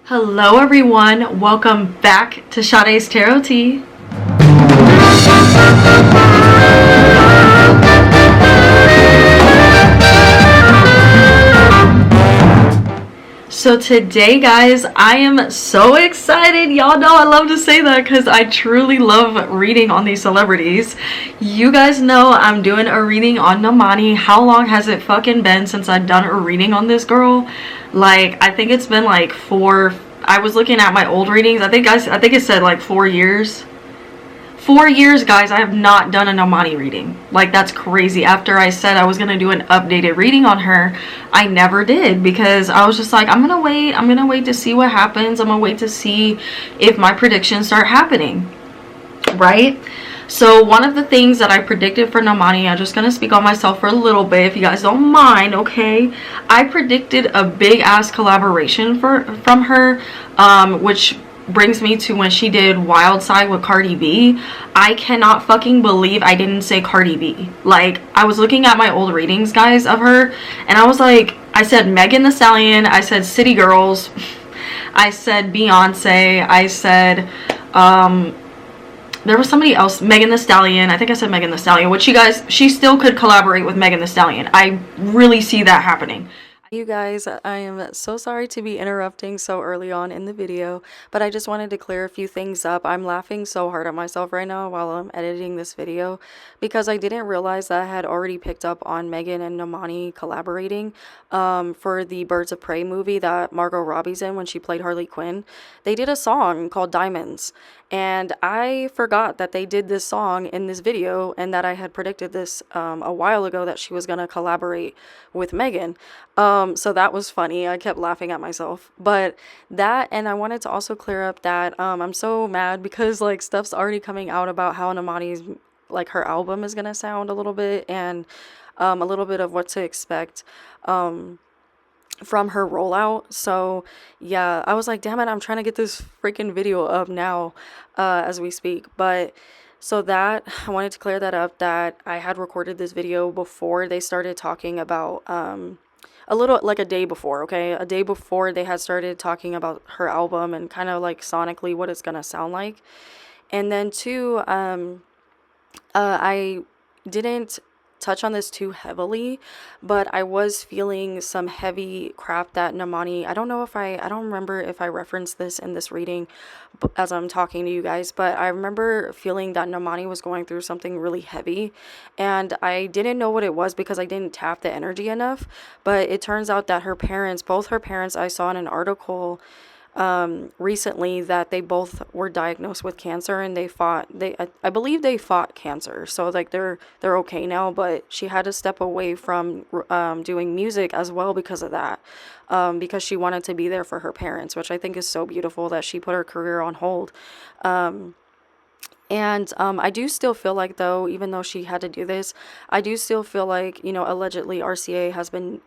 Hello everyone, welcome back to Sade's Tarot Tea. So today guys, I am so excited. Y'all know I love to say that because I truly love reading on these celebrities. You guys know I'm doing a reading on Normani. How long has it fucking been since I've done a reading on this girl? Like, I think it's been like I was looking at my old readings. I think it said like 4 years. 4 years, guys, I have not done a Normani reading. Like, that's crazy. After I said I was going to do an updated reading on her, I never did because I was just like, I'm going to wait to see what happens. I'm going to wait to see if my predictions start happening, right? So one of the things that I predicted for Normani, I'm just going to speak on myself for a little bit if you guys don't mind, okay? I predicted a big ass collaboration from her, which brings me to when she did Wild Side with Cardi B. I cannot fucking believe I didn't say Cardi B. Like, I was looking at my old readings, guys, of her, and I was like, I said Megan Thee Stallion, I said City Girls, I said Beyonce, I said, there was somebody else, Megan Thee Stallion. I think I said Megan Thee Stallion, which she still could collaborate with Megan Thee Stallion. I really see that happening. You guys, I am so sorry to be interrupting so early on in the video, but I just wanted to clear a few things up. I'm laughing so hard at myself right now while I'm editing this video because I didn't realize that I had already picked up on Megan and Normani collaborating for the Birds of Prey movie that Margot Robbie's in when she played Harley Quinn. They did a song called Diamonds, and I forgot that they did this song in this video and that I had predicted this a while ago that she was going to collaborate with Megan. So that was funny. I kept laughing at myself. But that, and I wanted to also clear up that I'm so mad because like stuff's already coming out about how Normani's, like, her album is going to sound a little bit, and a little bit of what to expect from her rollout. So yeah, I was like, damn it, I'm trying to get this freaking video up now as we speak. But so that, I wanted to clear that up, that I had recorded this video before they started talking about a little, like a day before, okay? A day before they had started talking about her album and kind of like sonically what it's gonna sound like. And then two, I didn't touch on this too heavily, but I was feeling some heavy crap that Normani, I don't remember if I referenced this in this reading as I'm talking to you guys, but I remember feeling that Normani was going through something really heavy, and I didn't know what it was because I didn't tap the energy enough. But it turns out that both her parents, I saw in an article recently that they both were diagnosed with cancer, and I believe they fought cancer, so like they're okay now, but she had to step away from doing music as well because of that, because she wanted to be there for her parents, which I think is so beautiful that she put her career on hold. And I do still feel like, though, even though she had to do this, I do still feel like, allegedly RCA has been,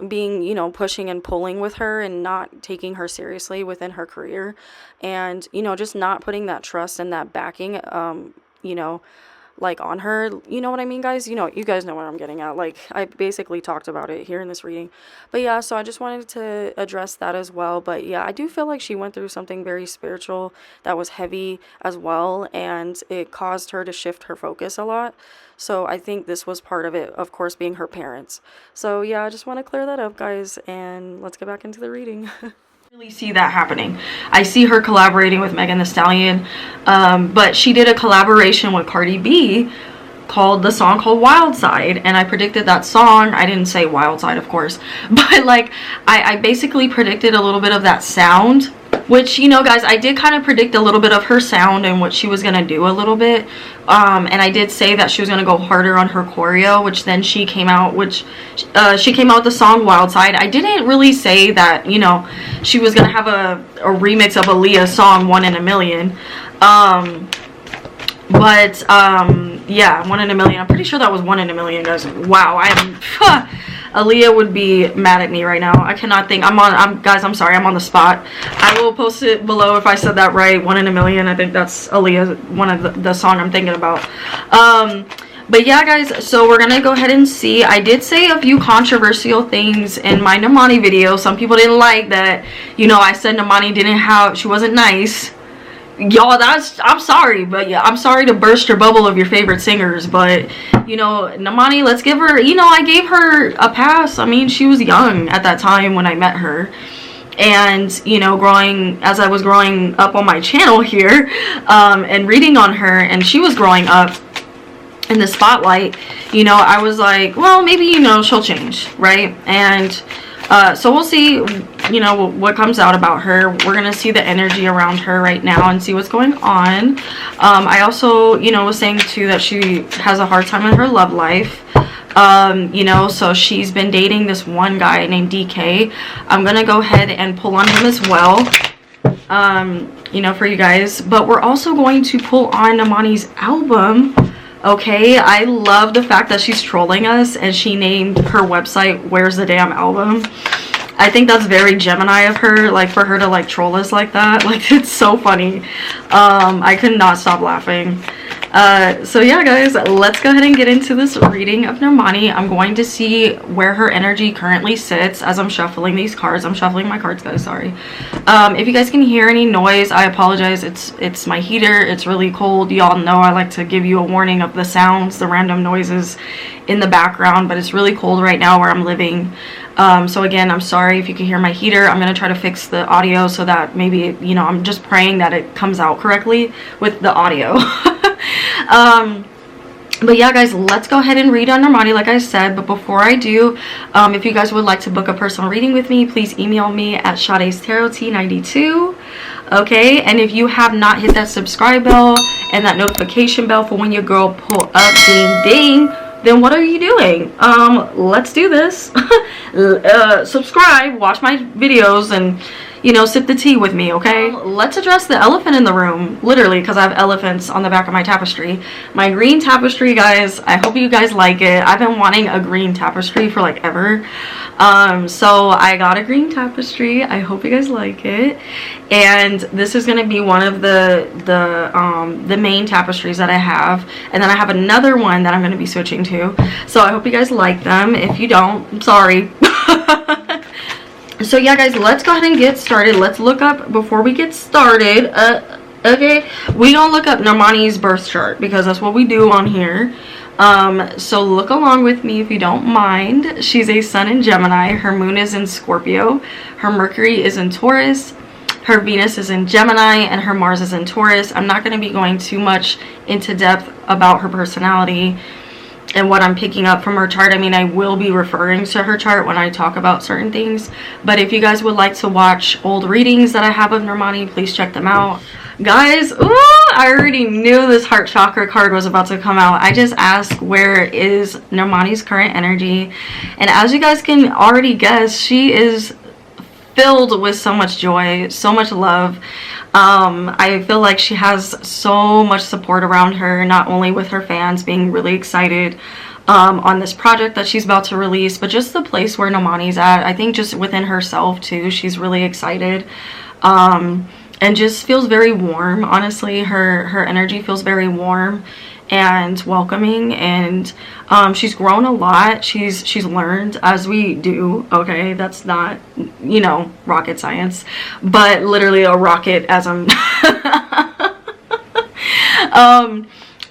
being, pushing and pulling with her and not taking her seriously within her career, and, just not putting that trust and that backing, like on her, you know what I mean, guys? You guys know what I'm getting at. Like, I basically talked about it here in this reading. But yeah, so I just wanted to address that as well. But yeah, I do feel like she went through something very spiritual that was heavy as well, and it caused her to shift her focus a lot. So I think this was part of it, of course, being her parents. So yeah, I just want to clear that up, guys, and let's get back into the reading. Really see that happening. I see her collaborating with Megan Thee Stallion, but she did a collaboration with Cardi B called Wild Side, and I predicted that song. I didn't say Wild Side, of course, but like I basically predicted a little bit of that sound, which, guys, I did kind of predict a little bit of her sound and what she was gonna do a little bit, and I did say that she was gonna go harder on her choreo, which then she came out with the song Wild Side. I didn't really say that, she was gonna have a remix of Aaliyah's song One in a Million, but yeah, 1 in a million. I'm pretty sure that was 1 in a million, guys. Wow, Aaliyah would be mad at me right now. I cannot think. Guys, I'm sorry, I'm on the spot. I will post it below if I said that right. 1 in a million. I think that's Aaliyah, one of the song I'm thinking about. But yeah, guys, so we're gonna go ahead and see. I did say a few controversial things in my Normani video. Some people didn't like that, you know, I said Normani she wasn't nice. Y'all, I'm sorry, but yeah, I'm sorry to burst your bubble of your favorite singers, but you know, Normani, let's give her, you know, I gave her a pass. I mean, she was young at that time when I met her. And you know, as I was growing up on my channel here, and reading on her, and she was growing up in the spotlight, you know, I was like, well, maybe, you know, she'll change, right? And so we'll see, you know, what comes out about her. We're gonna see the energy around her right now and see what's going on. I also, you know, was saying too that she has a hard time in her love life. You know, so she's been dating this one guy named DK. I'm gonna go ahead and pull on him as well, you know, for you guys. But we're also going to pull on Normani's album. Okay, I love the fact that she's trolling us and she named her website Where's the Damn Album. I think that's very Gemini of her, like, for her to like troll us like that. Like, it's so funny. I could not stop laughing. So yeah, guys, let's go ahead and get into this reading of Normani. I'm going to see where her energy currently sits as I'm shuffling these cards. I'm shuffling my cards, guys, sorry. If you guys can hear any noise, I apologize. It's my heater. It's really cold. Y'all know I like to give you a warning of the sounds, the random noises in the background, but it's really cold right now where I'm living. So again, I'm sorry if you can hear my heater. I'm going to try to fix the audio so that maybe, you know, I'm just praying that it comes out correctly with the audio. But yeah, guys, let's go ahead and read on Normani, like I said. But before I do, if you guys would like to book a personal reading with me, please email me at Sade'sTarotT92. Okay, and if you have not hit that subscribe bell and that notification bell for when your girl pull up, ding ding, then what are you doing? Let's do this. Subscribe, watch my videos, and you know, sip the tea with me, okay? Let's address the elephant in the room, literally, because I have elephants on the back of my tapestry. My green tapestry, guys, I hope you guys like it. I've been wanting a green tapestry for like ever. So I got a green tapestry. I hope you guys like it. And this is going to be one of the main tapestries that I have. And then I have another one that I'm going to be switching to. So I hope you guys like them. If you don't, I'm sorry. So yeah, guys, let's go ahead and get started. Let's look up, before we get started, okay, we gonna look up Normani's birth chart because that's what we do on here. So look along with me if you don't mind. She's a sun in Gemini. Her moon is in Scorpio. Her Mercury is in Taurus. Her Venus is in Gemini, and her Mars is in Taurus. I'm not going to be going too much into depth about her personality and what I'm picking up from her chart. I mean, I will be referring to her chart when I talk about certain things. But if you guys would like to watch old readings that I have of Normani, please check them out. Guys, ooh, I already knew this heart chakra card was about to come out. I just asked, where is Normani's current energy? And as you guys can already guess, she is filled with so much joy, so much love. I feel like she has so much support around her, not only with her fans being really excited on this project that she's about to release, but just the place where Normani's at. I think just within herself too, she's really excited, and just feels very warm. Honestly, her energy feels very warm and welcoming, and she's grown a lot. She's learned, as we do. Okay, that's not, you know, rocket science, but literally a rocket as I'm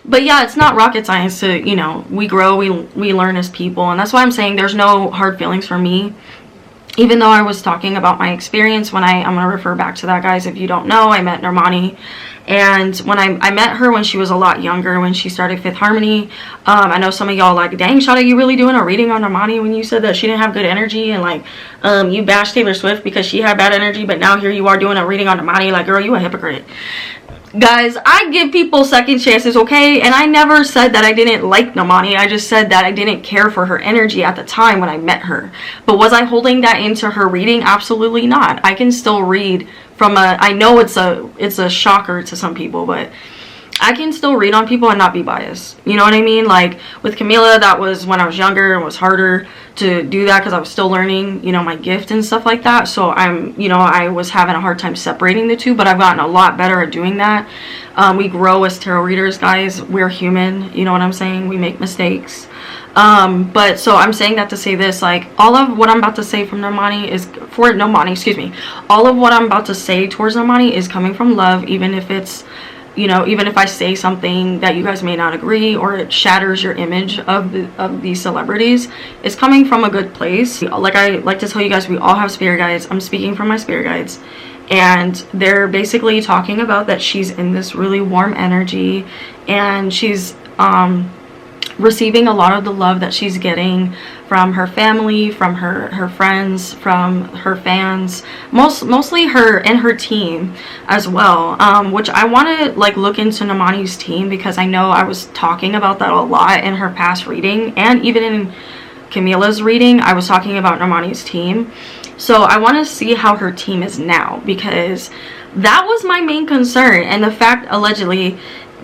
but yeah, it's not rocket science to, you know, we grow, we learn as people, and that's why I'm saying there's no hard feelings for me. Even though I was talking about my experience when I'm going to refer back to that, guys. If you don't know, I met Normani. And when I met her when she was a lot younger, when she started Fifth Harmony. I know some of y'all like, dang, Shada, you really doing a reading on Normani when you said that she didn't have good energy? And like, you bashed Taylor Swift because she had bad energy, but now here you are doing a reading on Normani. Like, girl, you a hypocrite. Guys, I give people second chances, okay? And I never said that I didn't like Normani. I just said that I didn't care for her energy at the time when I met her. But was I holding that into her reading? Absolutely not. I can still read from a, I know it's a shocker to some people, but I can still read on people and not be biased. You know what I mean? Like with Camila, that was when I was younger and was harder to do that because I was still learning, you know, my gift and stuff like that. So I was having a hard time separating the two, but I've gotten a lot better at doing that. We grow as tarot readers, guys. We're human. You know what I'm saying? We make mistakes. But so I'm saying that to say this, like all of what I'm about to say from Normani is for Normani, excuse me. All of what I'm about to say towards Normani is coming from love, even if it's, you know, even if I say something that you guys may not agree or it shatters your image of these celebrities, it's coming from a good place. Like I like to tell you guys, we all have spirit guides. I'm speaking from my spirit guides, and they're basically talking about that she's in this really warm energy, and she's receiving a lot of the love that she's getting from her family, from her friends, from her fans, mostly her and her team as well, which I want to like look into Normani's team, because I know I was talking about that a lot in her past reading, and even in Camila's reading I was talking about Normani's team. So I want to see how her team is now, because that was my main concern. And the fact, allegedly,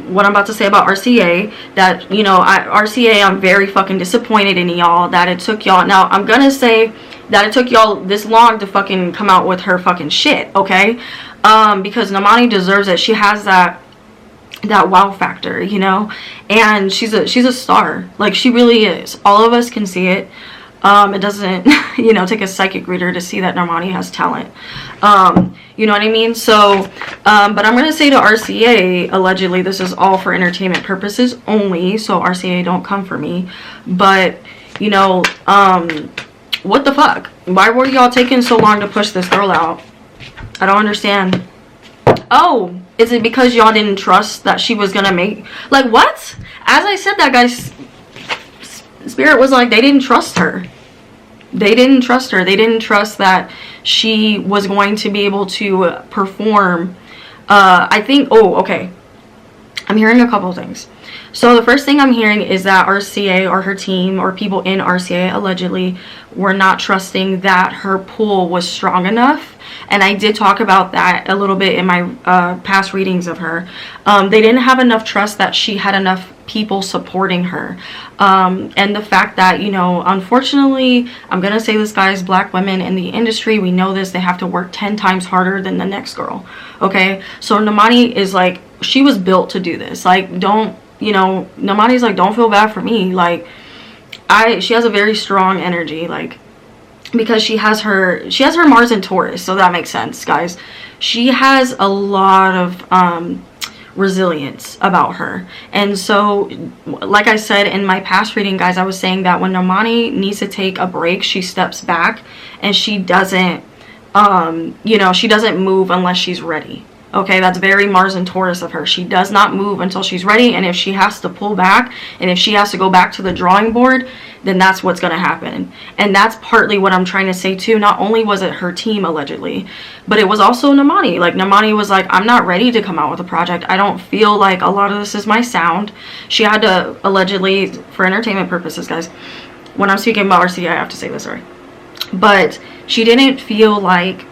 what I'm about to say about RCA, that, you know, RCA, I'm very fucking disappointed in y'all that it took y'all, now I'm gonna say that it took y'all this long to fucking come out with her fucking shit, okay? Because Normani deserves it. She has that wow factor, you know, and she's a star. Like, she really is. All of us can see it. It doesn't, you know, take a psychic reader to see that Normani has talent. You know what I mean? So, but I'm going to say to RCA, allegedly, this is all for entertainment purposes only. So RCA, don't come for me. But, you know, what the fuck? Why were y'all taking so long to push this girl out? I don't understand. Oh, is it because y'all didn't trust that she was going to make, like, what? As I said that, guys, Spirit was like, they didn't trust her. They didn't trust her. They didn't trust that she was going to be able to perform. I think, oh, okay. I'm hearing a couple of things. So the first thing I'm hearing is that RCA or her team or people in RCA allegedly were not trusting that her pull was strong enough. And I did talk about that a little bit in my past readings of her. They didn't have enough trust that she had enough people supporting her. And the fact that, you know, unfortunately, I'm going to say this, guys, black women in the industry, we know this, they have to work 10 times harder than the next girl. Okay. So Normani is like, she was built to do this. Like, don't, you know, Normani's like, don't feel bad for me. Like, she has a very strong energy, like, because she has her Mars in Taurus, so that makes sense, guys. She has a lot of resilience about her. And so, like I said in my past reading, guys, I was saying that when Normani needs to take a break, she steps back and she doesn't you know, she doesn't move unless she's ready. Okay, that's very Mars and Taurus of her. She does not move until she's ready, and if she has to pull back, and if she has to go back to the drawing board, then that's what's going to happen. And that's partly what I'm trying to say too. Not only was it her team allegedly, but it was also Normani. Like, Normani was like, I'm not ready to come out with a project. I don't feel like a lot of this is my sound. She had to, allegedly, for entertainment purposes, guys, when I'm speaking about RCA, I have to say this, sorry, but she didn't feel like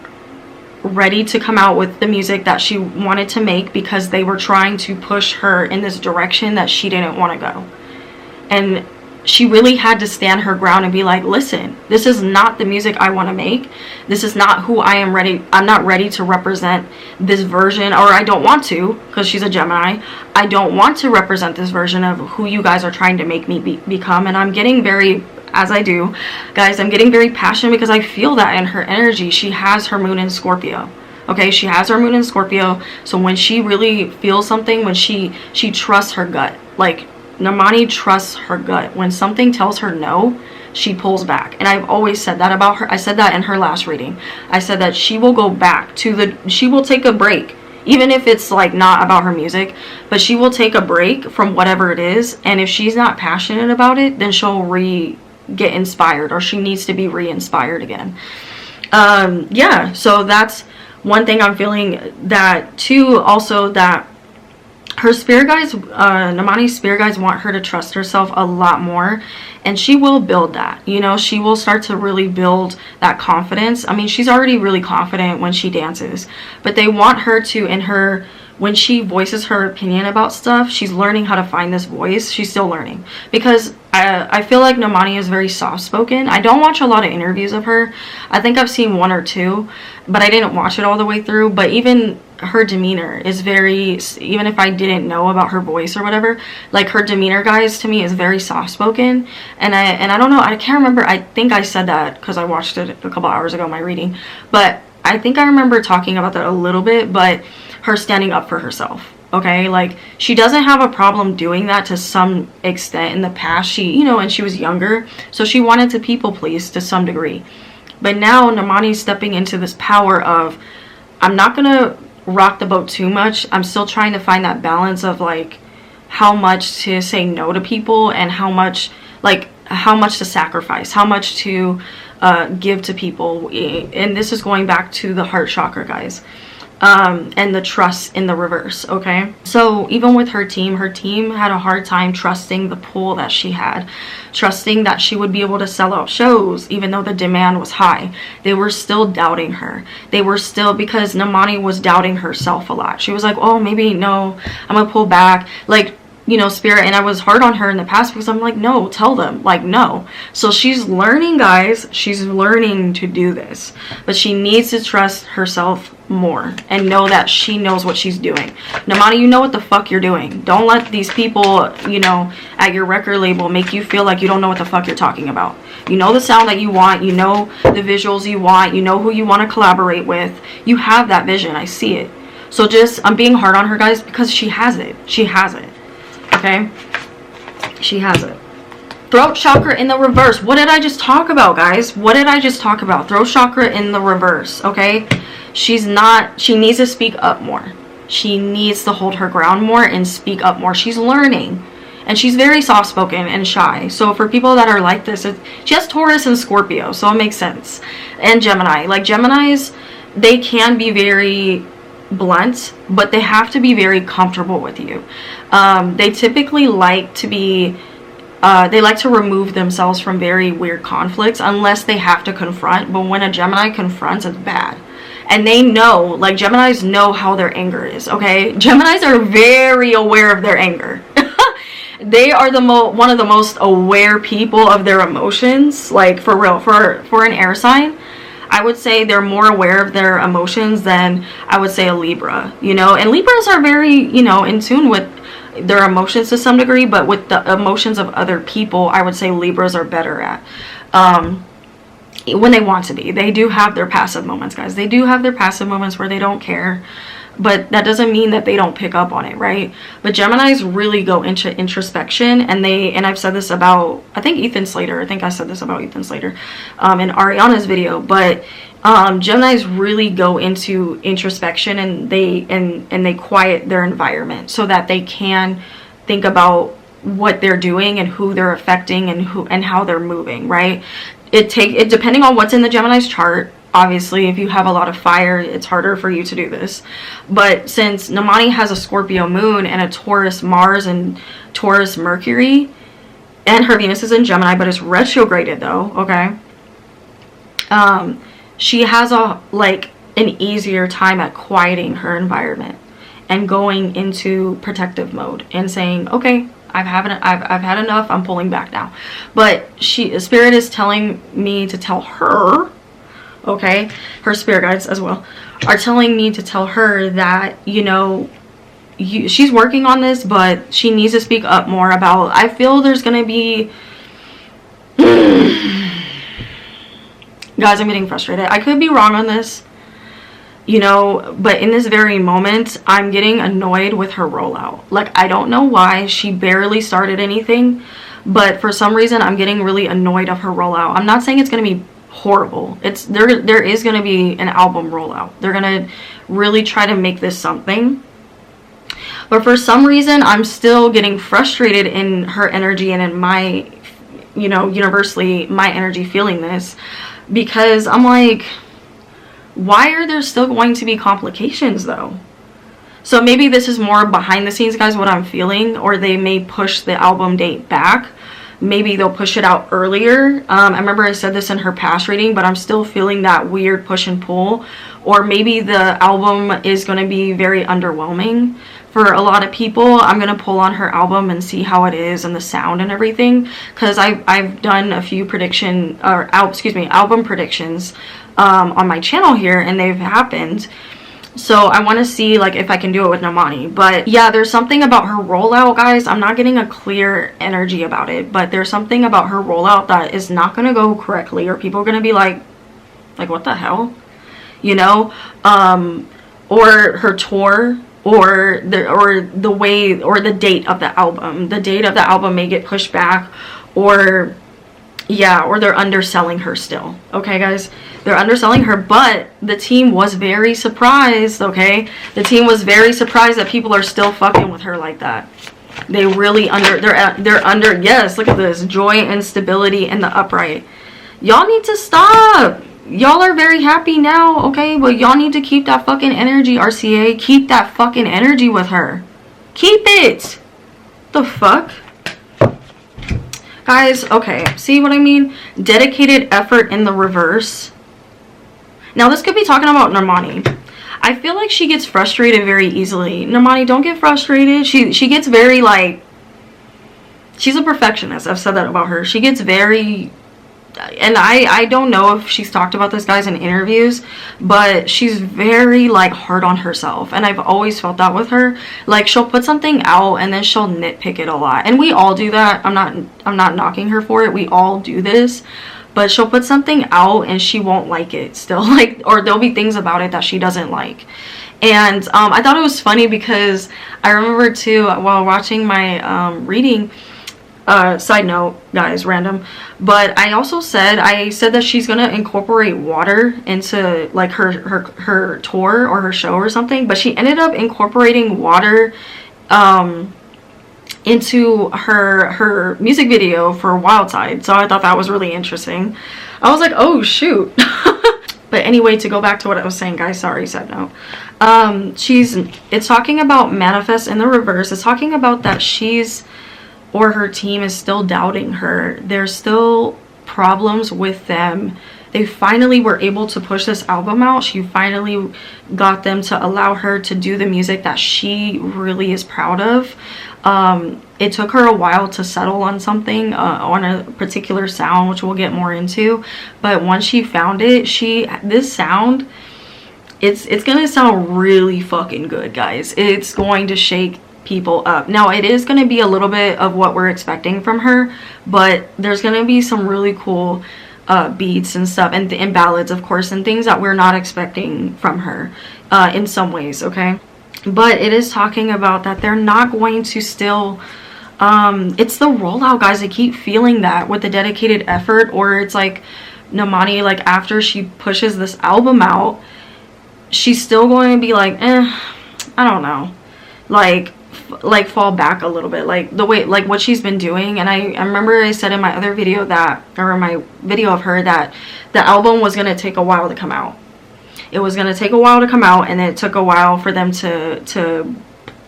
ready to come out with the music that she wanted to make, because they were trying to push her in this direction that she didn't want to go. And she really had to stand her ground and be like, listen, this is not the music I want to make. This is not who I am ready. I'm not ready to represent this version, or I don't want to, because she's a Gemini. I don't want to represent this version of who you guys are trying to make me become. And I'm getting very, as I do, guys, I'm getting very passionate because I feel that in her energy. She has her moon in Scorpio. Okay, she has her moon in Scorpio. So when she really feels something, when she trusts her gut, like Normani trusts her gut. When something tells her no, she pulls back. And I've always said that about her. I said that in her last reading. I said that she will go back to she will take a break, even if it's like not about her music, but she will take a break from whatever it is. And if she's not passionate about it, then she'll get inspired, or she needs to be re-inspired again. Yeah, so that's one thing I'm feeling. That too, also, that her spirit guides, Normani's spirit guides want her to trust herself a lot more, and she will build that. You know, she will start to really build that confidence. I mean, she's already really confident when she dances, but they want her to, in her when she voices her opinion about stuff, she's learning how to find this voice. She's still learning, because I feel like Normani is very soft-spoken. I don't watch a lot of interviews of her. I think I've seen one or two, but I didn't watch it all the way through. But even her demeanor is very, even if I didn't know about her voice or whatever, like her demeanor, guys, to me is very soft-spoken. And I don't know, I can't remember, I think I said that because I watched it a couple hours ago, my reading, but I think I remember talking about that a little bit. But her standing up for herself, okay, like she doesn't have a problem doing that to some extent. In the past, she, you know, and she was younger, so she wanted to people please to some degree. But now Normani's stepping into this power of, I'm not gonna rock the boat too much. I'm still trying to find that balance of like how much to say no to people, and how much, like how much to sacrifice, how much to give to people. And this is going back to the heart chakra, guys. And the trust in the reverse, okay? So even with her team had a hard time trusting the pull that she had, trusting that she would be able to sell out shows even though the demand was high. They were still doubting her. They were still, because Normani was doubting herself a lot. She was like, oh, maybe no, I'm gonna pull back, like, you know, spirit. And I was hard on her in the past because I'm like, no, tell them, like, no. So she's learning, guys, she's learning to do this, but she needs to trust herself more and know that she knows what she's doing. Normani, you know what the fuck you're doing. Don't let these people, you know, at your record label make you feel like you don't know what the fuck you're talking about. You know the sound that you want, you know the visuals you want, you know who you want to collaborate with. You have that vision, I see it. So just, I'm being hard on her, guys, because she has it. She has it. Okay, she has it. Throat chakra in the reverse. What did I just talk about, guys? What did I just talk about? Throat chakra in the reverse. Okay, she's not, she needs to speak up more. She needs to hold her ground more and speak up more. She's learning, and she's very soft-spoken and shy. So for people that are like this, she has Taurus and Scorpio, so it makes sense. And Gemini, like Geminis, they can be very blunt, but they have to be very comfortable with you. They typically like to be, they like to remove themselves from very weird conflicts unless they have to confront. But when a Gemini confronts, it's bad. And they know, like Geminis know how their anger is, okay? Geminis are very aware of their anger. They are one of the most aware people of their emotions, like for real. For an air sign, I would say they're more aware of their emotions than I would say a Libra, you know. And Libras are very, you know, in tune with their emotions to some degree, but with the emotions of other people, I would say Libras are better at. When they want to be. They do have their passive moments, guys. They do have their passive moments where they don't care, but that doesn't mean that they don't pick up on it, right? But Geminis really go into introspection, and I've said this about, I think Ethan Slater, I think I said this about Ethan Slater in Ariana's video, but Geminis really go into introspection, and they quiet their environment so that they can think about what they're doing and who they're affecting and how they're moving, right? It depending on what's in the Gemini's chart. Obviously, if you have a lot of fire, it's harder for you to do this. But since Normani has a Scorpio moon and a Taurus Mars and Taurus Mercury, and her Venus is in Gemini, but it's retrograded though, okay? She has an easier time at quieting her environment and going into protective mode and saying, okay, I've had enough, I'm pulling back now. But Spirit is telling me to tell her, okay, her spirit guides as well are telling me to tell her that, you know, she's working on this, but she needs to speak up more about, I feel there's gonna be guys, I'm getting frustrated. I could be wrong on this, you know, but in this very moment, I'm getting annoyed with her rollout. Like, I don't know why. She barely started anything, but for some reason, I'm getting really annoyed of her rollout. I'm not saying it's going to be horrible. There is going to be an album rollout. They're going to really try to make this something. But for some reason, I'm still getting frustrated in her energy and in my, you know, universally, my energy feeling this, because I'm like, why are there still going to be complications though? So maybe this is more behind the scenes, guys, what I'm feeling, or they may push the album date back maybe they'll push it out earlier. I remember I said this in her past reading, but I'm still feeling that weird push and pull. Or maybe the album is going to be very underwhelming for a lot of people. I'm going to pull on her album and see how it is and the sound and everything, because I've done a few album predictions on my channel here, and they've happened. So I want to see like if I can do it with Normani. But yeah, there's something about her rollout, guys. I'm not getting a clear energy about it, but there's something about her rollout that is not going to go correctly, or people are going to be like what the hell, you know? Or her tour, or the way, or the date of the album. The date of the album may get pushed back, or yeah, or they're underselling her still. Okay, guys, they're underselling her, but the team was very surprised. Okay, the team was very surprised that people are still fucking with her like that. They really they're under, yes, look at this, joy and stability in the upright. Y'all need to stop. Y'all are very happy now, okay, but y'all need to keep that fucking energy, RCA. Keep that fucking energy with her. Keep it. The fuck, guys? Okay, see what I mean? Dedicated effort in the reverse. Now this could be talking about Normani. I feel like she gets frustrated very easily. Normani, don't get frustrated. She gets very, like, she's a perfectionist. I've said that about her. She gets very, and I don't know if she's talked about this, guys, in interviews, but she's very, like, hard on herself, and I've always felt that with her. Like, she'll put something out and then she'll nitpick it a lot, and we all do that. I'm not knocking her for it. We all do this. But she'll put something out and she won't like it still, like, or there'll be things about it that she doesn't like. And I thought it was funny because I remember too, while watching my reading, side note, guys, random, but I said that she's gonna incorporate water into, like, her tour or her show or something, but she ended up incorporating water into her music video for Wild Side. So I thought that was really interesting. I was like, oh shoot. But anyway, to go back to what I was saying, guys, sorry, side note. It's talking about manifest in the reverse. It's talking about that she's, or her team is still doubting her. There's still problems with them. They finally were able to push this album out. She finally got them to allow her to do the music that she really is proud of. It took her a while to settle on something, on a particular sound, which we'll get more into. But once she found it, this sound, it's gonna sound really fucking good, guys. It's going to shake people up. Now, it is going to be a little bit of what we're expecting from her, but there's going to be some really cool beats and stuff, and ballads, of course, and things that we're not expecting from her in some ways, okay? But it is talking about that they're not going to still, it's the rollout, guys. I keep feeling that with the dedicated effort, or it's like Normani, like, after she pushes this album out, she's still going to be like, I don't know, like fall back a little bit, like the way, like what she's been doing. And I remember I said in my other video that, or my video of her, that the album was going to take a while to come out. It was going to take a while to come out, and it took a while for them to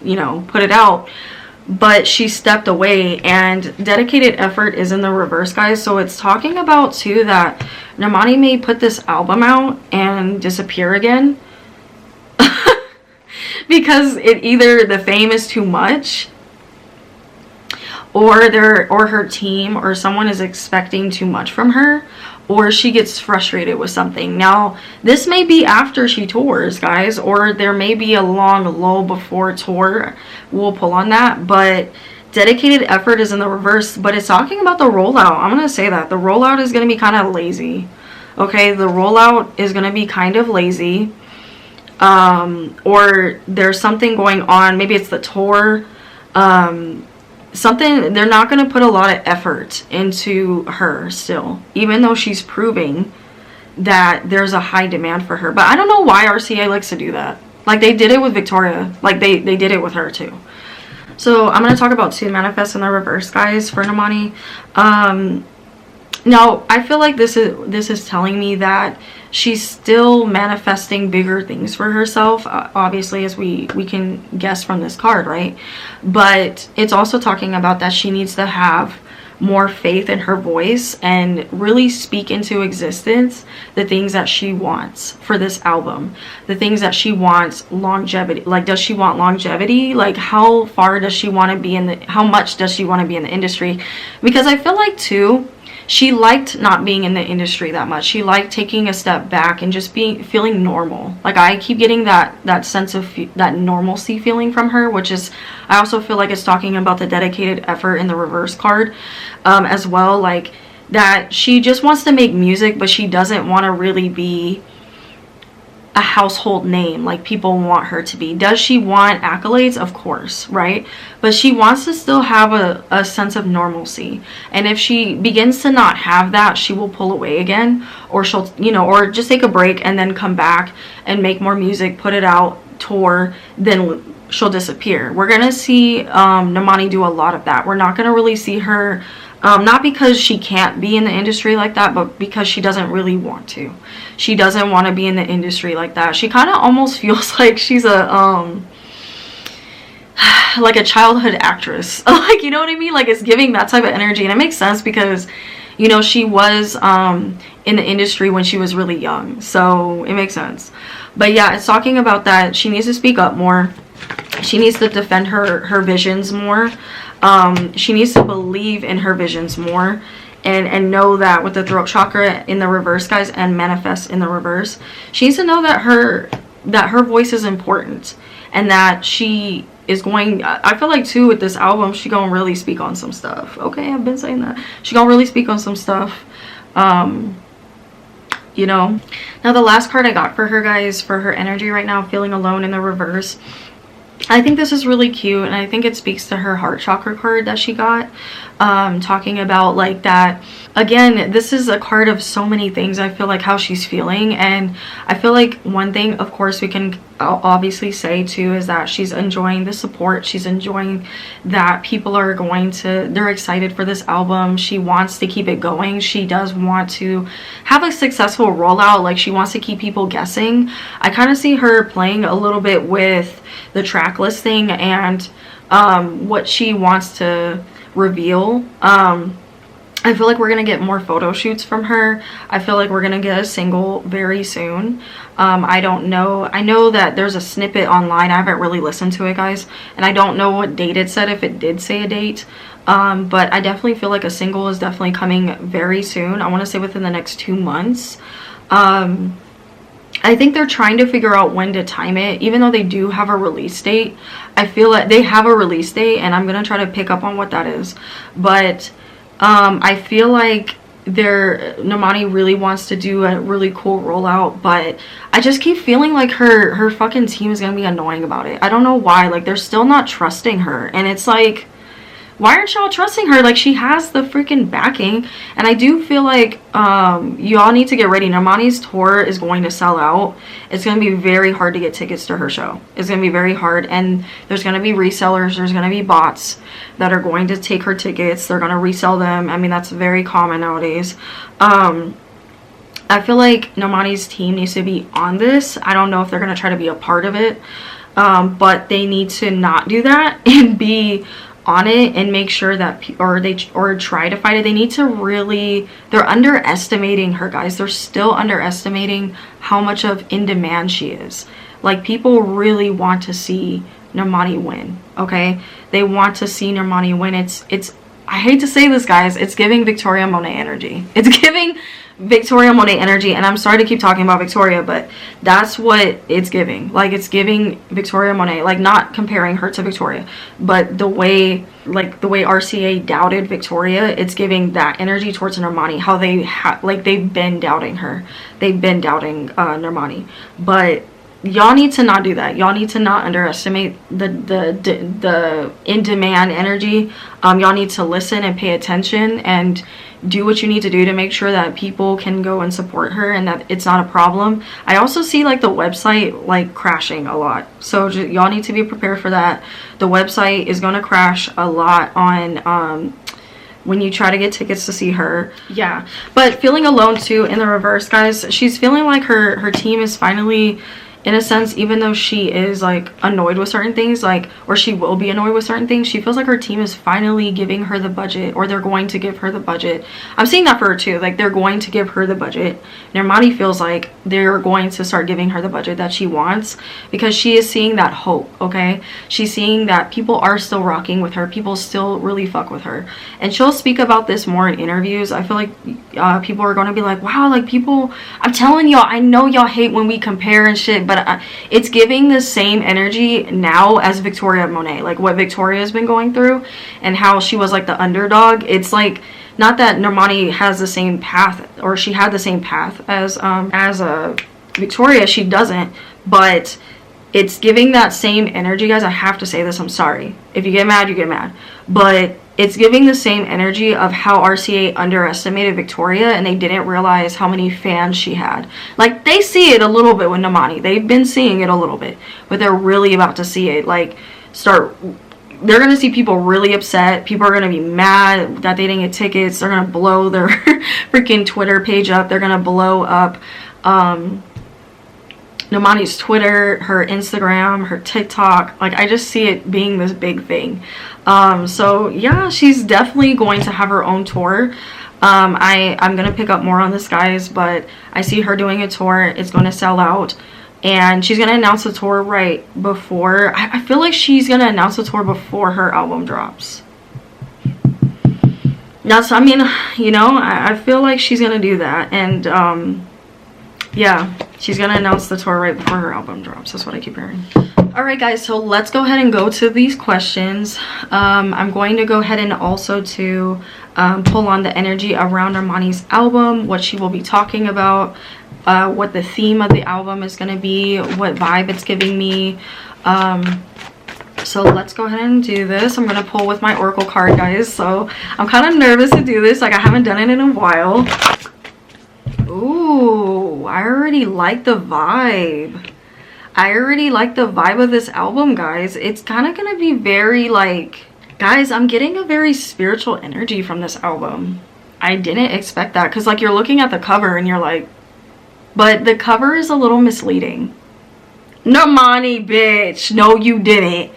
you know, put it out. But she stepped away, and dedicated effort is in the reverse, guys. So it's talking about too that Normani may put this album out and disappear again. Because either the fame is too much, or her team or someone is expecting too much from her, or she gets frustrated with something. Now, this may be after she tours, guys, or there may be a long lull before tour. We'll pull on that, but dedicated effort is in the reverse. But it's talking about the rollout. I'm gonna say that the rollout is gonna be kind of lazy. Okay, the rollout is gonna be kind of lazy. Or there's something going on. Maybe it's the tour. Something, they're not going to put a lot of effort into her still, even though she's proving that there's a high demand for her. But I don't know why RCA likes to do that. Like, they did it with Victoria. Like, they did it with her too. So I'm going to talk about two manifests in the reverse, guys, for Normani. Now, I feel like this is telling me that she's still manifesting bigger things for herself, obviously, as we can guess from this card, right? But it's also talking about that she needs to have more faith in her voice and really speak into existence the things that she wants for this album, the things that she wants. Longevity, like, does she want longevity? Like, how far does she want to be in the, how much does she want to be in the industry? Because I feel like too, she liked not being in the industry that much. She liked taking a step back and just feeling normal. Like, I keep getting that sense of that normalcy feeling from her, which is, I also feel like it's talking about the dedicated effort in the reverse card, as well. Like, that she just wants to make music, but she doesn't want to really be a household name like people want her to be. Does she want accolades? Of course, right? But she wants to still have a sense of normalcy. And if she begins to not have that, she will pull away again, or she'll, you know, or just take a break and then come back and make more music, put it out, tour, then she'll disappear. We're gonna see Normani do a lot of that. We're not gonna really see her, not because she can't be in the industry like that, but because she doesn't really want to. She doesn't want to be in the industry like that. She kind of almost feels like she's a like a childhood actress. Like, you know what I mean? Like, it's giving that type of energy. And it makes sense because, you know, she was in the industry when she was really young, so it makes sense. But yeah, it's talking about that she needs to speak up more. She needs to defend her visions more. She needs to believe in her visions more, and know that with the throat chakra in the reverse, guys, and manifest in the reverse, she needs to know that her voice is important, and that she is going, I feel like too with this album, she gonna really speak on some stuff. Okay, I've been saying that. She gonna really speak on some stuff. You know, now the last card I got for her, guys, for her energy right now, feeling alone in the reverse, I think this is really cute, and I think it speaks to her heart chakra card that she got, talking about like that. Again, this is a card of so many things. I feel like how she's feeling, and I feel like one thing, of course, we can obviously say too is that she's enjoying the support. She's enjoying that people are they're excited for this album. She wants to keep it going. She does want to have a successful rollout. Like, she wants to keep people guessing. I kind of see her playing a little bit with the track listing and what she wants to reveal. I feel like we're gonna get more photo shoots from her. I feel like we're gonna get a single very soon. I don't know. I know that there's a snippet online. I haven't really listened to it, guys, and I don't know what date it said, if it did say a date. But I definitely feel like a single is definitely coming very soon. I want to say within the next 2 months. I think they're trying to figure out when to time it, even though they do have a release date. I feel like they have a release date, and I'm gonna try to pick up on what that is. But I feel like Normani really wants to do a really cool rollout, but I just keep feeling like her fucking team is gonna be annoying about it. I don't know why. Like, they're still not trusting her, and it's like, why aren't y'all trusting her? Like, she has the freaking backing. And I do feel like y'all need to get ready. Normani's tour is going to sell out. It's going to be very hard to get tickets to her show. It's going to be very hard, and there's going to be resellers, there's going to be bots that are going to take her tickets. They're going to resell them. I mean, that's very common nowadays. I feel like Normani's team needs to be on this. I don't know if they're going to try to be a part of it, but they need to not do that and be on it and make sure that or try to fight it. They need to really, they're underestimating her, guys. They're still underestimating how much of in demand she is. Like, people really want to see Normani win. Okay, they want to see Normani win. It's I hate to say this, guys, it's giving Victoria Monet energy. It's giving Victoria Monet energy, and I'm sorry to keep talking about Victoria, but that's what it's giving. Like, it's giving Victoria Monet, like, not comparing her to Victoria, but the way RCA doubted Victoria, it's giving that energy towards Normani. How they've been doubting her, they've been doubting Normani. But y'all need to not do that. Y'all need to not underestimate the in-demand energy. Y'all need to listen and pay attention and do what you need to do to make sure that people can go and support her and that it's not a problem. I also see, like, the website, like, crashing a lot, so y'all need to be prepared for that. The website is going to crash a lot on when you try to get tickets to see her. Yeah, but feeling alone too in the reverse, guys. She's feeling like her team is finally in a sense, even though she is like annoyed with certain things, like, or she will be annoyed with certain things, she feels like her team is finally giving her the budget, or they're going to give her the budget. I'm seeing that for her too, like they're going to give her the budget. Normani feels like they're going to start giving her the budget that she wants, because she is seeing that hope. Okay, she's seeing that people are still rocking with her, people still really fuck with her, and she'll speak about this more in interviews. I feel like people are going to be like, wow, like people, I'm telling y'all, I know y'all hate when we compare and shit, but it's giving the same energy now as Victoria Monet, like what Victoria has been going through and how she was like the underdog. It's like, not that Normani has the same path, or she had the same path as Victoria, she doesn't, but it's giving that same energy, guys. I have to say this, I'm sorry. If you get mad, you get mad. But it's giving the same energy of how RCA underestimated Victoria, and they didn't realize how many fans she had. Like, they see it a little bit with Normani. They've been seeing it a little bit, but they're really about to see it, like, they're going to see people really upset. People are going to be mad that they didn't get tickets. They're going to blow their freaking Twitter page up. They're going to blow up Normani's Twitter, her Instagram, her TikTok. Like, I just see it being this big thing. So yeah, she's definitely going to have her own tour. I'm gonna pick up more on this, guys, but I see her doing a tour. It's going to sell out, and she's gonna announce the tour right before, I feel like she's gonna announce the tour before her album drops. That's, I mean, you know, I feel like she's gonna do that. And yeah, she's gonna announce the tour right before her album drops. That's what I keep hearing. Alright, guys, so let's go ahead and go to these questions. I'm going to go ahead and also to pull on the energy around Normani's album, what she will be talking about, what the theme of the album is going to be, what vibe it's giving me. So let's go ahead and do this. I'm going to pull with my Oracle card, guys. So I'm kind of nervous to do this. Like, I haven't done it in a while. Ooh, I already like the vibe. I already like the vibe of this album, guys. It's kind of going to be very, like, guys, I'm getting a very spiritual energy from this album. I didn't expect that, because, like, you're looking at the cover and you're like, but the cover is a little misleading. Normani, bitch. No, you didn't.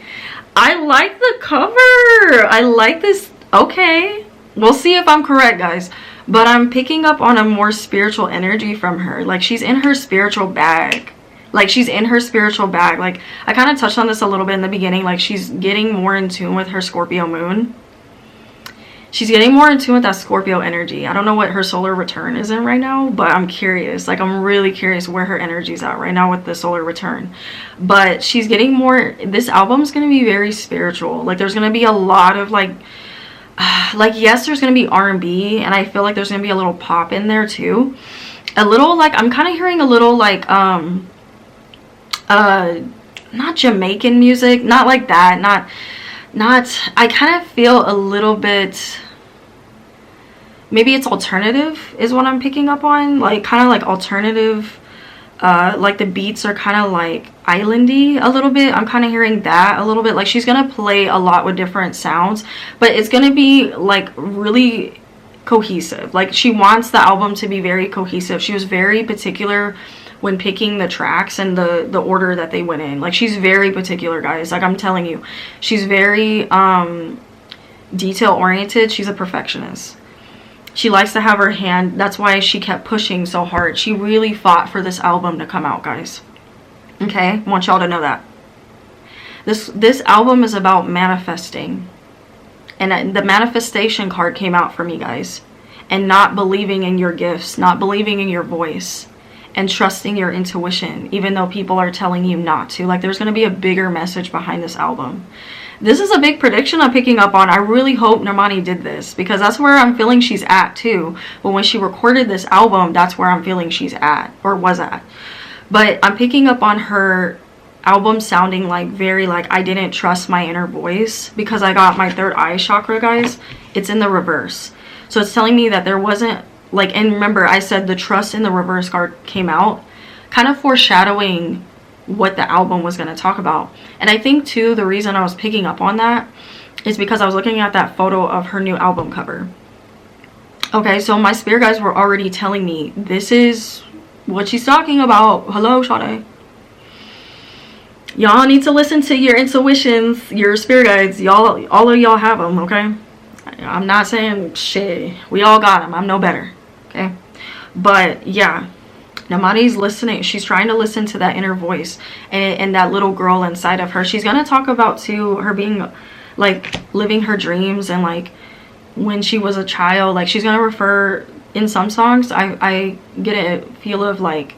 I like the cover. I like this. Okay. We'll see if I'm correct, guys. But I'm picking up on a more spiritual energy from her. Like, she's in her spiritual bag. Like, she's in her spiritual bag. Like, I kind of touched on this a little bit in the beginning. Like, she's getting more in tune with her Scorpio moon. She's getting more in tune with that Scorpio energy. I don't know what her solar return is in right now, but I'm curious. Like, I'm really curious where her energy's at right now with the solar return. But she's getting more, this album's going to be very spiritual. Like, there's going to be a lot of, like, yes, there's going to be R&B, and I feel like there's going to be a little pop in there too. A little, like, I'm kind of hearing a little, like, not Jamaican music, not like that, not I kind of feel a little bit, maybe it's alternative is what I'm picking up on, like kind of like alternative, like the beats are kind of like islandy a little bit. I'm kind of hearing that a little bit. Like, she's gonna play a lot with different sounds, but it's gonna be like really cohesive. Like, she wants the album to be very cohesive. She was very particular when picking the tracks and the order that they went in. Like, she's very particular, guys. Like, I'm telling you, she's very detail oriented. She's a perfectionist. She likes to have her hand. That's why she kept pushing so hard. She really fought for this album to come out, guys. Okay, I want y'all to know that this album is about manifesting, and the manifestation card came out for me, guys, and not believing in your gifts, not believing in your voice, and trusting your intuition, even though people are telling you not to. Like, there's going to be a bigger message behind this album. This is a big prediction I'm picking up on. I really hope Normani did this, because that's where I'm feeling she's at too. But when she recorded this album, that's where I'm feeling she's at, or was at. But I'm picking up on her album sounding like very, like, I didn't trust my inner voice, because I got my third eye chakra, guys. It's in the reverse. So it's telling me that there wasn't, like, and remember I said the trust in the reverse card came out, kind of foreshadowing what the album was going to talk about. And I think too, the reason I was picking up on that is because I was looking at that photo of her new album cover. Okay, so my spirit guys were already telling me this is what she's talking about. Hello, Sade. Y'all need to listen to your intuitions, your spirit guides. Y'all, all of y'all have them, okay? I'm not saying shit. We all got them. I'm no better, okay? But yeah, Normani's listening. She's trying to listen to that inner voice and that little girl inside of her. She's gonna talk about too her being like living her dreams and like when she was a child. Like she's gonna refer in some songs. I get a feel of like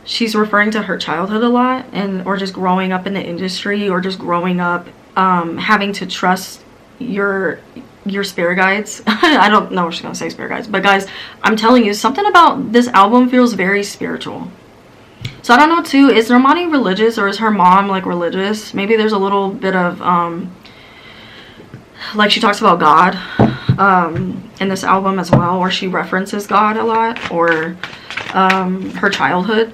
she's referring to her childhood a lot, and or just growing up in the industry, or just growing up having to trust your spirit guides. I don't know if she's gonna say spirit guides, but guys, I'm telling you, something about this album feels very spiritual. So I don't know too, is Normani religious, or is her mom like religious? Maybe there's a little bit of like she talks about God in this album as well, or she references God a lot, or her childhood.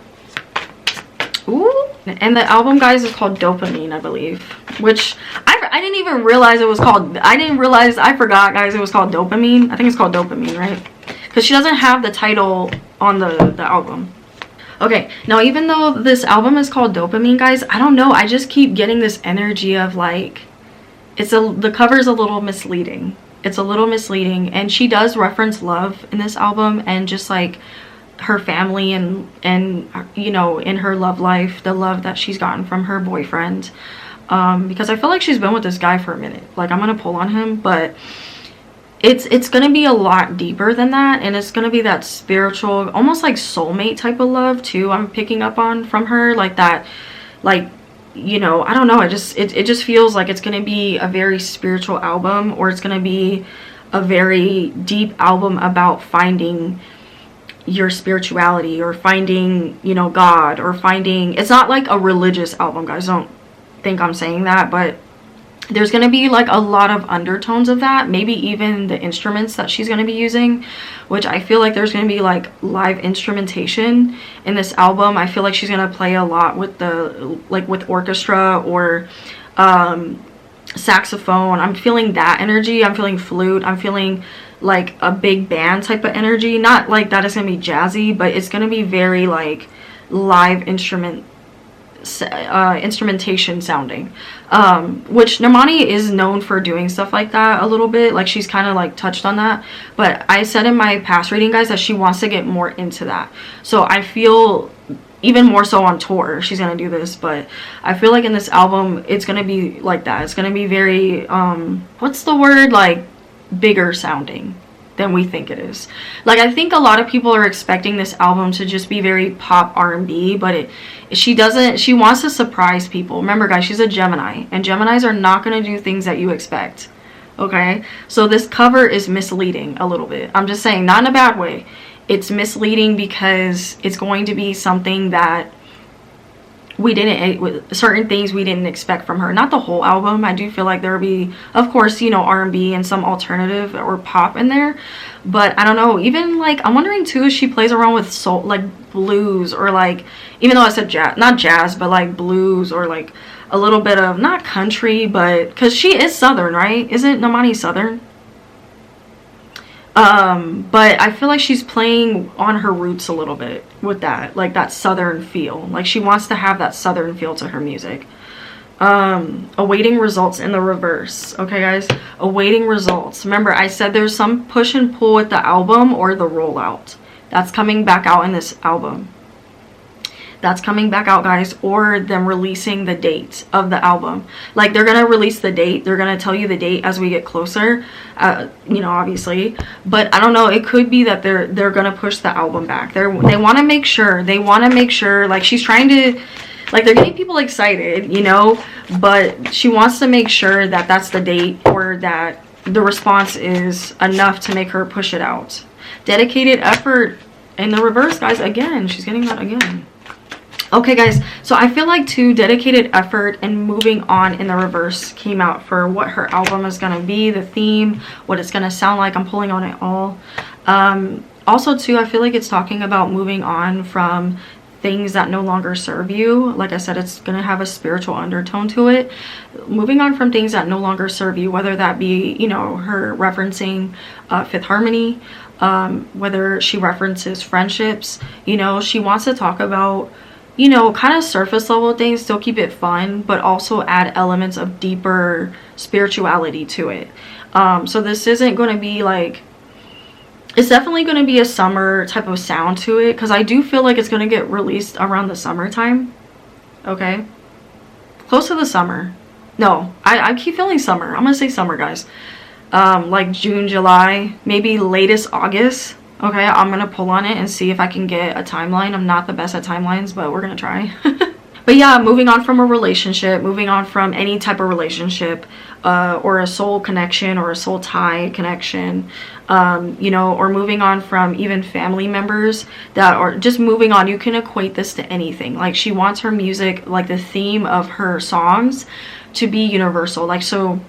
Ooh. And the album, guys, is called Dopamine, I believe, which I didn't even realize it was called. I forgot, guys, it was called Dopamine. I think it's called Dopamine, right? Because she doesn't have the title on the album. Okay, now even though this album is called Dopamine, guys, I don't know, I just keep getting this energy of like, the cover's a little misleading. It's a little misleading, and she does reference love in this album, and just like her family and you know, in her love life, the love that she's gotten from her boyfriend, because I feel like she's been with this guy for a minute. Like, I'm gonna pull on him, but it's gonna be a lot deeper than that, and it's gonna be that spiritual, almost like soulmate type of love too, I'm picking up on from her. Like that, like, you know, I don't know, it just feels like it's gonna be a very spiritual album, or it's gonna be a very deep album about finding your spirituality, or finding, you know, God, or finding, it's not like a religious album, guys, don't think I'm saying that, but there's going to be like a lot of undertones of that, maybe even the instruments that she's going to be using, which I feel like there's going to be like live instrumentation in this album. I feel like she's going to play a lot with the, like with orchestra, or saxophone. I'm feeling that energy. I'm feeling flute. I'm feeling like a big band type of energy. Not like that it's gonna be jazzy, but it's gonna be very like live instrumentation sounding, which Normani is known for doing stuff like that a little bit. Like she's kind of like touched on that, but I said in my past reading, guys, that she wants to get more into that. So I feel even more so on tour she's gonna do this, but I feel like in this album it's gonna be like that. It's gonna be very what's the word, like bigger sounding than we think it is. Like, I think a lot of people are expecting this album to just be very pop R&B, but she doesn't. She wants to surprise people. Remember, guys, she's a Gemini, and Geminis are not going to do things that you expect, okay? So this cover is misleading a little bit. I'm just saying, not in a bad way. It's misleading because it's going to be something that we didn't, certain things we didn't expect from her. Not the whole album. I do feel like there will be, of course, you know, R&B and some alternative or pop in there, but I don't know, even like, I'm wondering too if she plays around with soul, like blues, or like, even though I said jazz, not jazz, but like blues, or like a little bit of, not country, but because she is Southern, right? Isn't Normani Southern? But I feel like she's playing on her roots a little bit with that, like that Southern feel. Like she wants to have that Southern feel to her music. Awaiting results in the reverse. Okay, guys, awaiting results. Remember, I said there's some push and pull with the album or the rollout. That's coming back out in this album. That's coming back out, guys, or them releasing the date of the album. Like, they're gonna release the date, they're gonna tell you the date as we get closer, you know, obviously, but I don't know, it could be that they're gonna push the album back. They want to make sure, like, she's trying to, like, they're getting people excited, you know, but she wants to make sure that that's the date, or that the response is enough to make her push it out. Dedicated effort in the reverse, guys. Again, she's getting that again. Okay, guys, so I feel like too, dedicated effort and moving on in the reverse came out for what her album is going to be, the theme, what it's going to sound like. I'm pulling on it all. Also too, I feel like it's talking about moving on from things that no longer serve you. Like I said, it's going to have a spiritual undertone to it. Moving on from things that no longer serve you, whether that be, you know, her referencing Fifth Harmony, whether she references friendships, you know, she wants to talk about you know, kind of surface level things, still keep it fun, but also add elements of deeper spirituality to it. So this isn't going to be like, it's definitely going to be a summer type of sound to it, because I do feel like it's going to get released around the summertime. Okay, close to the summer. No, I keep feeling summer. I'm gonna say summer, guys. Like June, July, maybe latest August. Okay, I'm gonna pull on it and see if I can get a timeline. I'm not the best at timelines, but we're gonna try. But yeah, moving on from a relationship, moving on from any type of relationship, or a soul connection or a soul tie connection, you know, or moving on from even family members that are just moving on. You can equate this to anything. Like, she wants her music, like the theme of her songs, to be universal. Like, so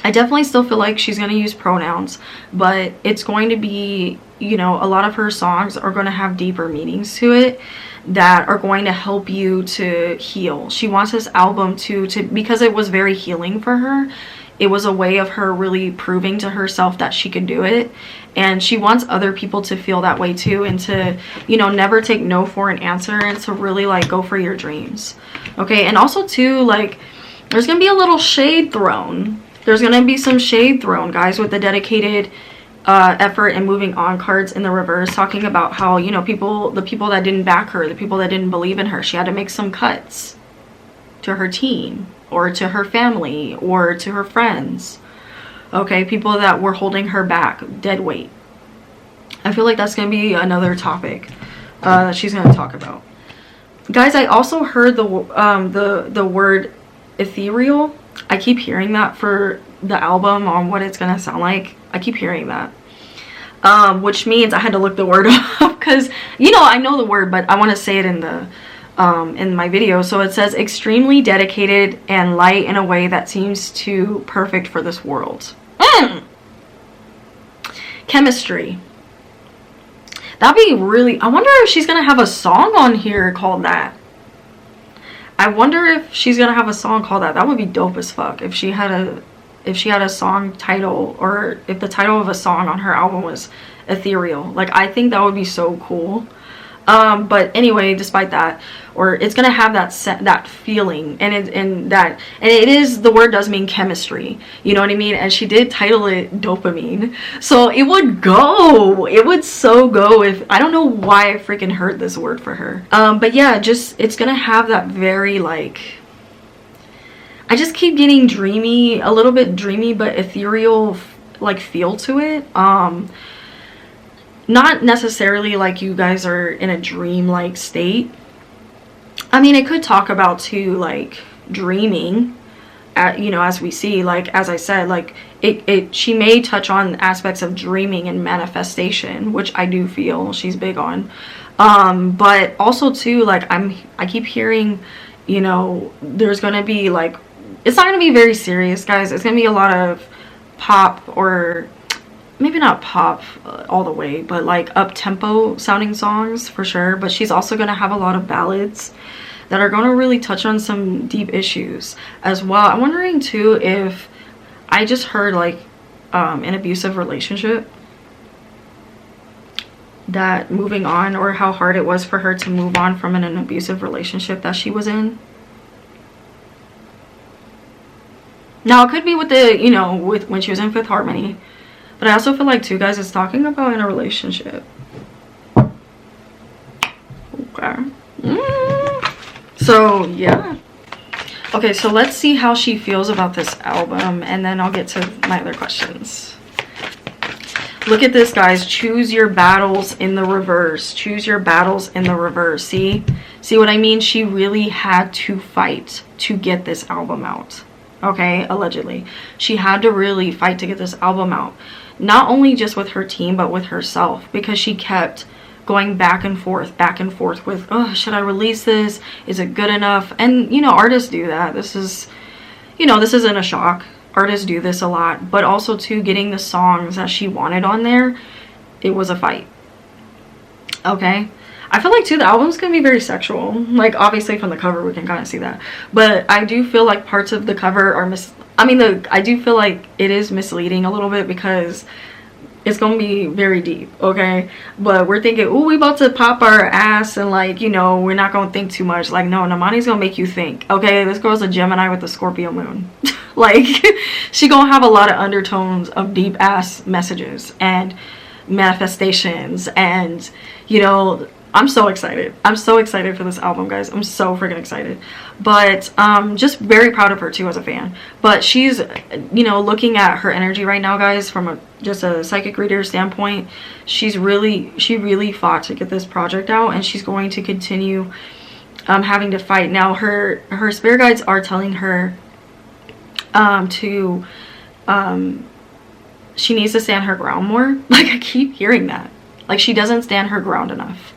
I definitely still feel like she's going to use pronouns, but it's going to be, you know, a lot of her songs are going to have deeper meanings to it that are going to help you to heal. She wants this album to because it was very healing for her. It was a way of her really proving to herself that she could do it. And she wants other people to feel that way too, and to, you know, never take no for an answer, and to really like go for your dreams. Okay, and also too, like, there's going to be a little shade thrown. There's going to be some shade thrown, guys, with the dedicated effort and moving on cards in the reverse, talking about how, you know, the people that didn't back her, the people that didn't believe in her, she had to make some cuts to her team or to her family or to her friends. Okay, people that were holding her back, dead weight. I feel like that's going to be another topic that she's going to talk about. Guys, I also heard the word ethereal. I keep hearing that for the album, on what it's gonna sound like. I keep hearing that, which means I had to look the word up, because, you know, I know the word, but I want to say it in the in my video. So it says extremely dedicated and light in a way that seems too perfect for this world. Chemistry. That'd be really, I wonder if she's gonna have a song on here called that. I wonder if she's gonna have a song called that. That would be dope as fuck if she had a song title, or if the title of a song on her album was ethereal. Like, I think that would be so cool. But anyway, despite that, or it's gonna have that feeling, and it is, the word does mean chemistry, you know what I mean? And she did title it Dopamine, so it would so go if, I don't know why I freaking heard this word for her. But yeah, just, it's gonna have that very, like, I just keep getting dreamy, a little bit dreamy but ethereal like feel to it. Not necessarily like you guys are in a dream-like state. I mean, it could talk about too, like, dreaming, you know, as we see, like, as I said, like, she may touch on aspects of dreaming and manifestation, which I do feel she's big on. But also too, like, I keep hearing, you know, there's gonna be, like, it's not gonna be very serious, guys. It's gonna be a lot of pop, or maybe not pop all the way, but like up-tempo sounding songs for sure. But she's also going to have a lot of ballads that are going to really touch on some deep issues as well. I'm wondering too if, I just heard like an abusive relationship, that moving on, or how hard it was for her to move on from an abusive relationship that she was in. Now, it could be with the, you know, with when she was in Fifth Harmony. But I also feel like too, guys, it's talking about in a relationship. Okay. So, yeah. Okay, so let's see how she feels about this album, and then I'll get to my other questions. Look at this, guys. Choose your battles in the reverse. Choose your battles in the reverse. See what I mean? She really had to fight to get this album out. Okay, allegedly. She had to really fight to get this album out. Not only just with her team, but with herself, because she kept going back and forth with, oh, should I release this? Is it good enough? And, you know, artists do that. This is, you know, this isn't a shock. Artists do this a lot. But also, too, getting the songs that she wanted on there, it was a fight. Okay? I feel like, too, the album's gonna be very sexual. Like, obviously, from the cover, we can kind of see that. But I do feel like parts of the cover are I do feel like it is misleading a little bit, because It's gonna be very deep, okay? But we're thinking, oh, we about to pop our ass and like, you know, we're not gonna think too much. Like, no, Normani's gonna make you think, okay? This girl's a Gemini with a Scorpio moon. Like, she gonna have a lot of undertones of deep ass messages and manifestations, and you know, I'm so excited. I'm so excited for this album, guys. I'm so freaking excited. But just very proud of her too as a fan. But she's, you know, looking at her energy right now, guys, from just a psychic reader standpoint, she really fought to get this project out, and she's going to continue having to fight. Now her spirit guides are telling her she needs to stand her ground more. Like, I keep hearing that. Like, she doesn't stand her ground enough.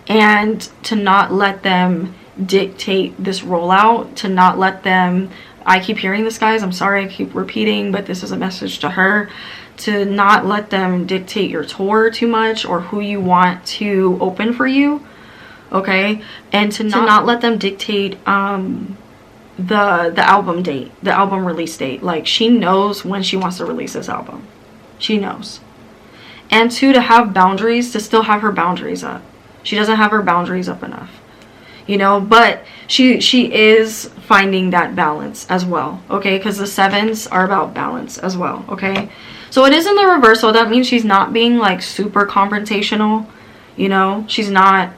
And to not let them dictate this rollout, to not let them, I keep hearing this, guys, I'm sorry I keep repeating, but this is a message to her, to not let them dictate your tour too much or who you want to open for you, okay? And to not let them dictate the album date, the album release date. Like, she knows when she wants to release this album. She knows. And two, to have boundaries, to still have her boundaries up. She doesn't have her boundaries up enough, you know, but she is finding that balance as well, okay? Because the sevens are about balance as well, okay? So it is in the reversal. That means she's not being like super confrontational, you know? She's not,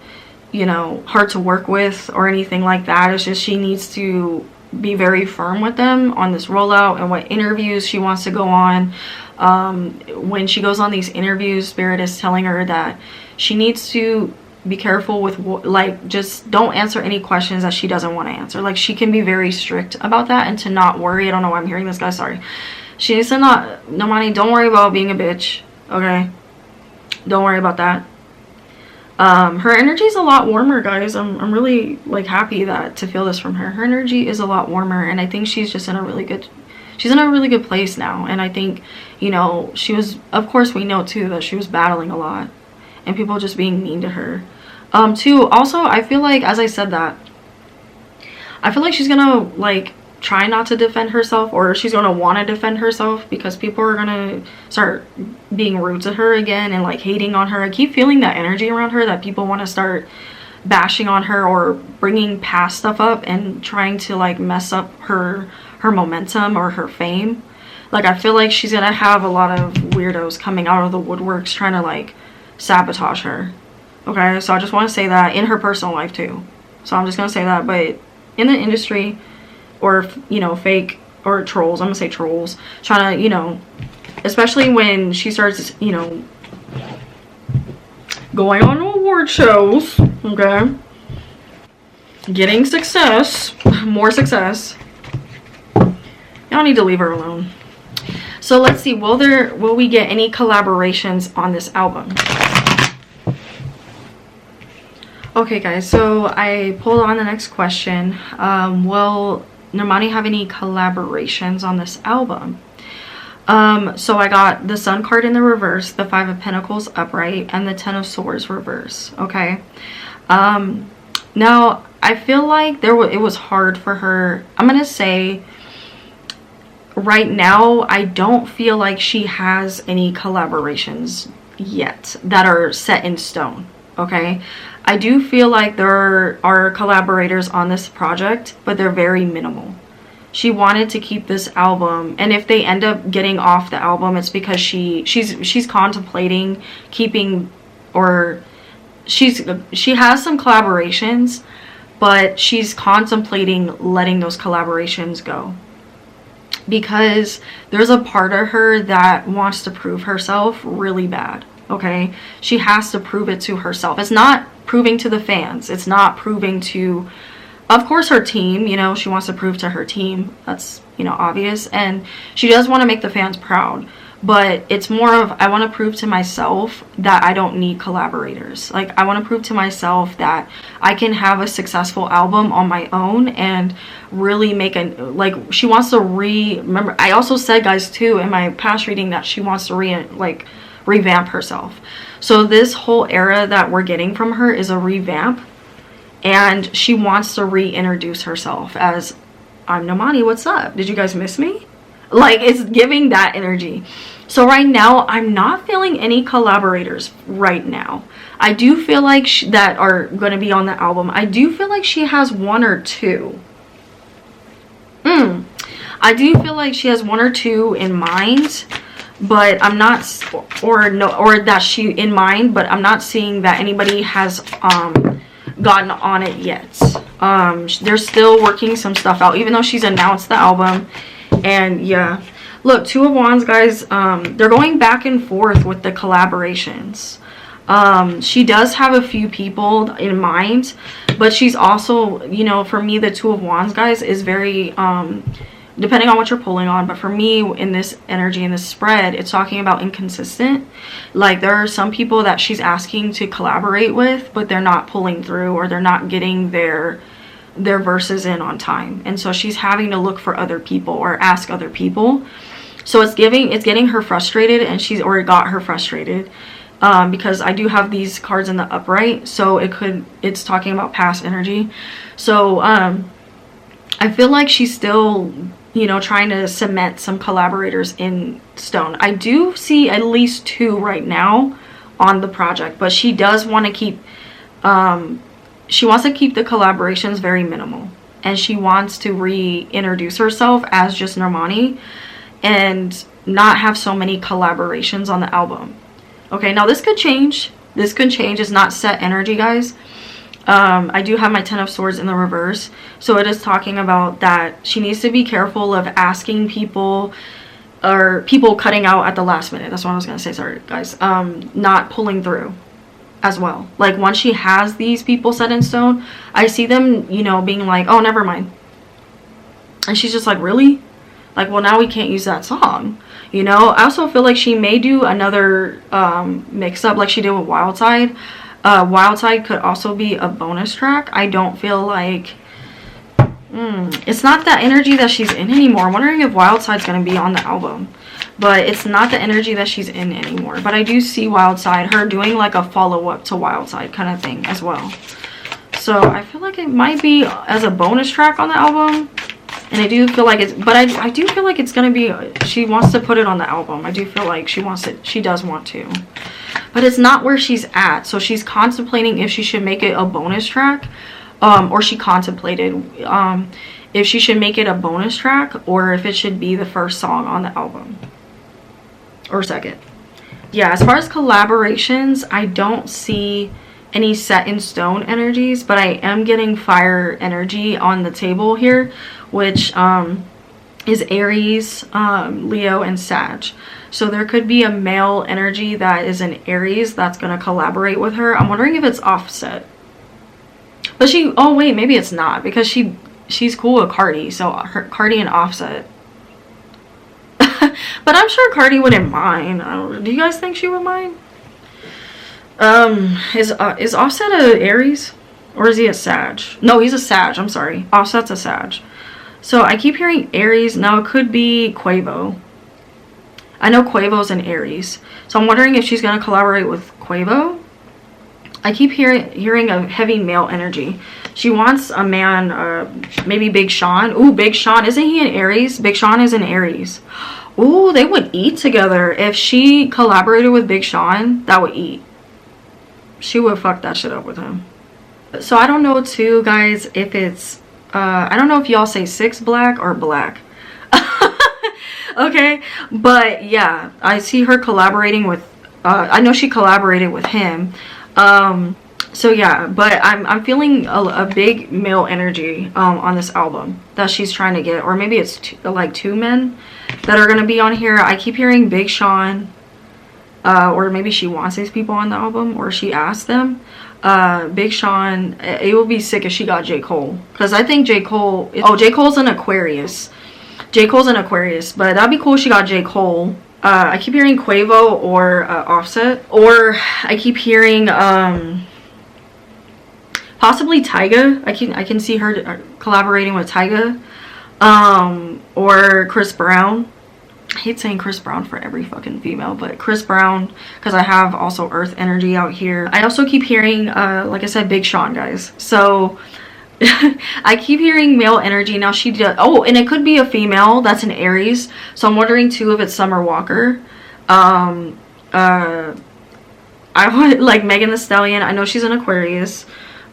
you know, hard to work with or anything like that. It's just she needs to be very firm with them on this rollout and what interviews she wants to go on. When she goes on these interviews, Spirit is telling her that she needs to be careful with, like, just don't answer any questions that she doesn't want to answer. Like, she can be very strict about that, and to not worry. I don't know why I'm hearing this, guys, sorry. She needs to not, Normani, don't worry about being a bitch, okay? Don't worry about that. Her energy is a lot warmer, guys. I'm really, like, happy that to feel this from her. Her energy is a lot warmer, and I think she's just in a really good, she's in a really good place now. And I think, you know, she was, of course we know too that she was battling a lot and people just being mean to her. Too, also, I feel like, as I said that, I feel like she's gonna, like, try not to defend herself, or she's gonna want to defend herself, because people are gonna start being rude to her again and, like, hating on her. I keep feeling that energy around her, that people want to start bashing on her or bringing past stuff up and trying to, like, mess up her momentum or her fame. Like, I feel like she's gonna have a lot of weirdos coming out of the woodworks trying to, like, sabotage her. Okay, so I just want to say that in her personal life too. So I'm just gonna say that. But in the industry, or, you know, fake or trolls, I'm gonna say trolls, trying to, you know, especially when she starts, you know, going on award shows, okay, getting success, more success, y'all need to leave her alone. So let's see, will we get any collaborations on this album? Okay, guys, so I pulled on the next question. Will Normani have any collaborations on this album? So I got the Sun card in the reverse, the Five of Pentacles upright, and the Ten of Swords reverse, okay? Now, I feel like it was hard for her. I'm gonna say, right now, I don't feel like she has any collaborations yet that are set in stone, okay? I do feel like there are collaborators on this project, but they're very minimal. She wanted to keep this album, and if they end up getting off the album, it's because she's contemplating keeping, or she has some collaborations, but she's contemplating letting those collaborations go, because there's a part of her that wants to prove herself really bad. Okay, she has to prove it to herself. It's not proving to the fans. It's not proving to, of course, her team. You know, she wants to prove to her team. That's, you know, obvious. And she does want to make the fans proud. But it's more of, I want to prove to myself that I don't need collaborators. Like, I want to prove to myself that I can have a successful album on my own and really make like, she wants to remember. I also said, guys, too, in my past reading, that she wants to revamp herself. So this whole era that we're getting from her is a revamp, and she wants to reintroduce herself as, I'm Normani, what's up? Did you guys miss me? Like, it's giving that energy. So right now, I'm not feeling any collaborators right now. I do feel like that are going to be on the album. I do feel like she has one or two. I do feel like she has one or two in mind, but I'm not, or that she in mind, but I'm not seeing that anybody has gotten on it yet. They're still working some stuff out, even though she's announced the album. And yeah, look, Two of Wands, guys, they're going back and forth with the collaborations. She does have a few people in mind, but she's also, you know, for me, the Two of Wands, guys, is very, depending on what you're pulling on, but for me, in this energy, in this spread, it's talking about inconsistent. Like, there are some people that she's asking to collaborate with, but they're not pulling through, or they're not getting their verses in on time, and so she's having to look for other people or ask other people. So it's getting her frustrated, and she's already got her frustrated, because I do have these cards in the upright, so it's talking about past energy. So I feel like she's still, you know, trying to cement some collaborators in stone. I do see at least two right now on the project, but she does want to keep she wants to keep the collaborations very minimal, and she wants to reintroduce herself as just Normani and not have so many collaborations on the album. Okay, now this could change. This could change. It's not set energy, guys. I do have my Ten of Swords in the reverse, so it is talking about that she needs to be careful of asking people, or people cutting out at the last minute. That's what I was gonna say. Sorry, guys. Not pulling through as well. Like, once she has these people set in stone, I see them, you know, being like, oh, never mind. And she's just like, really? Like, well, now we can't use that song. You know, I also feel like she may do another mix up like she did with Wild Side. Wild Side could also be a bonus track. I don't feel like it's not that energy that she's in anymore. I'm wondering if Wild Side's going to be on the album. But it's not the energy that she's in anymore. But I do see Wild Side, her doing like a follow-up to Wild Side kind of thing as well. So I feel like it might be as a bonus track on the album. And I do feel like it's, but I do feel like it's going to be, she wants to put it on the album. I do feel like she wants it, she does want to. But it's not where she's at. So she's contemplating if she should make it a bonus track. Or she contemplated if she should make it a bonus track, or if it should be the first song on the album. Or second. Yeah, as far as collaborations, I don't see any set in stone energies, but I am getting fire energy on the table here, which is Aries, Leo, and Sag. So there could be a male energy that is an Aries that's going to collaborate with her. I'm wondering if it's Offset. But oh wait, maybe it's not, because she's cool with Cardi, so Cardi and Offset. But I'm sure Cardi wouldn't mind. Do you guys think she would mind? Is Offset a Aries? Or is he a Sag? No, he's a Sag. I'm sorry. Offset's a Sag. So I keep hearing Aries. Now it could be Quavo. I know Quavo's an Aries. So I'm wondering if she's going to collaborate with Quavo. I keep hearing a heavy male energy. She wants a man, maybe Big Sean. Ooh, Big Sean. Isn't he an Aries? Big Sean is an Aries. Ooh, they would eat together. If she collaborated with Big Sean, that would eat. She would fuck that shit up with him. So I don't know too, guys, if it's, I don't know if y'all say 6 black or black. Okay, but yeah, I see her collaborating with, I know she collaborated with him. So yeah, but I'm feeling a big male energy on this album that she's trying to get, or maybe it's like 2 men that are gonna be on here. I keep hearing Big Sean, or maybe she wants these people on the album, or she asked them. Big Sean, it would be sick if she got J. Cole, because I think J. Cole, J. Cole's an Aquarius. J. Cole's an Aquarius, but that'd be cool if she got J. Cole. I keep hearing Quavo or Offset, or I keep hearing possibly Tyga. I can see her collaborating with Tyga, or Chris Brown. I hate saying Chris Brown for every fucking female, but Chris Brown, because I have also Earth energy out here. I also keep hearing, like I said, Big Sean, guys. So I keep hearing male energy. Now she does, oh, and it could be a female that's an Aries. So I'm wondering too if it's Summer Walker. Um, uh, I would like Megan Thee Stallion. I know she's an Aquarius.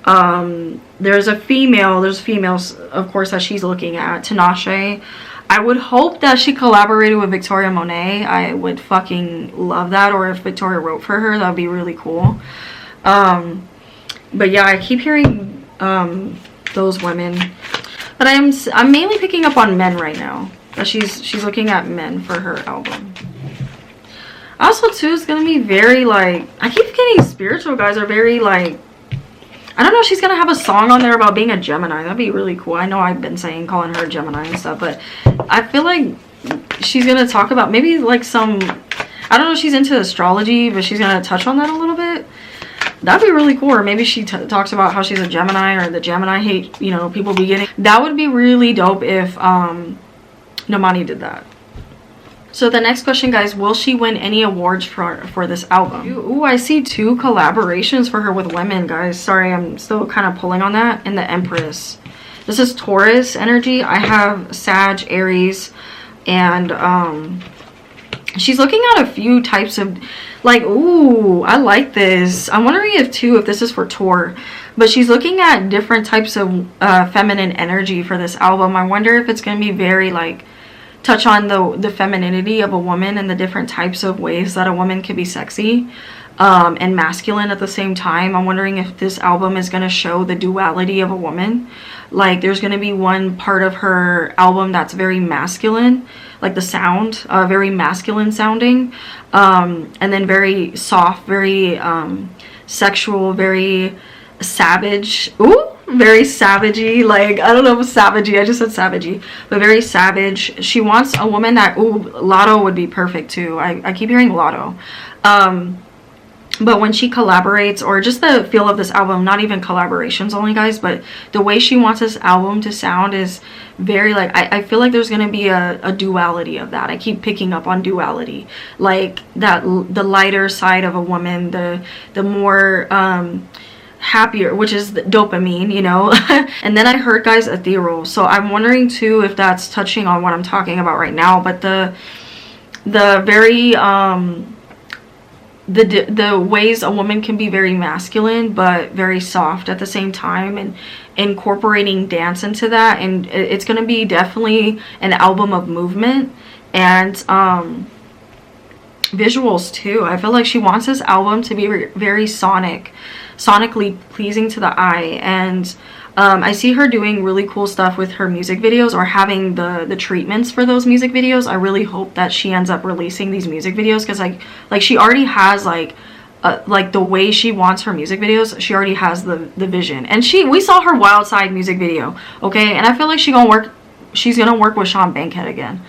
There's females, of course, that she's looking at. Tinashe. I would hope that she collaborated with Victoria Monet. I would fucking love that. Or if Victoria wrote for her, that would be really cool. But yeah, I keep hearing those women. But I'm mainly picking up on men right now. That she's looking at men for her album. Also too, it's gonna be very like, I keep getting spiritual guys are very like, I don't know, she's gonna have a song on there about being a Gemini. That'd be really cool. I know I've been saying calling her a Gemini and stuff, but I feel like she's gonna talk about maybe like some, I don't know if she's into astrology, but she's gonna touch on that a little bit. That'd be really cool. Or maybe she talks about how she's a Gemini, or the Gemini hate, you know, people be getting. That would be really dope if Normani did that. So the next question, guys, will she win any awards for this album? Ooh, I see 2 collaborations for her with women, guys. Sorry, I'm still kind of pulling on that. And the Empress. This is Taurus energy. I have Sag, Aries, and she's looking at a few types of, like, ooh, I like this. I'm wondering if this is for Taur, but she's looking at different types of feminine energy for this album. I wonder if it's going to be very, like, touch on the femininity of a woman and the different types of ways that a woman can be sexy and masculine at the same time. I'm wondering if this album is going to show the duality of a woman. Like, there's going to be one part of her album that's very masculine, like the sound, very masculine sounding, and then very soft, very sexual, very savage. Ooh, very savagey. Like, I don't know if savagey, I just said savagey, but very savage. She wants a woman that, ooh, Lotto would be perfect too. I keep hearing Lotto. But when she collaborates, or just the feel of this album, not even collaborations only, guys, but the way she wants this album to sound is very, like, I feel like there's going to be a duality of that. I keep picking up on duality. Like, that, the lighter side of a woman, the more, happier, which is the dopamine, you know. And then I heard, guys, ethereal. So I'm wondering too if that's touching on what I'm talking about right now. But the very the ways a woman can be very masculine but very soft at the same time, and incorporating dance into that. And it's going to be definitely an album of movement and visuals too. I feel like she wants this album to be very sonically pleasing to the eye. And I see her doing really cool stuff with her music videos, or having the treatments for those music videos. I really hope that she ends up releasing these music videos, because like she already has like the way she wants her music videos. She already has the vision. And we saw her Wild Side music video, okay? And I feel like she's gonna work with Sean Bankhead again.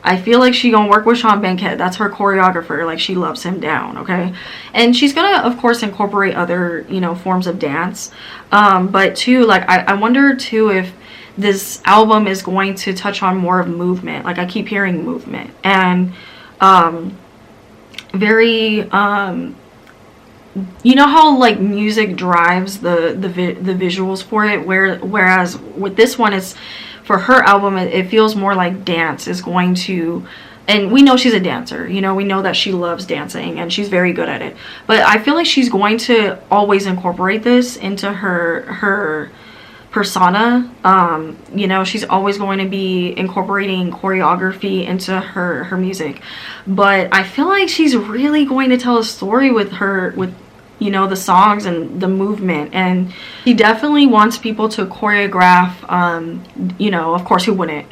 I feel like she's gonna work with Sean Bankhead. That's her choreographer. Like, she loves him down, okay? And she's gonna, of course, incorporate other, you know, forms of dance. But too, like, I wonder too if this album is going to touch on more of movement. Like, I keep hearing movement. And very, you know how, like, music drives the visuals for it, whereas with this one, it's, for her album, it feels more like dance is going to, and we know she's a dancer, you know, we know that she loves dancing and she's very good at it, but I feel like she's going to always incorporate this into her persona. You know, she's always going to be incorporating choreography into her music, but I feel like she's really going to tell a story with you know, the songs and the movement. And she definitely wants people to choreograph, you know, of course, who wouldn't?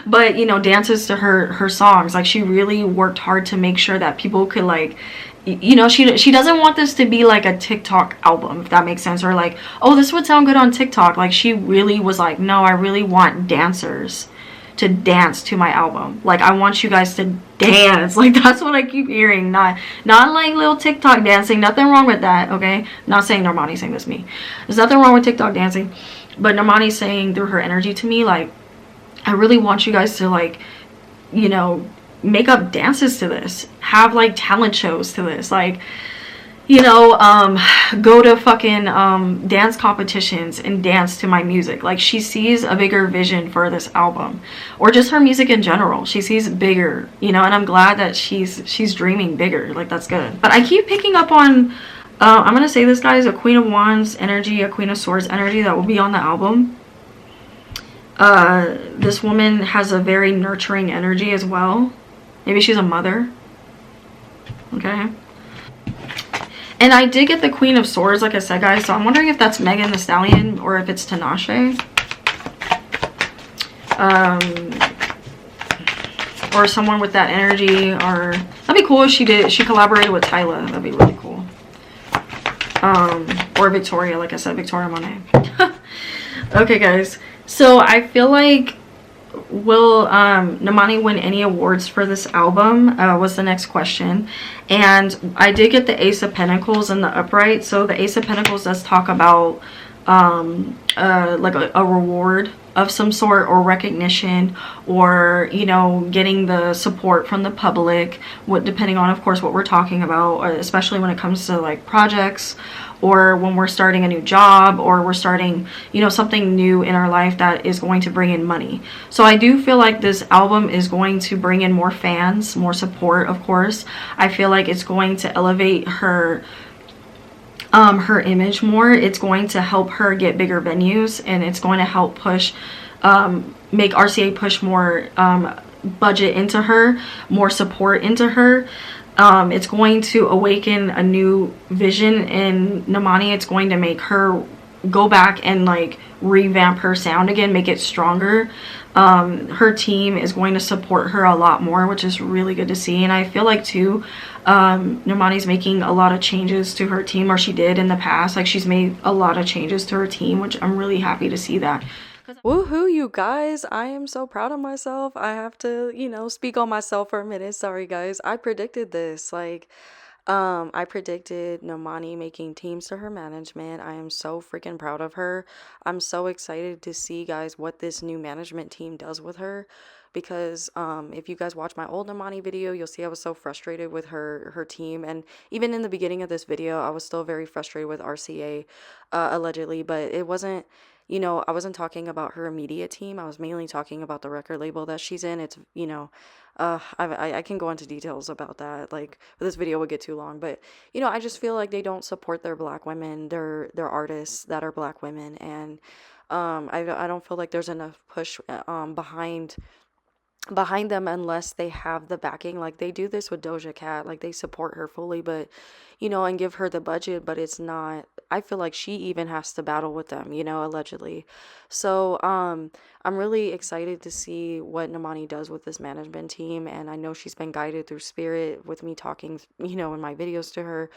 But, you know, dances to her songs. Like, she really worked hard to make sure that people could, like, you know, she doesn't want this to be like a TikTok album, if that makes sense, or like, oh, this would sound good on TikTok. Like, she really was like, no, I really want dancers to dance to my album. Like, I want you guys to dance. Like, that's what I keep hearing. Not like little TikTok dancing. Nothing wrong with that, okay? Not saying Normani's saying this, me. There's nothing wrong with TikTok dancing, but Normani's saying through her energy to me, like, I really want you guys to, like, you know, make up dances to this, have like talent shows to this. Like, you know, go to fucking dance competitions and dance to my music. Like, she sees a bigger vision for this album, or just her music in general. She sees bigger, you know, and I'm glad that she's dreaming bigger. Like, that's good. But I keep picking up on, I'm gonna say this, guys, a Queen of Wands energy, a Queen of Swords energy that will be on the album. This woman has a very nurturing energy as well. Maybe she's a mother. Okay. And I did get the Queen of Swords, like I said, guys. So I'm wondering if that's Megan Thee Stallion or if it's Tinashe. Or someone with that energy. Or that'd be cool if she collaborated with Tyla. That'd be really cool. Or Victoria, like I said, Victoria Monet. Okay, guys. So I feel like, will Normani win any awards for this album, was the next question. And I did get the Ace of Pentacles in the upright. So the Ace of Pentacles does talk about like a reward of some sort, or recognition, or, you know, getting the support from the public, depending on, of course, what we're talking about, especially when it comes to like projects, or when we're starting a new job, or we're starting, you know, something new in our life that is going to bring in money. So I do feel like this album is going to bring in more fans, more support, of course. I feel like it's going to elevate her image more. It's going to help her get bigger venues, and it's going to help push, make RCA push more budget into her, more support into her. It's going to awaken a new vision in Normani. It's going to make her go back and like revamp her sound again, make it stronger. Her team is going to support her a lot more, which is really good to see. And I feel like too, Normani's making a lot of changes to her team, or she did in the past. Like, she's made a lot of changes to her team, which I'm really happy to see that. Woohoo, you guys. I am so proud of myself. I have to, you know, speak on myself for a minute. Sorry, guys. I predicted this. Like, I predicted Normani making teams to her management. I am so freaking proud of her. I'm so excited to see, guys, what this new management team does with her. Because if you guys watch my old Normani video, you'll see I was so frustrated with her team. And even in the beginning of this video, I was still very frustrated with RCA, allegedly. But it wasn't, you know, I wasn't talking about her immediate team. I was mainly talking about the record label that she's in. It's, you know, I can go into details about that. Like, this video would get too long, but, you know, I just feel like they don't support their black women, their artists that are black women. And I don't feel like there's enough push behind them unless they have the backing. Like, they do this with Doja Cat, like, they support her fully, but, you know, and give her the budget, but it's not, I feel like she even has to battle with them, you know, allegedly. So I'm really excited to see what Normani does with this management team. And I know she's been guided through spirit with me talking, you know, in my videos to her.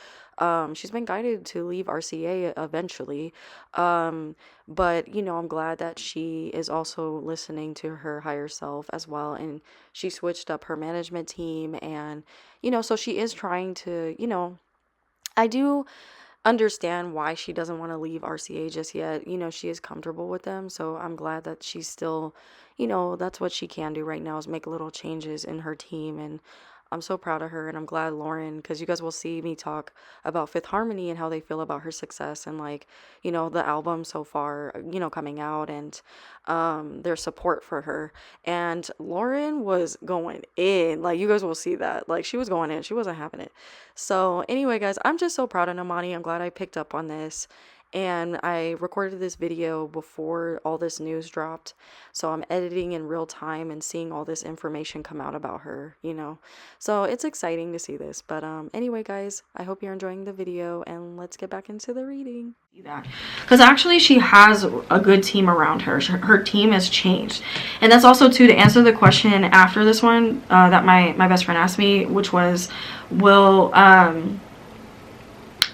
She's been guided to leave RCA eventually. But, you know, I'm glad that she is also listening to her higher self as well. And she switched up her management team. And, you know, so she is trying to, you know, I do understand why she doesn't want to leave RCA just yet. You know, she is comfortable with them. So I'm glad that she's still, you know, that's what she can do right now, is make little changes in her team. And I'm so proud of her. And I'm glad Lauren, because you guys will see me talk about Fifth Harmony and how they feel about her success, and, like, you know, the album so far, you know, coming out, and their support for her. And Lauren was going in, like, you guys will see that, like, she was going in, she wasn't having it. So anyway, guys, I'm just so proud of Normani. I'm glad I picked up on this. And I recorded this video before all this news dropped, so I'm editing in real time and seeing all this information come out about her, you know. So it's exciting to see this. But anyway, guys, I hope you're enjoying the video, and let's get back into the reading. Because actually she has a good team around her. Her team has changed. And that's also too, to answer the question after this one that my best friend asked me, which was, will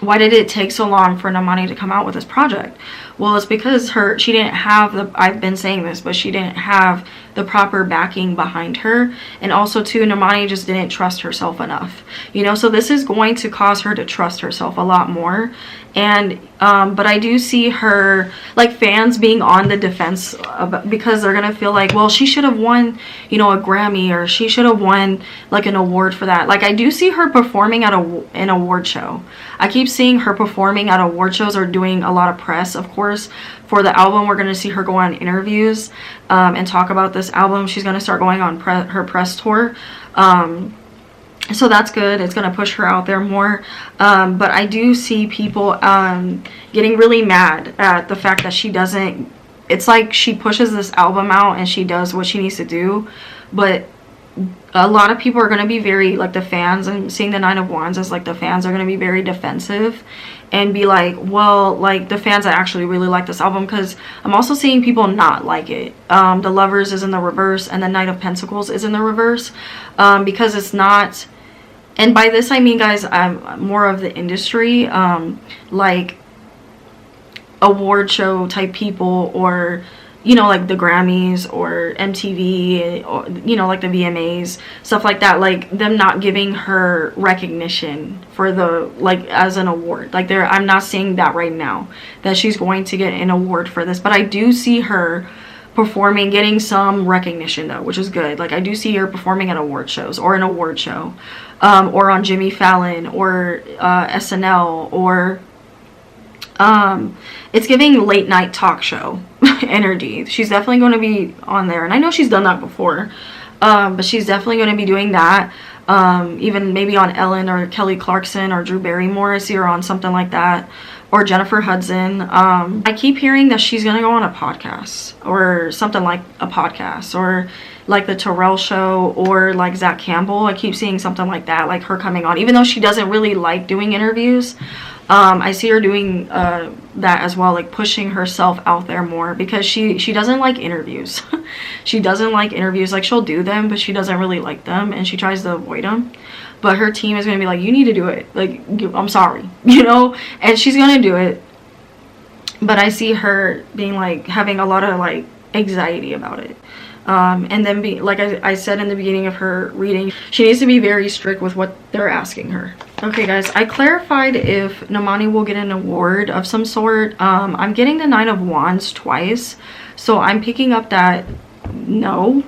why did it take so long for Normani to come out with this project? Well, it's because she didn't have the, I've been saying this, but she didn't have the proper backing behind her. And also too, Normani just didn't trust herself enough, you know. So this is going to cause her to trust herself a lot more. And but I do see her, like, fans being on the defense because they're gonna feel like, well, she should have won, you know, a Grammy, or she should have won like an award for that. Like, I do see her performing at an award show. I keep seeing her performing at award shows or doing a lot of press. Of course, for the album, we're gonna see her go on interviews and talk about this album. She's gonna start going on her press tour. So that's good. It's going to push her out there more. But I do see people getting really mad at the fact that she doesn't... It's like she pushes this album out and she does what she needs to do. But a lot of people are going to be very, like, the fans, and seeing the Nine of Wands as, like, the fans are going to be very defensive and be like, well, like, the fans that actually really like this album, because I'm also seeing people not like it. The Lovers is in the reverse, and the Knight of Pentacles is in the reverse, because it's not... And by this I mean, guys, I'm more of the industry, like award show type people, or, you know, like the Grammys or MTV, or, you know, like the VMAs, stuff like that. Like, them not giving her recognition for the, like, as an award. Like, I'm not saying that right now, that she's going to get an award for this, but I do see her performing, getting some recognition though, which is good. Like, I do see her performing at award shows, or an award show, or on Jimmy Fallon, or SNL, or it's giving late night talk show energy. She's definitely going to be on there, and I know she's done that before, but she's definitely going to be doing that. Even maybe on Ellen or Kelly Clarkson or Drew Barrymore. I see her on something like that. Or Jennifer Hudson. I keep hearing that she's gonna go on a podcast, or something like a podcast, or like the Terrell Show, or like Zach Campbell. I keep seeing something like that, like her coming on, even though she doesn't really like doing interviews. I see her doing that as well, like pushing herself out there more, because she doesn't like interviews. She doesn't like interviews. Like, she'll do them, but she doesn't really like them, and she tries to avoid them. But her team is going to be like, you need to do it. Like, I'm sorry, you know? And she's going to do it. But I see her being, like, having a lot of, like, anxiety about it. And then, like I said in the beginning of her reading, she needs to be very strict with what they're asking her. Okay, guys, I clarified if Normani will get an award of some sort. I'm getting the Nine of Wands twice. So I'm picking up that no.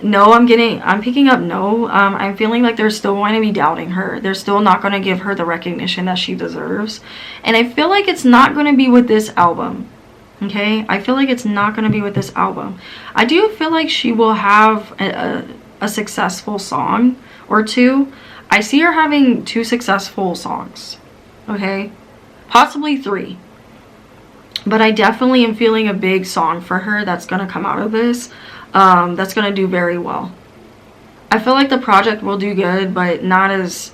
No, I'm picking up no. I'm feeling like they're still going to be doubting her. They're still not going to give her the recognition that she deserves. And I feel like it's not going to be with this album. Okay? I feel like it's not going to be with this album. I do feel like she will have a successful song or two. I see her having 2 successful songs. Okay? Possibly 3. But I definitely am feeling a big song for her that's going to come out of this. That's going to do very well. I feel like the project will do good, but not as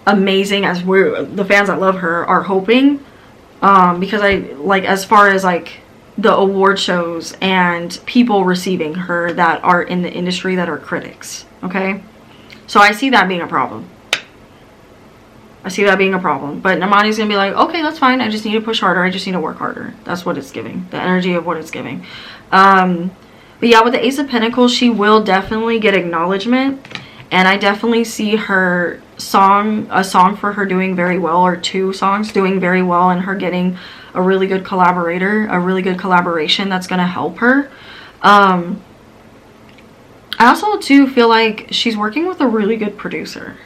amazing as the fans that love her are hoping. Because as far as, like, the award shows and people receiving her that are in the industry that are critics. Okay? So I see that being a problem. I see that being a problem. But Normani's going to be like, okay, that's fine. I just need to push harder. I just need to work harder. That's what it's giving. The energy of what it's giving. But yeah, with the Ace of Pentacles, she will definitely get acknowledgement. And I definitely see her a song for her doing very well, or 2 songs doing very well, and her getting a really good collaborator, a really good collaboration that's going to help her. I also, too, feel like she's working with a really good producer.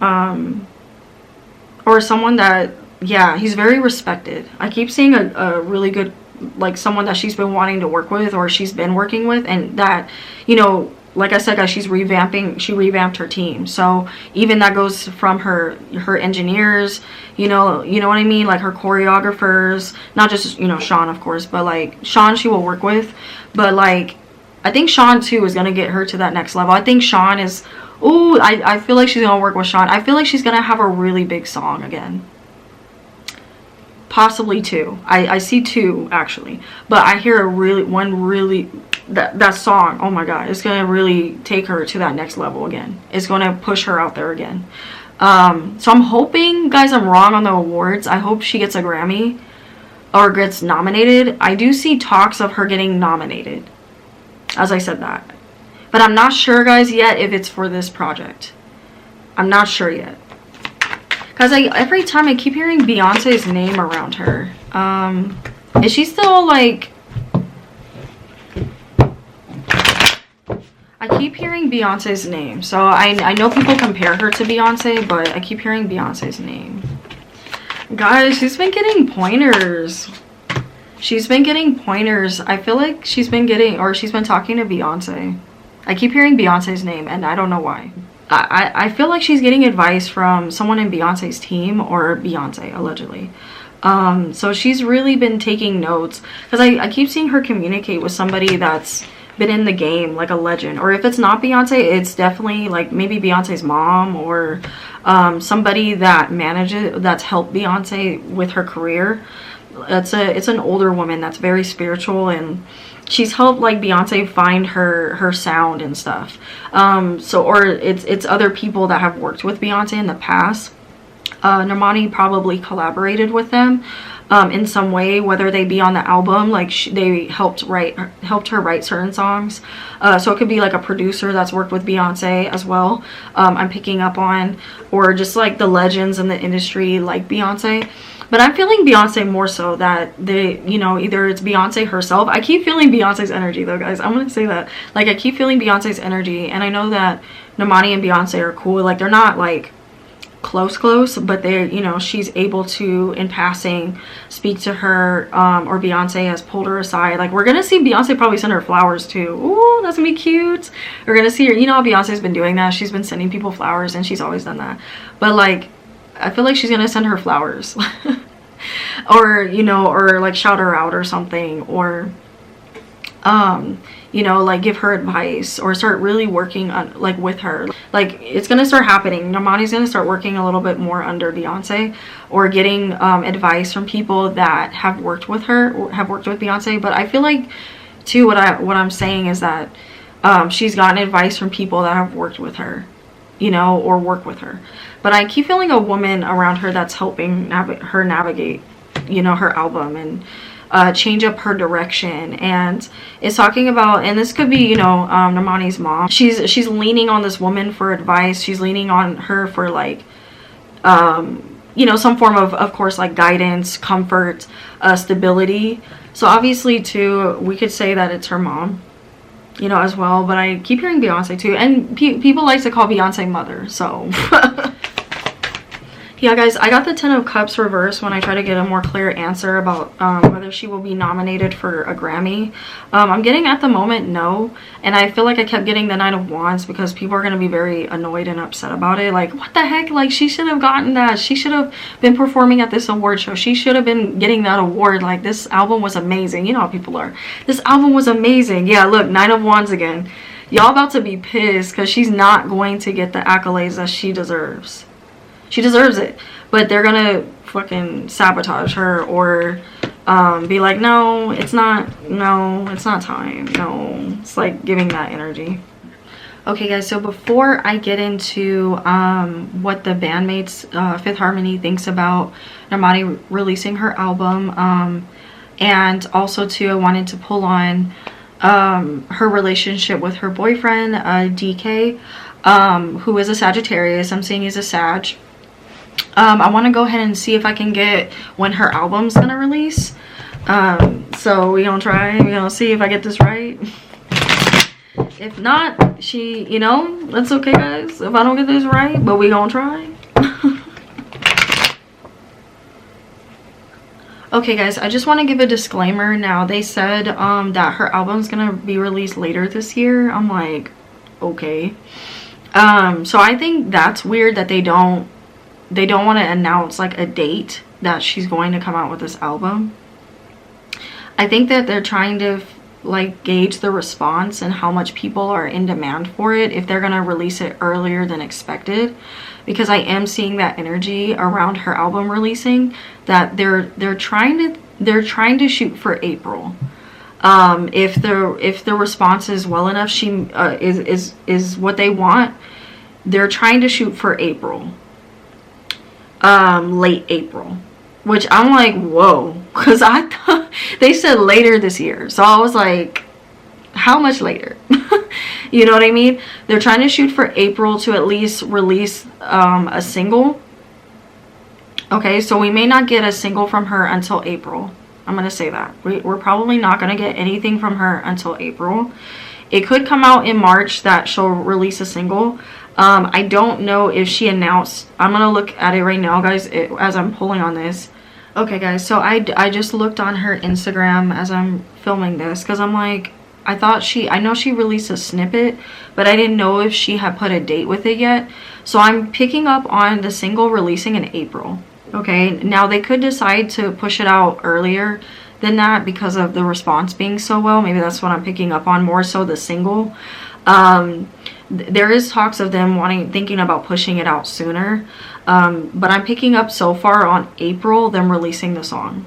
Or someone that, yeah, he's very respected. I keep seeing a really good, like, someone that she's been wanting to work with, or she's been working with, and that, you know, like I said, guys, she revamped her team. So even that goes from her engineers, you know what I mean? Like, her choreographers, not just, you know, Sean, of course, but, like, Sean she will work with. But, like, I think Sean, too, is going to get her to that next level. I think Sean is, ooh, I feel like she's going to work with Sean. I feel like she's going to have a really big song again. Possibly 2. I see 2, actually. But I hear that song, oh my god, it's gonna really take her to that next level again. It's gonna push her out there again. So I'm hoping, guys, I'm wrong on the awards. I hope she gets a Grammy or gets nominated. I do see talks of her getting nominated, as I said that, but I'm not sure, guys, yet if it's for this project. I'm not sure yet. Because every time I keep hearing Beyonce's name around her. Is she still like... I keep hearing Beyonce's name. So I know people compare her to Beyonce, but I keep hearing Beyonce's name. Guys, she's been getting pointers. She's been getting pointers. I feel like she's been talking to Beyonce. I keep hearing Beyonce's name, and I don't know why. I feel like she's getting advice from someone in Beyonce's team, or Beyonce, allegedly. So she's really been taking notes, because I keep seeing her communicate with somebody that's been in the game, like a legend. Or if it's not Beyonce, it's definitely like maybe Beyonce's mom, or somebody that that's helped Beyonce with her career. It's an older woman that's very spiritual, and she's helped like Beyonce find her sound and stuff. Or it's other people that have worked with Beyonce in the past. Normani probably collaborated with them in some way, whether they be on the album, like they helped her write certain songs. So it could be like a producer that's worked with Beyonce as well. I'm picking up on, or just like the legends in the industry like Beyonce. But I'm feeling Beyonce more so, that either it's Beyonce herself. I keep feeling Beyonce's energy though, guys. I'm gonna say that. Like, I keep feeling Beyonce's energy, and I know that Normani and Beyonce are cool. Like, they're not like close, but they're, she's able to, in passing, speak to her, or Beyonce has pulled her aside. Like, we're gonna see Beyonce probably send her flowers too. Ooh, that's gonna be cute. We're gonna see her, how Beyonce's been doing that. She's been sending people flowers, and she's always done that. But like, I feel like she's gonna send her flowers. or like shout her out or something, or like give her advice, or start really working on, like, with her. Like, it's gonna start happening. Normani's gonna start working a little bit more under Beyonce, or getting advice from people that have worked with her, or have worked with Beyonce. But I feel like too, what I'm saying is that she's gotten advice from people that have worked with her, or work with her. But I keep feeling a woman around her that's helping her navigate, her album, and change up her direction. And it's talking about, and this could be, Normani's mom. She's leaning on this woman for advice. She's leaning on her for, like, some form of course, like guidance, comfort, stability. So obviously too, we could say that it's her mom, as well. But I keep hearing Beyonce too, and people like to call Beyonce mother, so yeah, guys, I got the 10 of Cups reversed when I try to get a more clear answer about whether she will be nominated for a Grammy. I'm getting, at the moment, no. And I feel like I kept getting the 9 of Wands, because people are going to be very annoyed and upset about it. Like, what the heck? Like, she should have gotten that. She should have been performing at this award show. She should have been getting that award. Like, this album was amazing. You know how people are. This album was amazing. Yeah, look, 9 of Wands again. Y'all about to be pissed, because she's not going to get the accolades that she deserves. She deserves it, but they're gonna fucking sabotage her, or be like, no, it's not time. No, it's like giving that energy. Okay, guys, so before I get into what the bandmates, Fifth Harmony, thinks about Normani releasing her album, and also too, I wanted to pull on her relationship with her boyfriend, DK, who is a Sagittarius. I'm seeing he's a Sag. I want to go ahead and see if I can get when her album's gonna release. So we're gonna see if I get this right. If not, that's okay, guys, if I don't get this right, but we gonna try. Okay, guys, I just want to give a disclaimer now. They said that her album's gonna be released later this year. I'm like, okay. So I think that's weird that they don't want to announce like a date that she's going to come out with this album. I think that they're trying to like gauge the response and how much people are in demand for it, if they're going to release it earlier than expected, because I am seeing that energy around her album releasing, that they're trying to shoot for April. If the response is well enough, she is what they want, they're trying to shoot for April. Late April, which I'm like, whoa, because I thought they said later this year, so I was like, how much later? You know what I mean? They're trying to shoot for April to at least release a single, Okay, so we may not get a single from her until April. I'm going to say that. We're probably not going to get anything from her until April. It could come out in March that she'll release a single. I don't know if she announced. I'm going to look at it right now, guys, as I'm pulling on this. Okay, guys, so I just looked on her Instagram as I'm filming this because I'm like, I know she released a snippet, but I didn't know if she had put a date with it yet. So I'm picking up on the single releasing in April. Okay, now they could decide to push it out earlier than that because of the response being so well. Maybe that's what I'm picking up on, more so the single. There is talks of them thinking about pushing it out sooner. But I'm picking up so far on April, them releasing the song.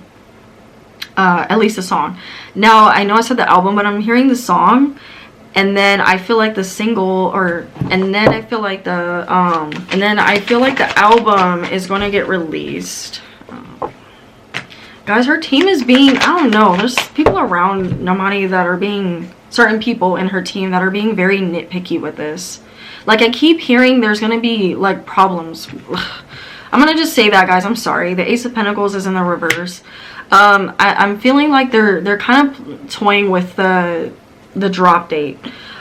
At least the song. Now, I know I said the album, but I'm hearing the song, and then I feel like the single, and then I feel like the album is going to get released. Guys, her team is being, I don't know, there's people around Normani that are being, certain people in her team that are being very nitpicky with this. Like, I keep hearing there's going to be, like, problems. I'm going to just say that, guys. I'm sorry. The Ace of Pentacles is in the reverse. I'm feeling like they're kind of toying with the drop date.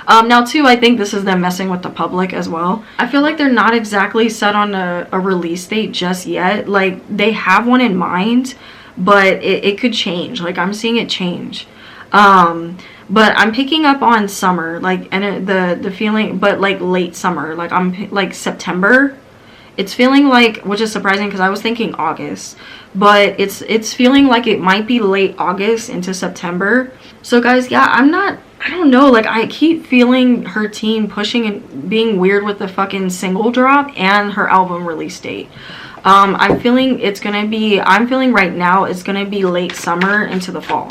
Now, too, I think this is them messing with the public as well. I feel like they're not exactly set on a release date just yet. Like, they have one in mind, but it could change. Like, I'm seeing it change. But I'm picking up on summer, like, and the feeling, but like late summer, like I'm like September. It's feeling like, which is surprising because I was thinking August, but it's feeling like it might be late August into September. So guys, yeah, I don't know, like I keep feeling her team pushing and being weird with the fucking single drop and her album release date. I'm feeling right now it's gonna be late summer into the fall.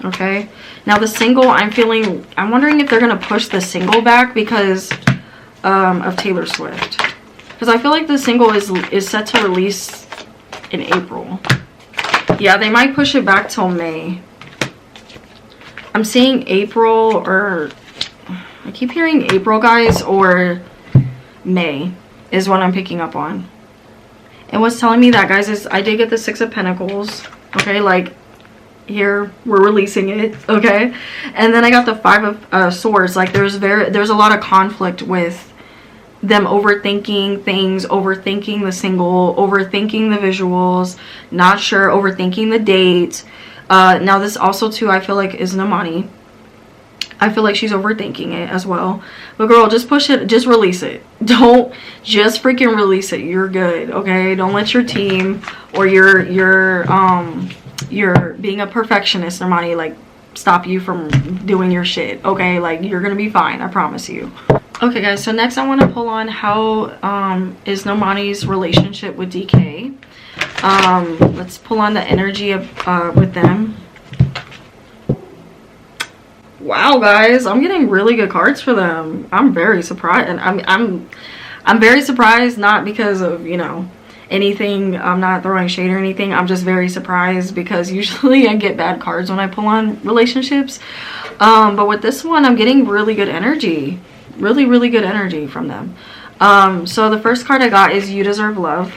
Okay, now the single, I'm wondering if they're gonna push the single back because of Taylor Swift, because I feel like the single is set to release in April. Yeah, they might push it back till May. I'm seeing April, or I keep hearing April, guys, or May is what I'm picking up on. And what's telling me that, guys, is I did get the Six of Pentacles. Okay, like here we're releasing it. Okay, and then I got the Five of Swords. Like there's a lot of conflict with them overthinking things, overthinking the single, overthinking the visuals, not sure, overthinking the date. Now this also too, I feel like is Normani. I feel like she's overthinking it as well. But girl, just push it, just release it. Don't just freaking release it. You're good, okay? Don't let your team or you're being a perfectionist, Normani, like stop you from doing your shit, okay? Like you're gonna be fine, I promise you. Okay guys, so next I want to pull on how is Normani's relationship with DK. Let's pull on the energy of with them. Wow guys, I'm getting really good cards for them. I'm very surprised, and I'm very surprised, not because of, you know, anything, I'm not throwing shade or anything. I'm just very surprised because usually I get bad cards when I pull on relationships. But with this one, I'm getting really good energy. Really good energy from them. So the first card I got is You Deserve Love.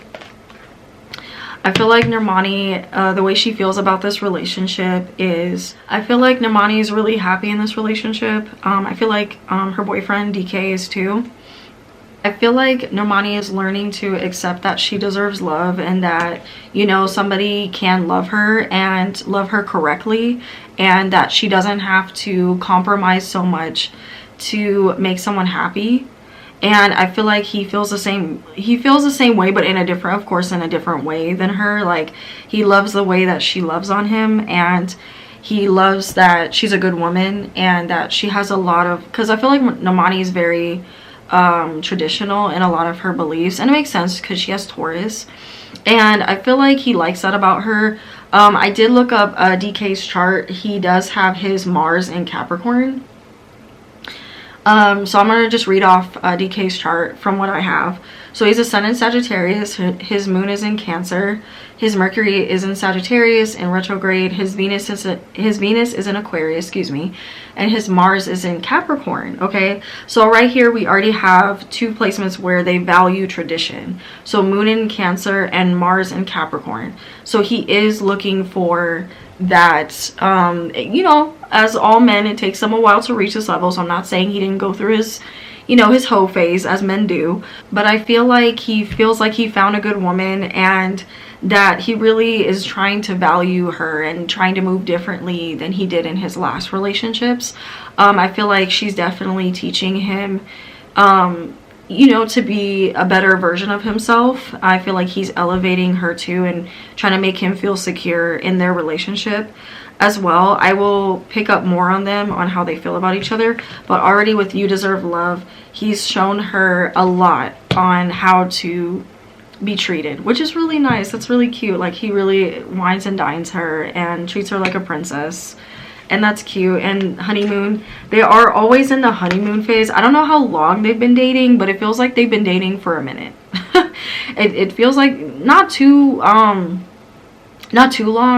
I feel like Normani, the way she feels about this relationship is, I feel like Normani is really happy in this relationship. I feel like her boyfriend DK is too. I feel like Normani is learning to accept that she deserves love, and that, you know, somebody can love her and love her correctly, and that she doesn't have to compromise so much to make someone happy. And I feel like he feels the same way, but in a different, of course, in a different way than her. Like, he loves the way that she loves on him, and he loves that she's a good woman, and that she has a lot of, because I feel like Normani is very traditional in a lot of her beliefs, and it makes sense because she has Taurus, and I feel like he likes that about her. I did look up DK's chart. He does have his Mars in Capricorn. So I'm going to just read off DK's chart from what I have. So he's a sun in Sagittarius. His moon is in Cancer. His Mercury is in Sagittarius in retrograde. His Venus is in Aquarius, excuse me. And his Mars is in Capricorn, okay? So right here we already have 2 placements where they value tradition. So moon in Cancer and Mars in Capricorn. So he is looking for that, you know, as all men, it takes them a while to reach this level. So I'm not saying he didn't go through his, you know, his hoe phase, as men do, but I feel like he feels like he found a good woman, and that he really is trying to value her and trying to move differently than he did in his last relationships. I feel like she's definitely teaching him, you know, to be a better version of himself. I feel like he's elevating her too and trying to make him feel secure in their relationship as well. I will pick up more on them, on how they feel about each other, but already with You Deserve Love, he's shown her a lot on how to be treated, which is really nice. That's really cute. Like, he really wines and dines her and treats her like a princess, and that's cute. And honeymoon, they are always in the honeymoon phase. I don't know how long they've been dating, but it feels like they've been dating for a minute. It feels like not too long,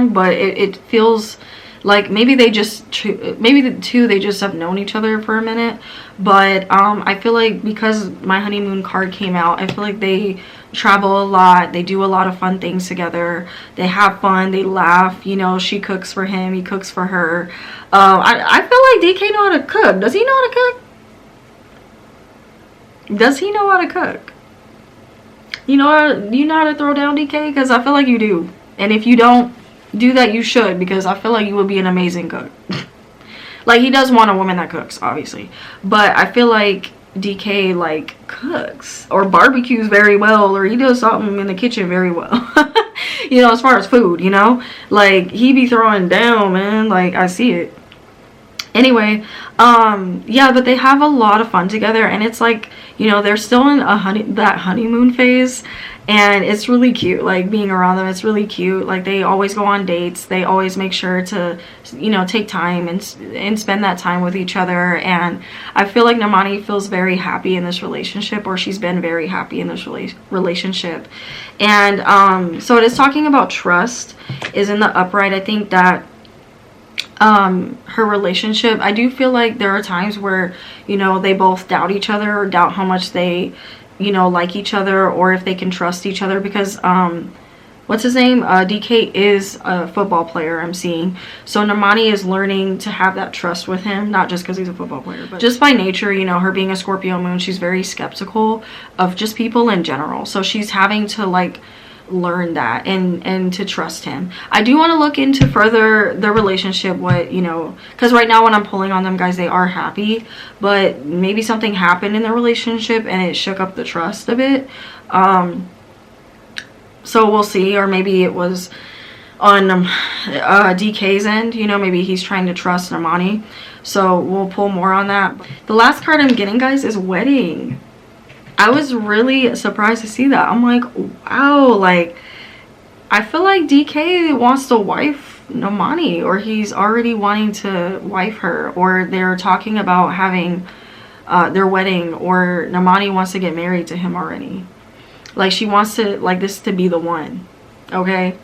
but it feels like maybe they just, maybe the two, they just have known each other for a minute. But I feel like because my honeymoon card came out, I feel like they travel a lot, they do a lot of fun things together, they have fun, they laugh, you know, she cooks for him, he cooks for her. I feel like DK know how to cook. Does he know how to cook? Does he know how to cook? You know how to throw down, DK? Because I feel like you do. And if you don't do that, you should, because I feel like you would be an amazing cook. Like, he does want a woman that cooks, obviously, but I feel like DK like cooks or barbecues very well, or he does something in the kitchen very well. You know, as far as food, you know, like, he be throwing down, man. Like, I see it. Anyway, yeah, but they have a lot of fun together, and it's like, you know, they're still in that honeymoon phase, and it's really cute, like, being around them. It's really cute. Like, they always go on dates, they always make sure to, you know, take time and spend that time with each other. And I feel like Normani feels very happy in this relationship, or she's been very happy in this relationship. And so it is talking about trust is in the upright. I think that her relationship, I do feel like there are times where, you know, they both doubt each other, or doubt how much they, you know, like each other, or if they can trust each other, because what's his name, DK is a football player, I'm seeing. So Normani is learning to have that trust with him, not just because he's a football player, but just by nature, you know, her being a Scorpio moon, she's very skeptical of just people in general. So she's having to, like, learn that and to trust him. I do want to look into further the relationship, what, you know, because right now when I'm pulling on them, guys, they are happy, but maybe something happened in their relationship and it shook up the trust a bit. So we'll see. Or maybe it was on DK's end, you know, maybe he's trying to trust Normani. So we'll pull more on that. The last card I'm getting, guys, is wedding. I was really surprised to see that. I'm like, wow, like, I feel like DK wants to wife Normani, or he's already wanting to wife her, or they're talking about having their wedding, or Normani wants to get married to him already. Like, she wants to, like, this to be the one, okay?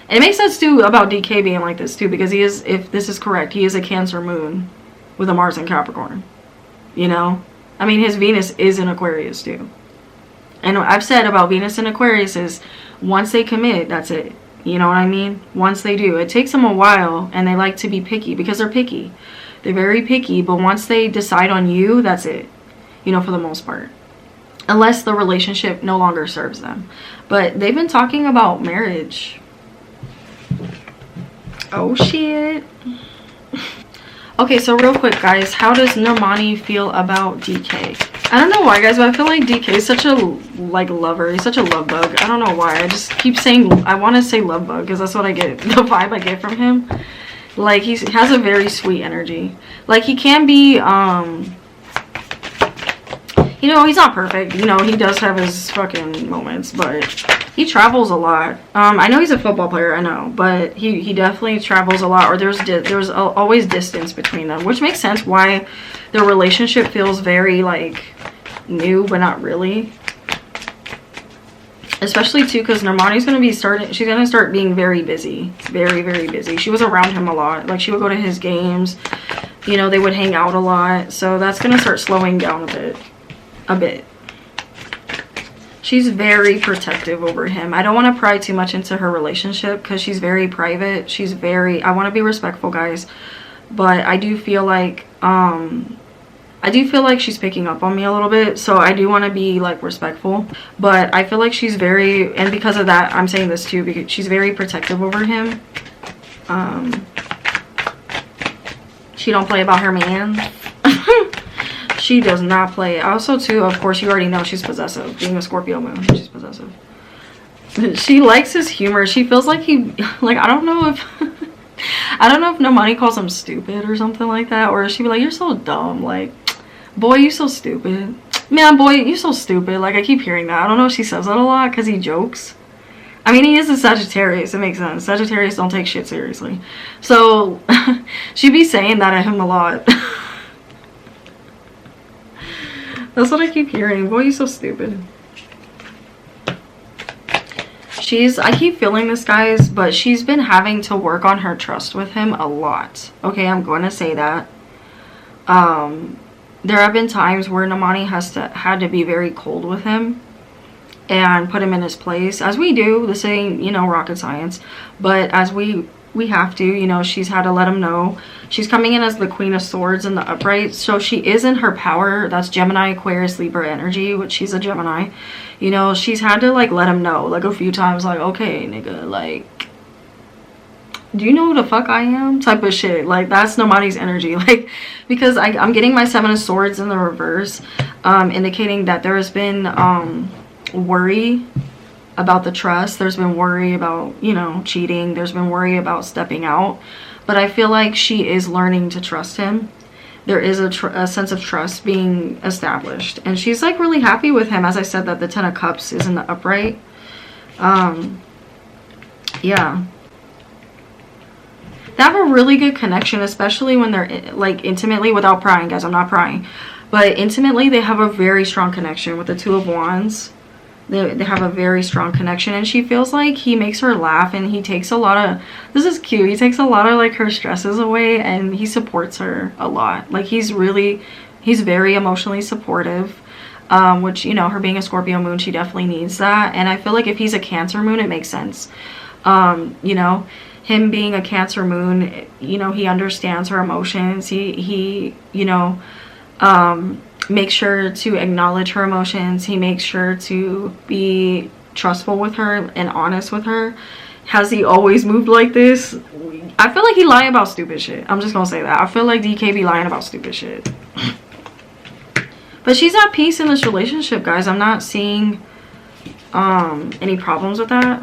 And it makes sense too about DK being like this too, because he is, if this is correct, he is a Cancer moon with a Mars in Capricorn, you know? I mean, his Venus is in Aquarius too. And what I've said about Venus in Aquarius is, once they commit, that's it. You know what I mean? Once they do. It takes them a while, and they like to be picky, because they're picky. They're very picky, but once they decide on you, that's it. You know, for the most part. Unless the relationship no longer serves them. But they've been talking about marriage. Oh, shit. Okay, so real quick, guys, how does Normani feel about DK? I don't know why, guys, but I feel like DK is such a, like, lover. He's such a love bug. I don't know why. I just keep saying, I want to say love bug, because that's what I get, the vibe I get from him. Like, he has a very sweet energy. Like, he can be, you know, he's not perfect. You know, he does have his fucking moments, but He travels a lot. I know he's a football player, I know, but he definitely travels a lot, or there's always distance between them, which makes sense why their relationship feels very like new, but not really. Especially too, because Normani's gonna be she's gonna start being very busy, very, very busy. She was around him a lot. Like, she would go to his games, you know, they would hang out a lot. So that's gonna start slowing down a bit. She's very protective over him. I don't want to pry too much into her relationship because she's very private. She's very, I want to be respectful, guys, but I do feel like she's picking up on me a little bit, so I do want to be like respectful. But I feel like she's very, and because of that, I'm saying this too, because she's very protective over him. She don't play about her man. She does not play. Also too, of course, you already know she's possessive. Being a Scorpio moon, she's possessive. She likes his humor. She feels like like, I don't know if Normani calls him stupid or something like that, or she'd be like, you're so dumb, like, boy, you so stupid, man, boy, you so stupid. Like, I keep hearing that. I don't know if she says that a lot because he jokes. I mean, he is a Sagittarius, it makes sense. Sagittarius don't take shit seriously, so she'd be saying that at him a lot. That's what I keep hearing. Boy, you so stupid. I keep feeling this, guys, but she's been having to work on her trust with him a lot. Okay, I'm going to say that. There have been times where Normani had to be very cold with him and put him in his place, as we do. This ain't, you know, rocket science, but as we have to, you know, she's had to let him know. She's coming in as the Queen of Swords in the upright, so she is in her power. That's Gemini, Aquarius, Libra energy, which she's a Gemini. You know, she's had to like let him know like a few times, like, okay, nigga, like, do you know who the fuck I am, type of shit. Like, that's Normani's energy. Like, because I'm getting my 7 of Swords in the reverse, indicating that there has been worry about the trust. There's been worry about, you know, cheating. There's been worry about stepping out. But I feel like she is learning to trust him. There is a sense of trust being established. And she's like really happy with him. As I said, that the 10 of Cups is in the upright. Yeah. They have a really good connection, especially when they're like intimately, without prying, guys. I'm not prying. But intimately, they have a very strong connection with the 2 of Wands. They have a very strong connection, and she feels like he makes her laugh, and he takes a lot of, this is cute, he takes a lot of like her stresses away, and he supports her a lot. Like, he's very emotionally supportive, which, you know, her being a Scorpio moon, she definitely needs that. And I feel like if he's a Cancer moon, it makes sense. You know, him being a Cancer moon, you know, he understands her emotions. He you know, makes sure to acknowledge her emotions. He makes sure to be trustful with her and honest with her. Has he always moved like this? I feel like he lying about stupid shit. I'm just gonna say that. I feel like DK be lying about stupid shit. But she's at peace in this relationship, guys. I'm not seeing any problems with that.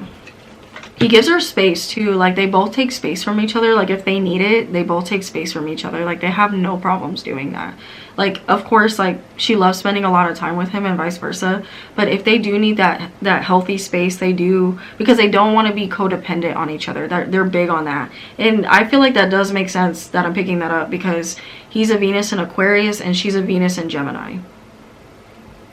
He gives her space too. Like, they both take space from each other. Like, if they need it, they both take space from each other. Like, they have no problems doing that. Like, of course, like, she loves spending a lot of time with him and vice versa. But if they do need that healthy space, they do, because they don't want to be codependent on each other. They're big on that. And I feel like that does make sense that I'm picking that up, because he's a Venus in Aquarius and she's a Venus in Gemini.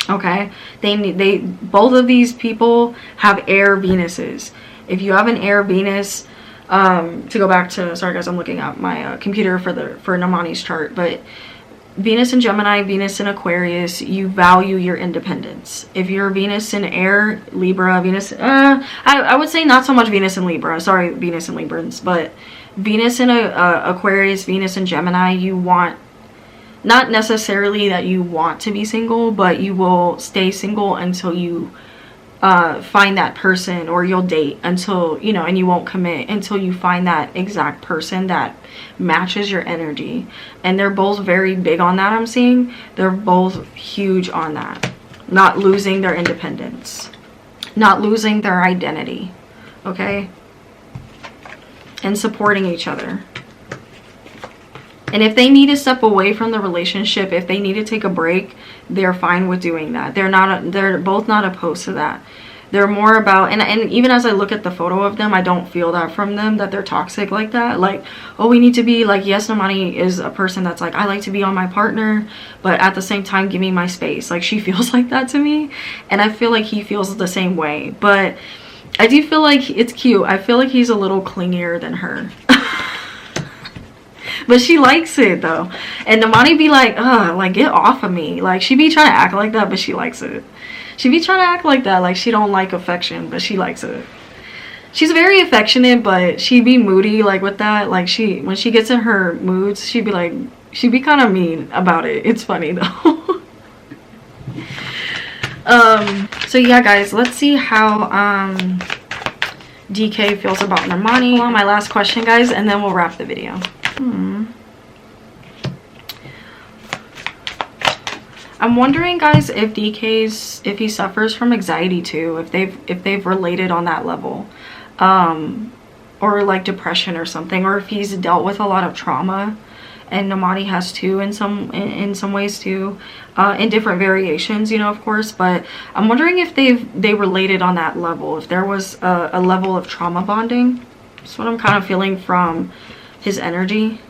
Okay? They both of these people have air Venuses. If you have an air Venus, to go back to, sorry guys, I'm looking at my computer for Normani's chart, but Venus in Gemini, Venus in Aquarius, you value your independence. If you're Venus in air, Libra, Venus, I would say not so much Venus in Libra, sorry, Venus in Librans, but Venus in Aquarius, Venus in Gemini, you want, not necessarily that you want to be single, but you will stay single until you find that person, or you'll date until, you know, and you won't commit until you find that exact person that matches your energy. And they're both very big on that. I'm seeing they're both huge on that, not losing their independence, not losing their identity, okay, and supporting each other. And if they need to step away from the relationship, if they need to take a break, they're fine with doing that. They're both not opposed to that. They're more about, and even as I look at the photo of them, I don't feel that from them, that they're toxic like that. Like, oh, we need to be like, yes, Normani is a person that's like, I like to be on my partner, but at the same time, give me my space. Like, she feels like that to me, and I feel like he feels the same way. But I do feel like it's cute. I feel like he's a little clingier than her. But she likes it though. And Normani be like, ugh, like, get off of me. Like, she be trying to act like that, but she likes it. She be trying to act like that, like she don't like affection, but she likes it. She's very affectionate, but she be moody, like, with that. Like, when she gets in her moods, she be like, she be kind of mean about it. It's funny though. So yeah, guys, let's see how DK feels about Normani. My last question, guys, and then we'll wrap the video. I'm wondering, guys, if if he suffers from anxiety too, if they've related on that level, or like depression or something, or if he's dealt with a lot of trauma, and Normani has too in some ways too, in different variations, you know, of course. But I'm wondering if they related on that level, if there was a level of trauma bonding. That's what I'm kind of feeling from his energy.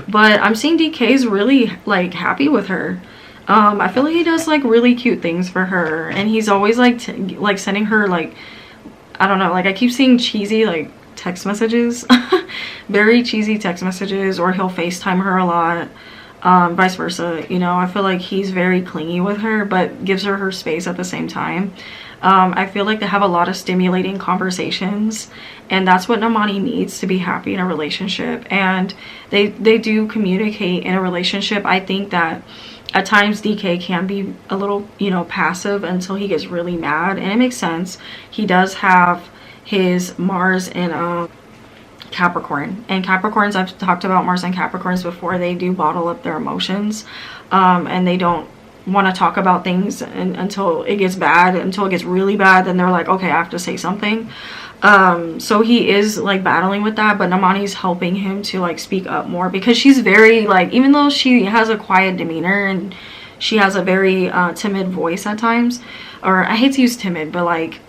But I'm seeing DK's really like happy with her. I feel like he does like really cute things for her, and he's always like sending her, like, I don't know, like, I keep seeing cheesy like text messages. Very cheesy text messages, or he'll FaceTime her a lot, vice versa, you know. I feel like he's very clingy with her, but gives her space at the same time. I feel like they have a lot of stimulating conversations, and that's what Normani needs to be happy in a relationship. And they do communicate in a relationship. I think that at times DK can be a little, you know, passive until he gets really mad, and it makes sense. He does have his Mars in Capricorn, and Capricorns, I've talked about Mars and Capricorns before, they do bottle up their emotions, and they don't want to talk about things until it gets bad, until it gets really bad. Then they're like, okay, I have to say something. So he is like battling with that, but Normani's helping him to like speak up more, because she's very like, even though she has a quiet demeanor and she has a very timid voice at times, or I hate to use timid, but like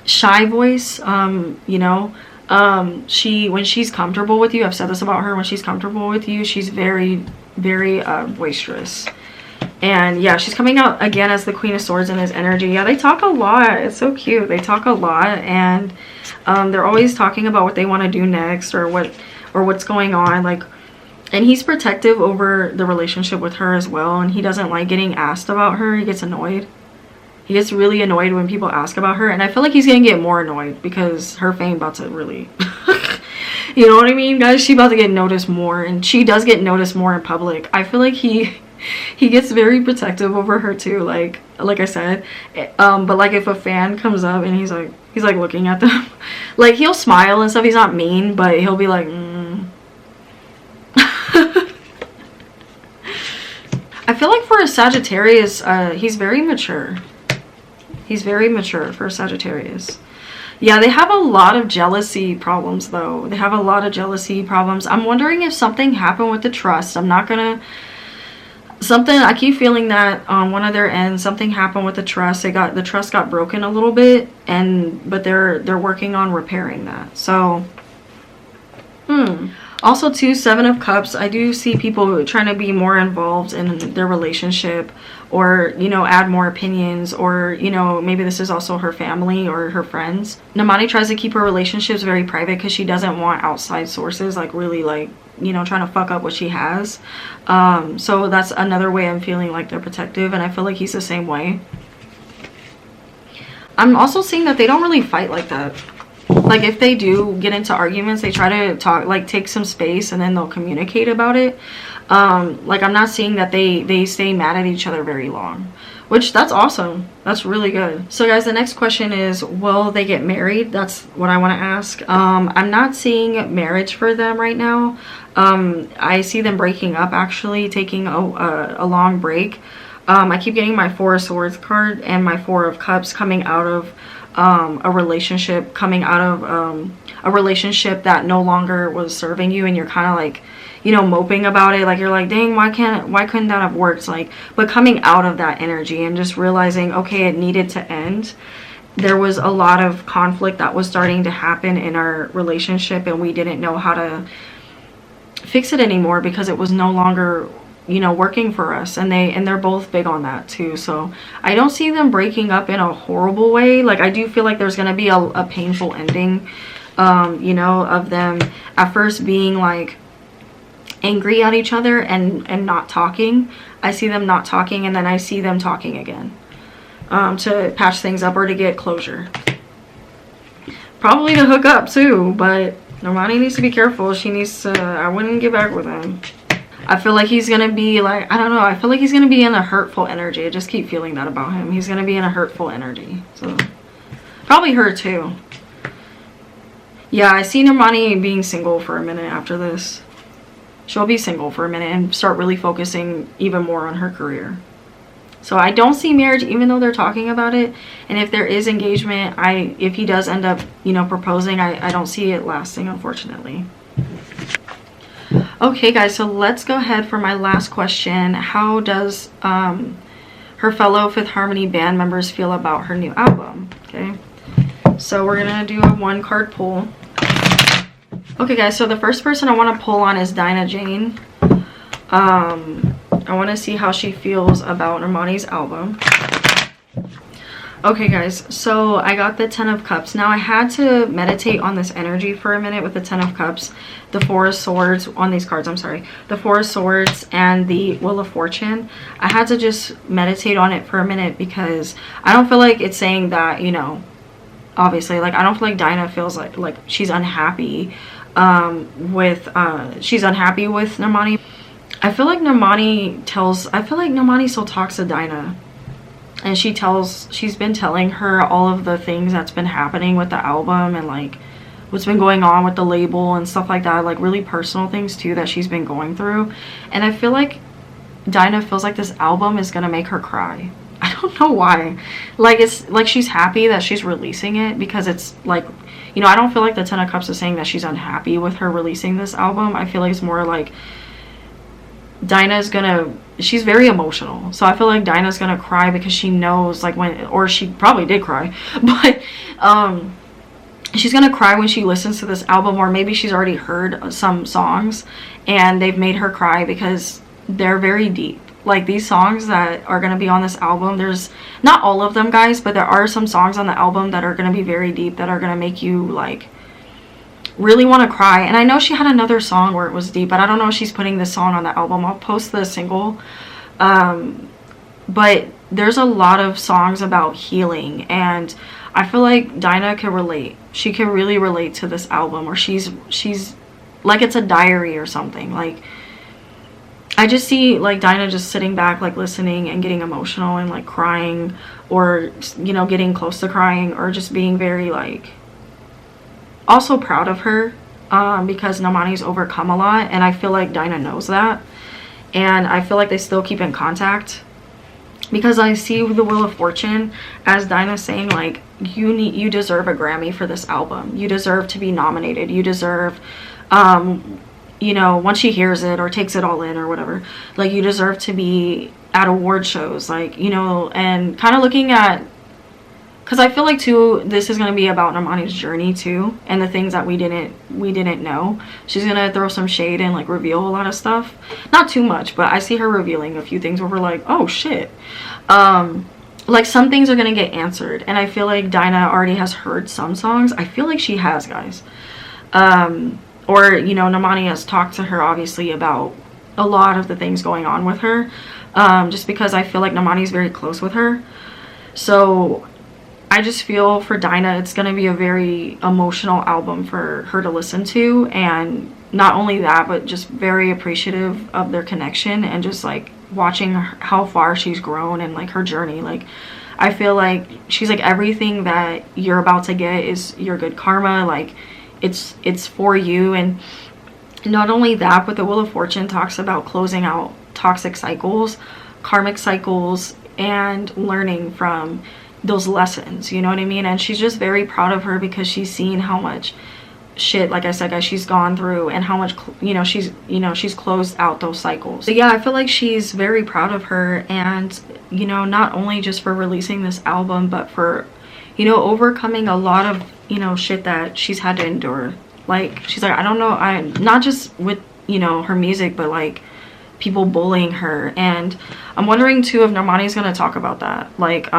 shy voice, you know, when she's comfortable with you, I've said this about her, when she's comfortable with you, she's very boisterous. And yeah, she's coming out again as the Queen of Swords in his energy. Yeah, they talk a lot. It's so cute. They talk a lot, and they're always talking about what they want to do next, or what's going on. Like, and he's protective over the relationship with her as well, and he doesn't like getting asked about her. He gets annoyed. He gets really annoyed when people ask about her, and I feel like he's gonna get more annoyed because her fame about to really you know what I mean, guys? She about to get noticed more, and she does get noticed more in public. I feel like he gets very protective over her too, like I said. But like if a fan comes up and he's like looking at them, like he'll smile and stuff. He's not mean, but he'll be like I feel like for a Sagittarius, he's very mature. He's very mature for a Sagittarius. Yeah, they have a lot of jealousy problems though. They have a lot of jealousy problems. I'm wondering if something happened with the trust. I keep feeling that on one of their ends, something happened with the trust. The trust got broken a little bit, but they're working on repairing that. So, Also too, 7 of Cups, I do see people trying to be more involved in their relationship, or, you know, add more opinions, or, you know, maybe this is also her family or her friends. Normani tries to keep her relationships very private because she doesn't want outside sources like really like, you know, trying to fuck up what she has. So that's another way I'm feeling like they're protective, and I feel like he's the same way. I'm also seeing that they don't really fight like that. Like if they do get into arguments, they try to talk, like take some space, and then they'll communicate about it. Like I'm not seeing that they stay mad at each other very long, which that's awesome. That's really good. So guys, the next question is, will they get married? That's what I want to ask. I'm not seeing marriage for them right now. I see them breaking up, actually taking a long break. I keep getting my 4 of Swords card and my 4 of Cups coming out of a relationship, a relationship that no longer was serving you, and you're kind of like, you know, moping about it. Like you're like, dang, why couldn't that have worked? Like, but coming out of that energy and just realizing, okay, it needed to end. there was a lot of conflict that was starting to happen in our relationship, and we didn't know how to fix it anymore because it was no longer, you know, working for us. And they're both big on that too. So I don't see them breaking up in a horrible way. Like, I do feel like there's gonna be a painful ending, you know, of them at first being like angry at each other and not talking. I see them not talking, and then I see them talking again, to patch things up or to get closure. Probably to hook up too, but Normani needs to be careful. She needs to, I wouldn't get back with him. I feel like he's gonna be like, I don't know, I feel like he's gonna be in a hurtful energy. I just keep feeling that about him. He's gonna be in a hurtful energy. So probably her too. Yeah, I see Normani being single for a minute after this. She'll be single for a minute and start really focusing even more on her career. So I don't see marriage, even though they're talking about it. And if there is engagement, if he does end up, you know, proposing, I don't see it lasting, unfortunately. Okay, guys, so let's go ahead for my last question. How does her fellow Fifth Harmony band members feel about her new album? Okay, so we're gonna do a 1-card pull. Okay, guys, so the first person I want to pull on is Dinah Jane. I want to see how she feels about Normani's album. Okay, guys, so I got the 10 of Cups. Now, I had to meditate on this energy for a minute with the 10 of Cups, the 4 of Swords, on these cards, I'm sorry, the 4 of Swords and the Wheel of Fortune. I had to just meditate on it for a minute because I don't feel like it's saying that, you know, obviously, like, I don't feel like Dinah feels like she's unhappy she's unhappy with Normani. I feel like Normani still talks to Dinah, and she's been telling her all of the things that's been happening with the album and like what's been going on with the label and stuff like that, like really personal things too that she's been going through. And I feel like Dinah feels like this album is gonna make her cry. I don't know why. Like, it's like she's happy that she's releasing it because it's like, you know, I don't feel like the 10 of Cups is saying that she's unhappy with her releasing this album. I feel like it's more like she's very emotional. So I feel like Dinah's gonna cry because she knows, like, or she probably did cry, but she's gonna cry when she listens to this album, or maybe she's already heard some songs and they've made her cry because they're very deep. Like, these songs that are going to be on this album, there's not all of them, guys, but there are some songs on the album that are going to be very deep, that are going to make you like really want to cry. And I know she had another song where it was deep, but I don't know if she's putting this song on the album. I'll post the single. But there's a lot of songs about healing, and I feel like Dinah can relate. She can really relate to this album, or she's like, it's a diary or something. Like, I just see, like, Dinah just sitting back, like, listening and getting emotional and, like, crying, or, you know, getting close to crying, or just being very, like, also proud of her, because Normani's overcome a lot, and I feel like Dinah knows that, and I feel like they still keep in contact, because I see the Wheel of Fortune as Dinah saying, like, you deserve a Grammy for this album, you deserve to be nominated, you deserve, you know, once she hears it or takes it all in or whatever, like, you deserve to be at award shows, like, you know, and kind of looking at, because I feel like too, this is going to be about Normani's journey too, and the things that we didn't know. She's going to throw some shade and, like, reveal a lot of stuff, not too much, but I see her revealing a few things where we're like, oh shit, like, some things are going to get answered, and I feel like Dinah already has heard some songs. I feel like she has, guys. Or, you know, Normani has talked to her, obviously, about a lot of the things going on with her, just because I feel like Normani's very close with her. So I just feel for Dinah, it's going to be a very emotional album for her to listen to, and not only that, but just very appreciative of their connection, and just, like, watching how far she's grown and, like, her journey. Like, I feel like she's like, everything that you're about to get is your good karma, like, it's for you. And not only that, but the Wheel of Fortune talks about closing out toxic cycles, karmic cycles, and learning from those lessons, you know what I mean? And she's just very proud of her because she's seen how much shit, like I said, guys, she's gone through, and how much, she's closed out those cycles. So yeah, I feel like she's very proud of her, and, you know, not only just for releasing this album, but for, you know, overcoming a lot of, you know, shit that she's had to endure. Like, she's like, I don't know, not just with, you know, her music, but like people bullying her. And I'm wondering too if Normani's gonna talk about that, like,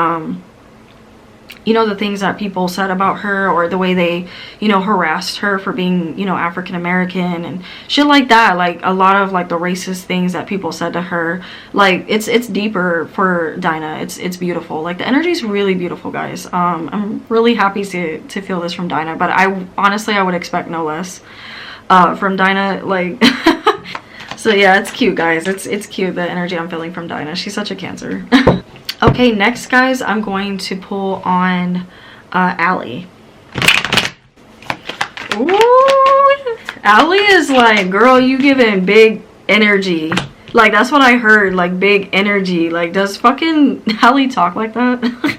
you know, the things that people said about her, or the way they, you know, harassed her for being, you know, African American and shit like that. Like a lot of like the racist things that people said to her. Like it's deeper for Dinah. It's beautiful. Like the energy is really beautiful, guys. I'm really happy to feel this from Dinah, but I honestly I would expect no less from Dinah. Like so yeah, it's cute, guys. It's cute, the energy I'm feeling from Dinah. She's such a Cancer. Okay, next, guys, I'm going to pull on Allie. Ooh, Allie is like, girl, you giving big energy. Like, that's what I heard, like, big energy. Like, does fucking Allie talk like that?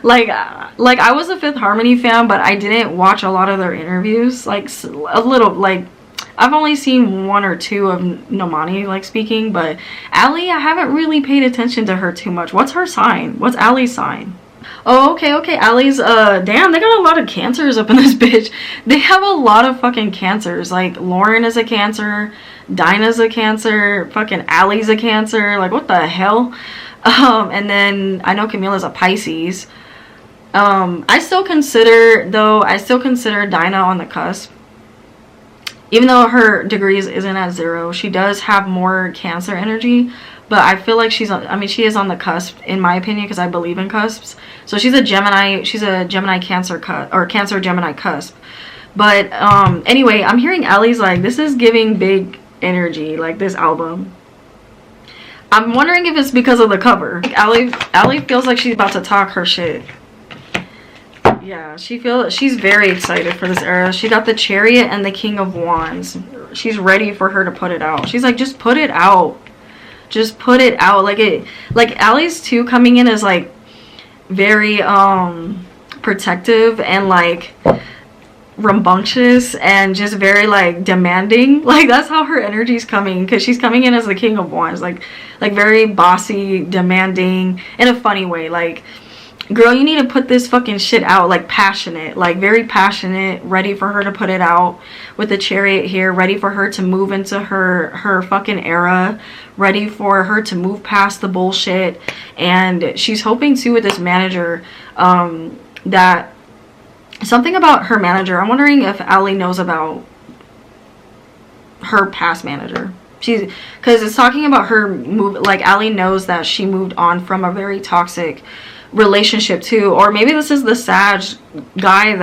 like I was a Fifth Harmony fan, but I didn't watch a lot of their interviews. Like, a little, like, I've only seen 1 or 2 of Normani like speaking, but Allie, I haven't really paid attention to her too much. What's her sign? What's Allie's sign? Oh, okay. Allie's, damn, they got a lot of Cancers up in this bitch. They have a lot of fucking Cancers. Like, Lauren is a Cancer, Dinah's a Cancer, fucking Allie's a Cancer. Like, what the hell? And then I know Camila's a Pisces. I still consider Dinah on the cusp. Even though her degrees isn't at 0, she does have more Cancer energy. But I feel like she is on the cusp, in my opinion, because I believe in cusps. So she's a Gemini Cancer Cancer Gemini cusp. But anyway, I'm hearing Allie's like, this is giving big energy, like this album. I'm wondering if it's because of the cover. Allie feels like she's about to talk her shit. Yeah, she's very excited for this era. She got the Chariot and the King of Wands. She's ready for her to put it out. She's like, just put it out. Just put it out. Like Allie's too coming in as like very protective and like rambunctious and just very like demanding. Like that's how her energy's coming, because she's coming in as the King of Wands, like very bossy, demanding in a funny way. Like, girl, you need to put this fucking shit out. Like passionate, like very passionate, ready for her to put it out with the Chariot here, ready for her to move into her fucking era, ready for her to move past the bullshit. And she's hoping too with this manager that something about her manager. I'm wondering if Allie knows about her past manager. Because it's talking about her move, like Allie knows that she moved on from a very toxic relationship too, or maybe this is the Sag guy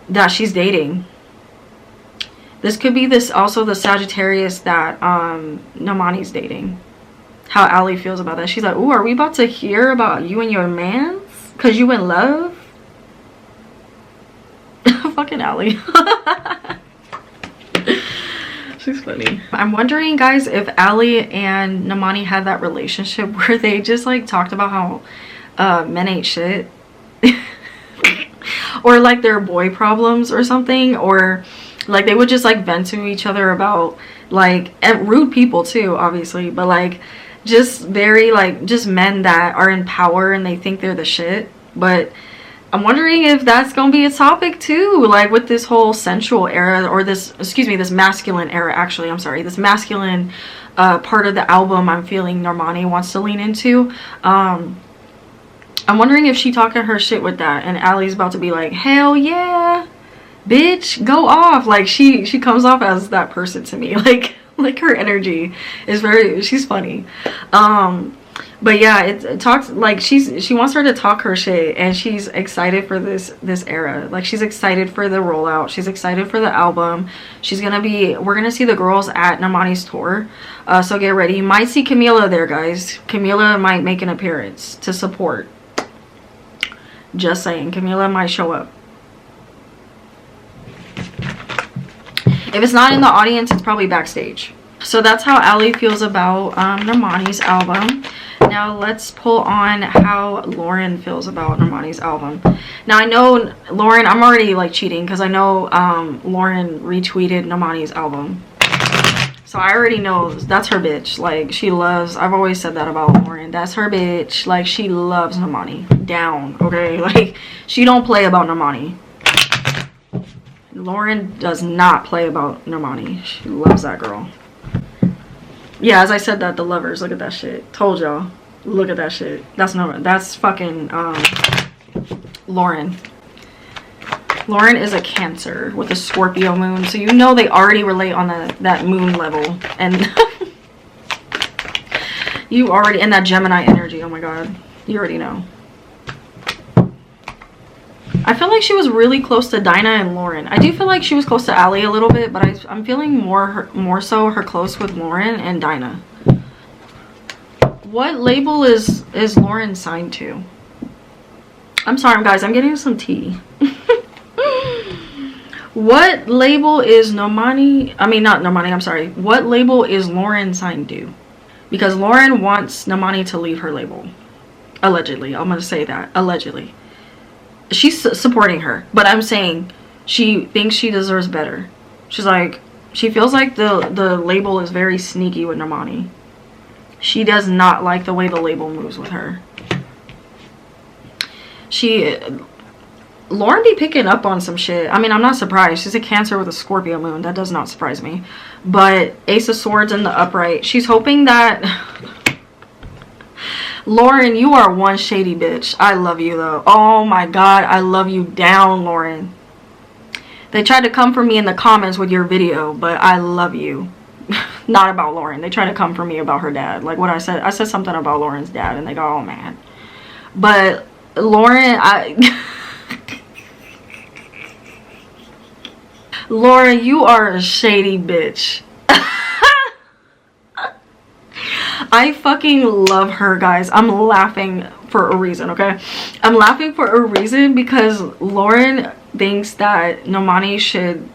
that she's dating. This could be also the Sagittarius that Normani's dating. How Allie feels about that. She's like, ooh, are we about to hear about you and your man? Cause you in love? Fucking Allie. She's funny. I'm wondering, guys, if Allie and Normani had that relationship where they just like talked about how men ain't shit. Or like their boy problems or something, or like they would just like vent to each other about like, and rude people too, obviously, but like just very like just men that are in power and they think they're the shit. But I'm wondering if that's gonna be a topic too, like with this whole sensual era, or this masculine era, actually, I'm sorry, this masculine part of the album I'm feeling Normani wants to lean into. I'm wondering if she talking her shit with that, and Allie's about to be like, hell yeah, bitch, go off. Like she comes off as that person to me. Like her energy is she's funny. But yeah, it talks like she wants her to talk her shit, and she's excited for this era. Like she's excited for the rollout. She's excited for the album. We're gonna see the girls at Normani's tour. So get ready. You might see Camila there, guys. Camila might make an appearance to support. Just saying, Camila might show up. If it's not in the audience, it's probably backstage. So that's how Allie feels about Normani's album. Now let's pull on how Lauren feels about Normani's album. Now I know Lauren, I'm already like cheating because I know Lauren retweeted Normani's album. So I already know that's her bitch. Like, she loves, I've always said that about Lauren. That's her bitch. Like, she loves Normani. Down, okay? Like, she don't play about Normani. Lauren does not play about Normani. She loves that girl. Yeah, as I said that, the lovers. Look at that shit. Told y'all. Look at that shit. That's fucking, Lauren. Lauren is a Cancer with a Scorpio moon, so you know they already relate on that moon level, and you already, and that Gemini energy, oh my god, you already know. I feel like she was really close to Dinah and Lauren. I do feel like she was close to Allie a little bit, but I'm feeling more so her close with Lauren and Dinah. What label is Lauren signed to? I'm sorry guys, I'm getting some tea. What label is Normani? I mean, not Normani, I'm sorry. What label is Lauren signed to? Because Lauren wants Normani to leave her label. Allegedly. I'm going to say that. Allegedly. She's supporting her. But I'm saying she thinks she deserves better. She's like, she feels like the label is very sneaky with Normani. She does not like the way the label moves with her. Lauren be picking up on some shit. I mean, I'm not surprised. She's a Cancer with a Scorpio moon. That does not surprise me. But Ace of Swords in the upright. She's hoping that... Lauren, you are one shady bitch. I love you, though. Oh, my God. I love you down, Lauren. They tried to come for me in the comments with your video, but I love you. Not about Lauren. They tried to come for me about her dad. Like what I said something about Lauren's dad, and they got all mad. But Lauren, Lauren, you are a shady bitch. I fucking love her, guys. I'm laughing for a reason, okay? I'm laughing for a reason because Lauren thinks that Normani should...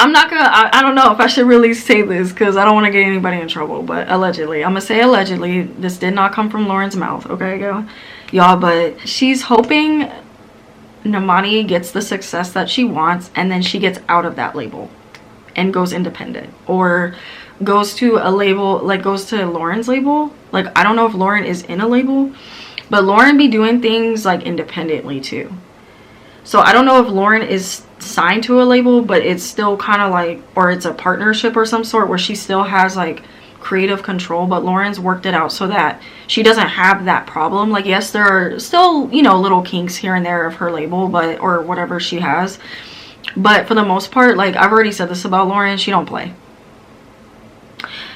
I don't know if I should really say this because I don't want to get anybody in trouble, but allegedly. I'm going to say allegedly. This did not come from Lauren's mouth, okay, y'all? But she's hoping Normani gets the success that she wants, and then she gets out of that label and goes independent, or goes to a label, like goes to Lauren's label. Like, I don't know if Lauren is in a label, but Lauren be doing things like independently too. So I don't know if Lauren is signed to a label, but it's still kind of like, or it's a partnership or some sort where she still has like creative control, but Lauren's worked it out so that she doesn't have that problem. Like, yes, there are still, you know, little kinks here and there of her label, but, or whatever she has, but for the most part, like, I've already said this about Lauren, she don't play.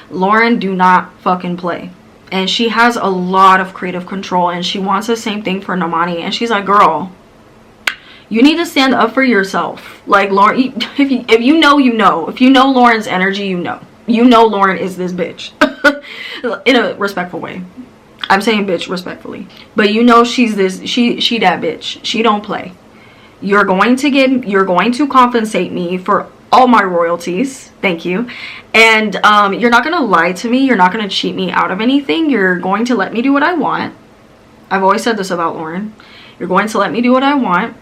Lauren do not fucking play, and she has a lot of creative control, and she wants the same thing for Normani, and she's like, girl, you need to stand up for yourself. Like, Lauren, if you know, you know. If you know Lauren's energy, you know. You know Lauren is this bitch. In a respectful way. I'm saying bitch respectfully. But you know she's this, she that bitch. She don't play. You're going to compensate me for all my royalties. Thank you. And you're not going to lie to me. You're not going to cheat me out of anything. You're going to let me do what I want. I've always said this about Lauren. You're going to let me do what I want.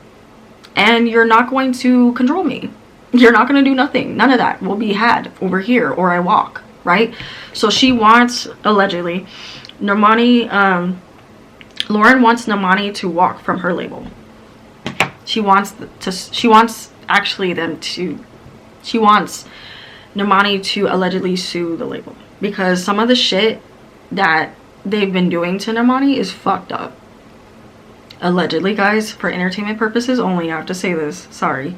And you're not going to control me. You're not going to do nothing. None of that will be had over here, or I walk, right? So she wants, allegedly, Normani, Lauren wants Normani to walk from her label. She wants Normani to allegedly sue the label. Because some of the shit that they've been doing to Normani is fucked up. Allegedly, guys, for entertainment purposes only. I have to say this. Sorry.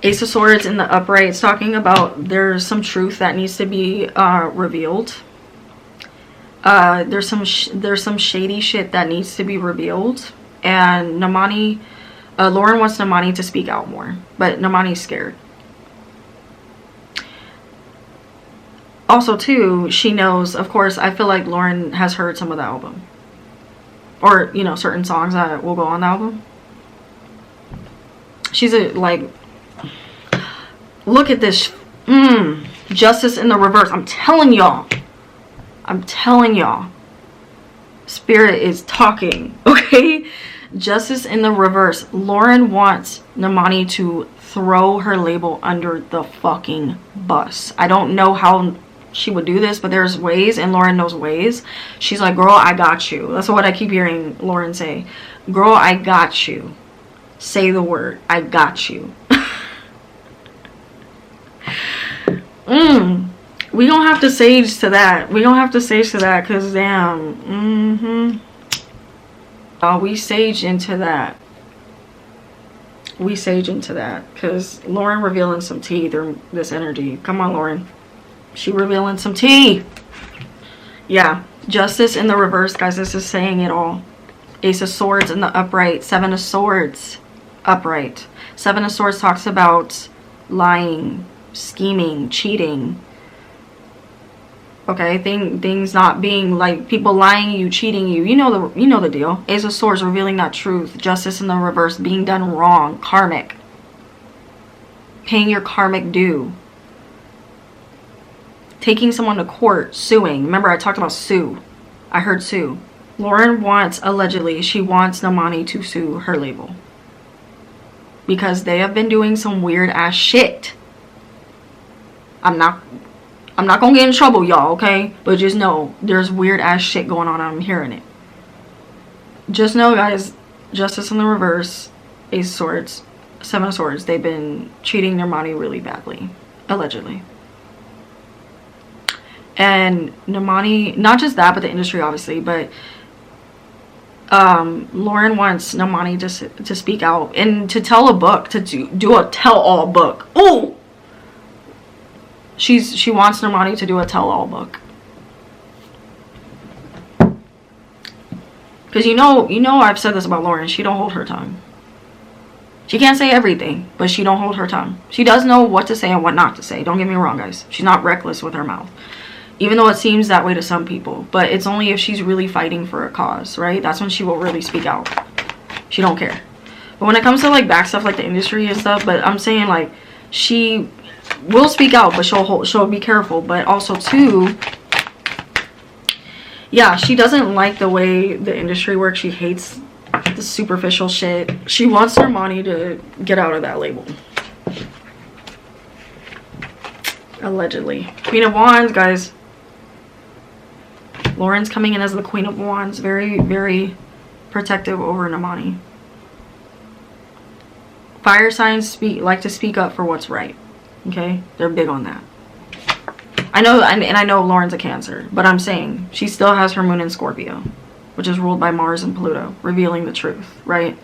Ace of Swords in the upright. It's talking about there's some truth that needs to be revealed. There's some shady shit that needs to be revealed. And Normani, Lauren wants Normani to speak out more. But Normani's scared. Also, too, she knows, of course, I feel like Lauren has heard some of the album. Or, you know, certain songs that will go on the album. She's a, like, look at this. Justice in the reverse. I'm telling y'all. Spirit is talking, okay? Justice in the reverse. Lauren wants Normani to throw her label under the fucking bus. I don't know how she would do this, but there's ways, and Lauren knows ways. She's like, girl, I got you. That's what I keep hearing Lauren say. Girl, I got you. Say the word. I got you. We don't have to sage to that. We don't have to sage to that, because damn. We sage into that. We sage into that, because Lauren revealing some tea through this energy. Come on, Lauren. She revealing some tea. Yeah. Justice in the reverse, guys. This is saying it all. Ace of Swords in the upright. Seven of Swords upright. Seven of Swords talks about lying, scheming, cheating. Okay, things not being like people lying you, cheating you. You know the deal. Ace of Swords revealing that truth. Justice in the reverse, being done wrong, karmic. Paying your karmic due. Taking someone to court, suing. Remember, I talked about sue. I heard sue. Lauren wants, allegedly, she wants Normani to sue her label, because they have been doing some weird ass shit. I'm not gonna get in trouble, y'all, okay? But just know, there's weird ass shit going on. I'm hearing it. Just know, guys, Justice in the reverse, Ace of Swords, Seven of Swords. They've been treating Normani really badly, allegedly. And Normani, not just that, but the industry, obviously, but Lauren wants Normani to speak out and to tell a book, to do a tell-all book. Oh! She wants Normani to do a tell-all book. Because you know I've said this about Lauren. She don't hold her tongue. She can't say everything, but she don't hold her tongue. She does know what to say and what not to say. Don't get me wrong, guys. She's not reckless with her mouth. Even though it seems that way to some people. But it's only if she's really fighting for a cause, right? That's when she will really speak out. She don't care. But when it comes to like back stuff like the industry and stuff, but I'm saying like she will speak out, but she'll be careful. But also too, yeah, she doesn't like the way the industry works. She hates the superficial shit. She wants Normani to get out of that label. Allegedly. Queen of Wands, guys. Lauren's coming in as the Queen of Wands. Very, very protective over Normani. Fire signs like to speak up for what's right. Okay? They're big on that. I know, and I know Lauren's a Cancer, but I'm saying she still has her moon in Scorpio, which is ruled by Mars and Pluto, revealing the truth, right?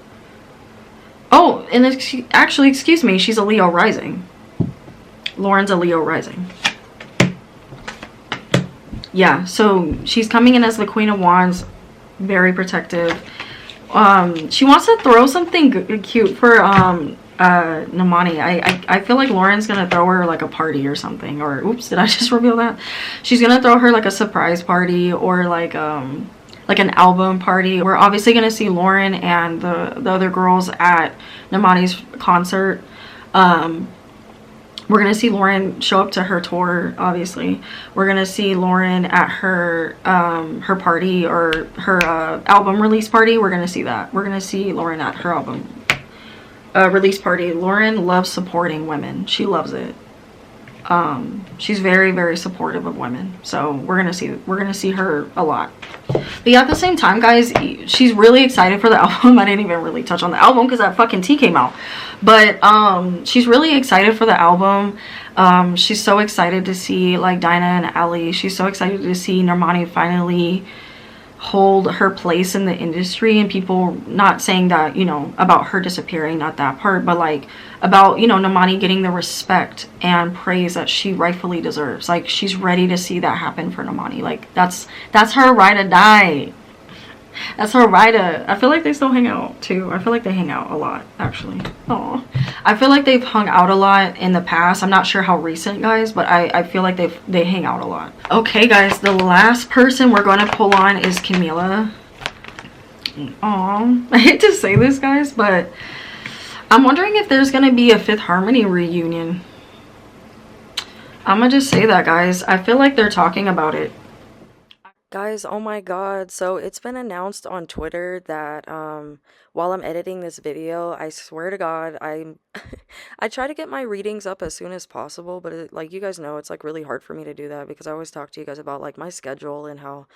Oh, and actually, excuse me, she's a Leo rising. Lauren's a Leo rising. Yeah, so she's coming in as the Queen of Wands, very protective. She wants to throw something cute for Normani. I feel like Lauren's gonna throw her like a party or something. Or oops, did I just reveal that? She's gonna throw her like a surprise party, or like an album party. We're obviously gonna see Lauren and the other girls at Normani's concert. We're going to see Lauren show up to her tour, obviously. We're going to see Lauren at her her party, or her album release party. We're going to see that. We're going to see Lauren at her album release party. Lauren loves supporting women. She loves it. She's very, very supportive of women. So we're going to see her a lot. But yeah, at the same time, guys, she's really excited for the album. I didn't even really touch on the album because that fucking tea came out. But she's really excited for the album. She's so excited to see like Dinah and Ali. She's so excited to see Normani finally hold her place in the industry, and people not saying that, you know, about her disappearing, not that part, but like about, you know, Normani getting the respect and praise that she rightfully deserves. Like, she's ready to see that happen for Normani. Like, that's her ride or die. That's her ride to... I feel like they still hang out too. I feel like they hang out a lot, actually. Oh, I feel like they've hung out a lot in the past. I'm not sure how recent, guys, but I feel like they hang out a lot. Okay, guys, the last person we're going to pull on is Camila. Aw, I hate to say this, guys, but I'm wondering if there's going to be a Fifth Harmony reunion. I'm going to just say that, guys. I feel like they're talking about it. Guys, oh my God. So it's been announced on Twitter that while I'm editing this video, I swear to God, I'm I try to get my readings up as soon as possible, but like you guys know, it's like really hard for me to do that because I always talk to you guys about like my schedule and how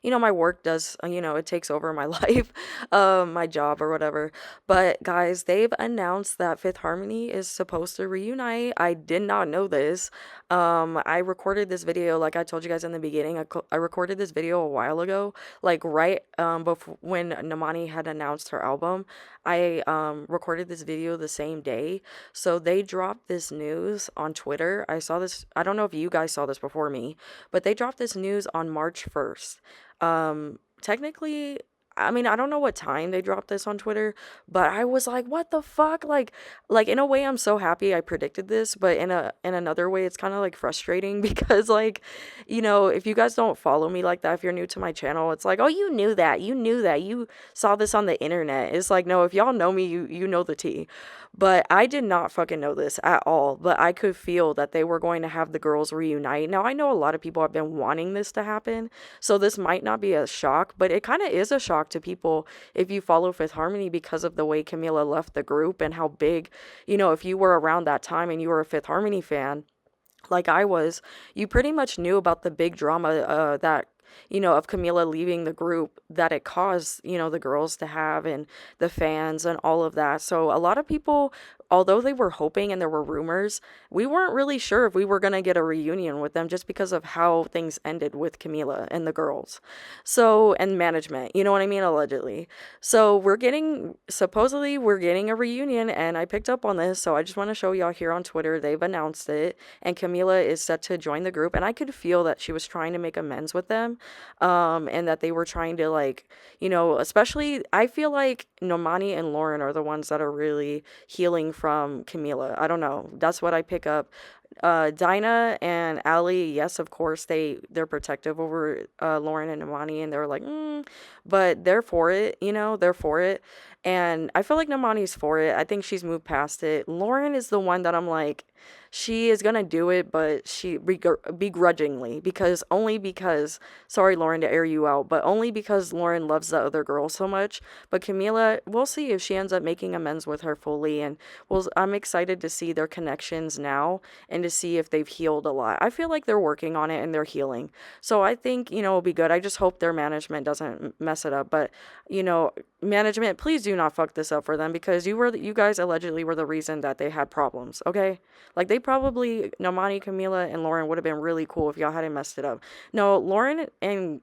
my work does, it takes over my life, my job or whatever. But guys, they've announced that Fifth Harmony is supposed to reunite. I did not know this. I recorded this video, like I told you guys in the beginning. I recorded this video a while ago, like right before when Normani had announced her album. I recorded this video the same day. So they dropped this news on Twitter. I saw this. I don't know if you guys saw this before me, but they dropped this news on March 1st. Technically, I mean, I don't know what time they dropped this on Twitter, but I was like, what the fuck? Like in a way I'm so happy I predicted this, but in another way it's kind of like frustrating because like, if you guys don't follow me like that, if you're new to my channel, it's like, "Oh, you knew that. You knew that. You saw this on the internet." It's like, "No, if y'all know me, you know the tea." But I did not fucking know this at all, but I could feel that they were going to have the girls reunite. Now, I know a lot of people have been wanting this to happen, so this might not be a shock, but it kind of is a shock to people if you follow Fifth Harmony because of the way Camila left the group and how big, if you were around that time and you were a Fifth Harmony fan, like I was, you pretty much knew about the big drama that of Camila leaving the group that it caused, the girls to have and the fans and all of that. So a lot of people, although they were hoping and there were rumors, we weren't really sure if we were going to get a reunion with them just because of how things ended with Camila and the girls. So, and management, you know what I mean? Allegedly. So supposedly we're getting a reunion and I picked up on this. So I just want to show y'all here on Twitter. They've announced it and Camila is set to join the group. And I could feel that she was trying to make amends with them. And that they were trying to like, especially I feel like Normani and Lauren are the ones that are really healing from Camila. I don't know. That's what I pick up. Dinah and Ali, yes, of course, they're protective over Lauren and Normani, and they're like, but they're for it, they're for it. And I feel like Normani's for it. I think she's moved past it. Lauren is the one that I'm like, she is gonna do it, but she begrudgingly, only because, sorry, Lauren, to air you out, but only because Lauren loves the other girl so much. But Camila, we'll see if she ends up making amends with her fully, and I'm excited to see their connections now and to see if they've healed a lot. I feel like they're working on it and they're healing. So I think, it'll be good. I just hope their management doesn't mess it up. But, management, please do not fuck this up for them because you guys allegedly were the reason that they had problems, okay? Like they probably, Normani, Camila, and Lauren would have been really cool if y'all hadn't messed it up. No, Lauren and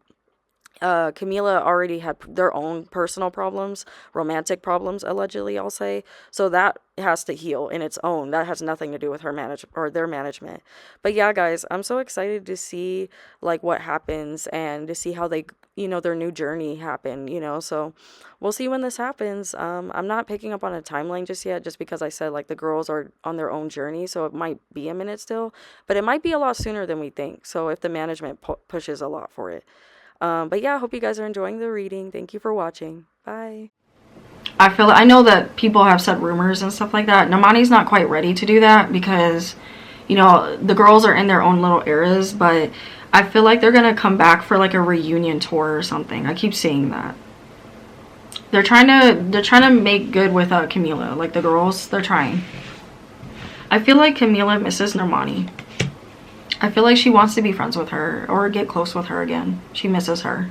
Camila already had their own personal problems, romantic problems, allegedly, I'll say. So that has to heal in its own. That has nothing to do with their management. But yeah, guys, I'm so excited to see like what happens and to see how they, their new journey happen, so we'll see when this happens. I'm not picking up on a timeline just yet, just because I said like the girls are on their own journey. So it might be a minute still, but it might be a lot sooner than we think. So if the management pushes a lot for it. But yeah, I hope you guys are enjoying the reading. Thank you for watching. Bye. I know that people have said rumors and stuff like that. Normani's not quite ready to do that because, the girls are in their own little eras, but I feel like they're going to come back for like a reunion tour or something. I keep seeing that. They're trying to make good with Camila. Like the girls, they're trying. I feel like Camila misses Normani. I feel like she wants to be friends with her or get close with her again. She misses her.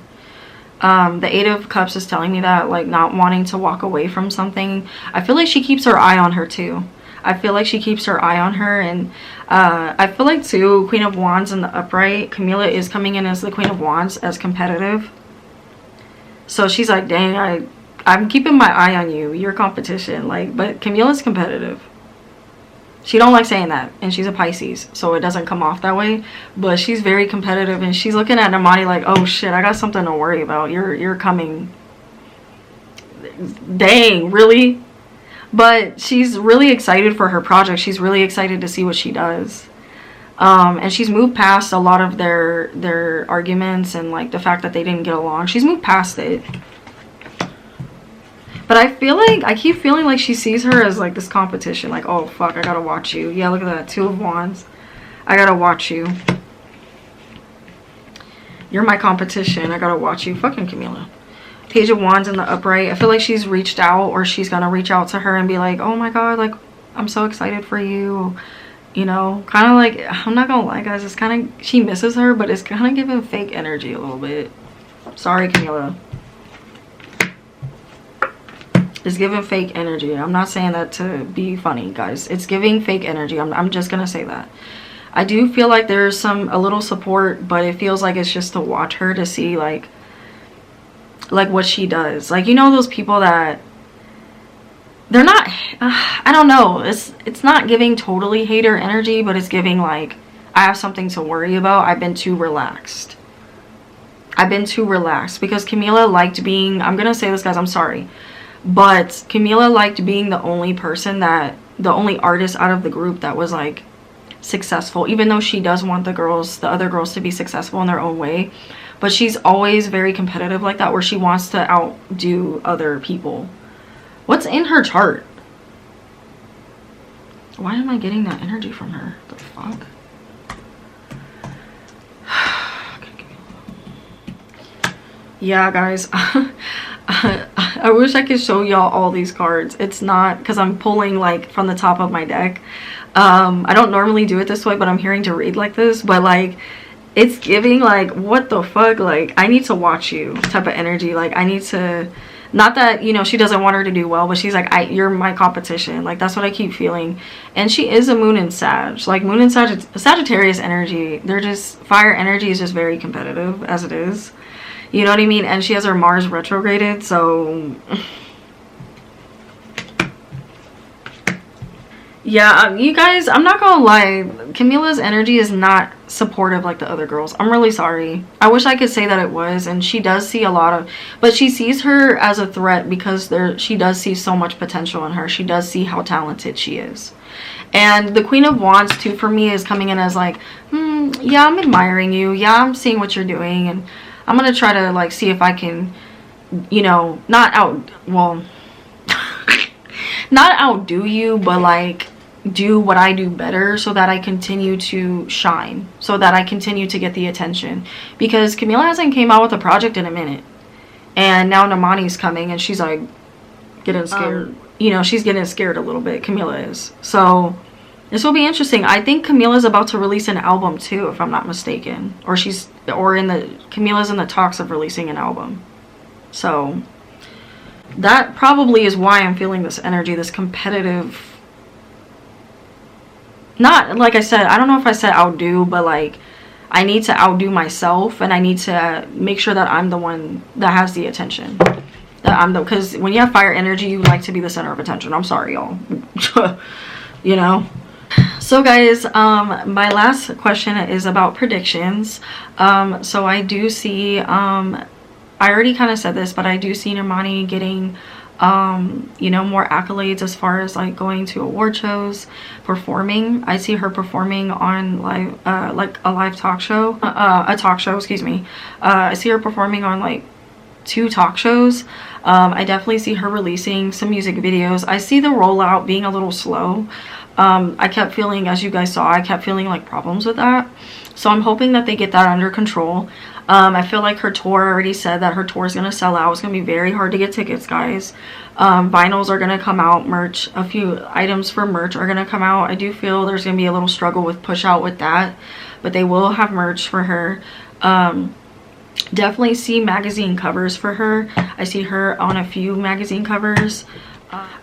The Eight of Cups is telling me that, like, not wanting to walk away from something. I feel like she keeps her eye on her, too. I feel like she keeps her eye on her. And I feel like, too, Queen of Wands in the upright, Camila is coming in as the Queen of Wands as competitive. So she's like, dang, I'm keeping my eye on you. You're competition. Like, but Camila's competitive. She don't like saying that, and she's a Pisces, so it doesn't come off that way, but she's very competitive, and she's looking at Normani like, oh shit, I got something to worry about. You're coming. Dang, really? But she's really excited for her project. She's really excited to see what she does. And she's moved past a lot of their arguments and like the fact that they didn't get along. She's moved past it. But I keep feeling like she sees her as like this competition. Like, oh fuck, I gotta watch you. Yeah, look at that, Two of Wands. I gotta watch you. You're my competition. I gotta watch you. Fucking Camila. Page of Wands in the upright. I feel like she's reached out, or she's gonna reach out to her and be like, oh my god, like, I'm so excited for you. You know, kind of like, I'm not gonna lie, guys, it's kind of, she misses her, but it's kind of giving fake energy a little bit. Sorry, Camila. It's giving fake energy. I'm not saying that to be funny, guys. It's giving fake energy. I'm just gonna say that. I do feel like there's a little support, but it feels like it's just to watch her, to see like what she does. Like, you know, those people that they're not, I don't know, it's not giving totally hater energy, but it's giving like, I have something to worry about. I've been too relaxed. Because Camila liked being, I'm gonna say this, guys, I'm sorry, but Camila liked being the only person that, the only artist out of the group that was like successful, even though she does want the other girls to be successful in their own way. But she's always very competitive like that, where she wants to outdo other people. What's in her chart? Why am I getting that energy from her? The fuck? Yeah, guys. I wish I could show y'all all these cards. It's not, because I'm pulling like from the top of my deck. I don't normally do it this way, but I'm hearing to read like this. But like, it's giving like, what the fuck? Like, I need to watch you type of energy. Like, I need to, not that, you know, she doesn't want her to do well, but she's like, you're my competition. Like, that's what I keep feeling. And she is a moon in Sag. Like, moon in Sagittarius energy, they're just, fire energy is just very competitive as it is. You know what I mean? And she has her Mars retrograded, so yeah, you guys, I'm not gonna lie, Camila's energy is not supportive like the other girls. I'm really sorry. I wish I could say that it was, and she does see a lot of, but she sees her as a threat because she does see so much potential in her. She does see how talented she is. And the Queen of Wands too, for me, is coming in as like, yeah, I'm admiring you. Yeah, I'm seeing what you're doing, and I'm gonna try to like see if I can, you know, not outdo you, but like do what I do better, so that I continue to shine, so that I continue to get the attention. Because Camila hasn't came out with a project in a minute, and now Normani's coming, and she's like getting scared. You know, she's getting scared a little bit, Camila is. So this will be interesting. I think Camila's about to release an album too, if I'm not mistaken. Camila's in the talks of releasing an album. So that probably is why I'm feeling this energy, this competitive, not, like I said, I don't know if I said outdo, but like, I need to outdo myself, and I need to make sure that I'm the one that has the attention. Because when you have fire energy, you like to be the center of attention. I'm sorry, y'all. You know? So guys, my last question is about predictions. So I do see, I already kind of said this, but I do see Normani getting, you know, more accolades as far as like going to award shows, performing. I see her performing on live, like a live talk show, a talk show, excuse me. I see her performing on like 2 talk shows. I definitely see her releasing some music videos. I see the rollout being a little slow. I kept feeling, as you guys saw, I kept feeling like problems with that. So I'm hoping that they get that under control. I feel like her tour, already said that her tour is going to sell out. It's going to be very hard to get tickets, guys. Vinyls are going to come out, merch, a few items for merch are going to come out. I do feel there's going to be a little struggle with push out with that, but they will have merch for her. Definitely see magazine covers for her. I see her on a few magazine covers.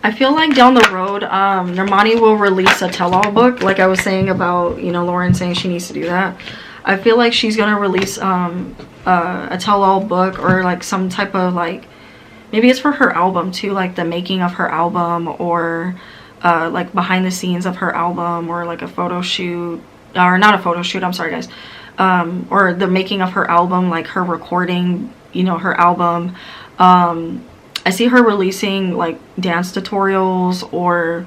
I feel like down the road, Normani will release a tell-all book, like I was saying about, you know, Lauren saying she needs to do that. I feel like she's gonna release a tell-all book, or like some type of like, maybe it's for her album too, like the making of her album, or like behind the scenes of her album, or like a photo shoot, or not a photo shoot, I'm sorry guys, or the making of her album, like her recording, you know, her album. I see her releasing like dance tutorials, or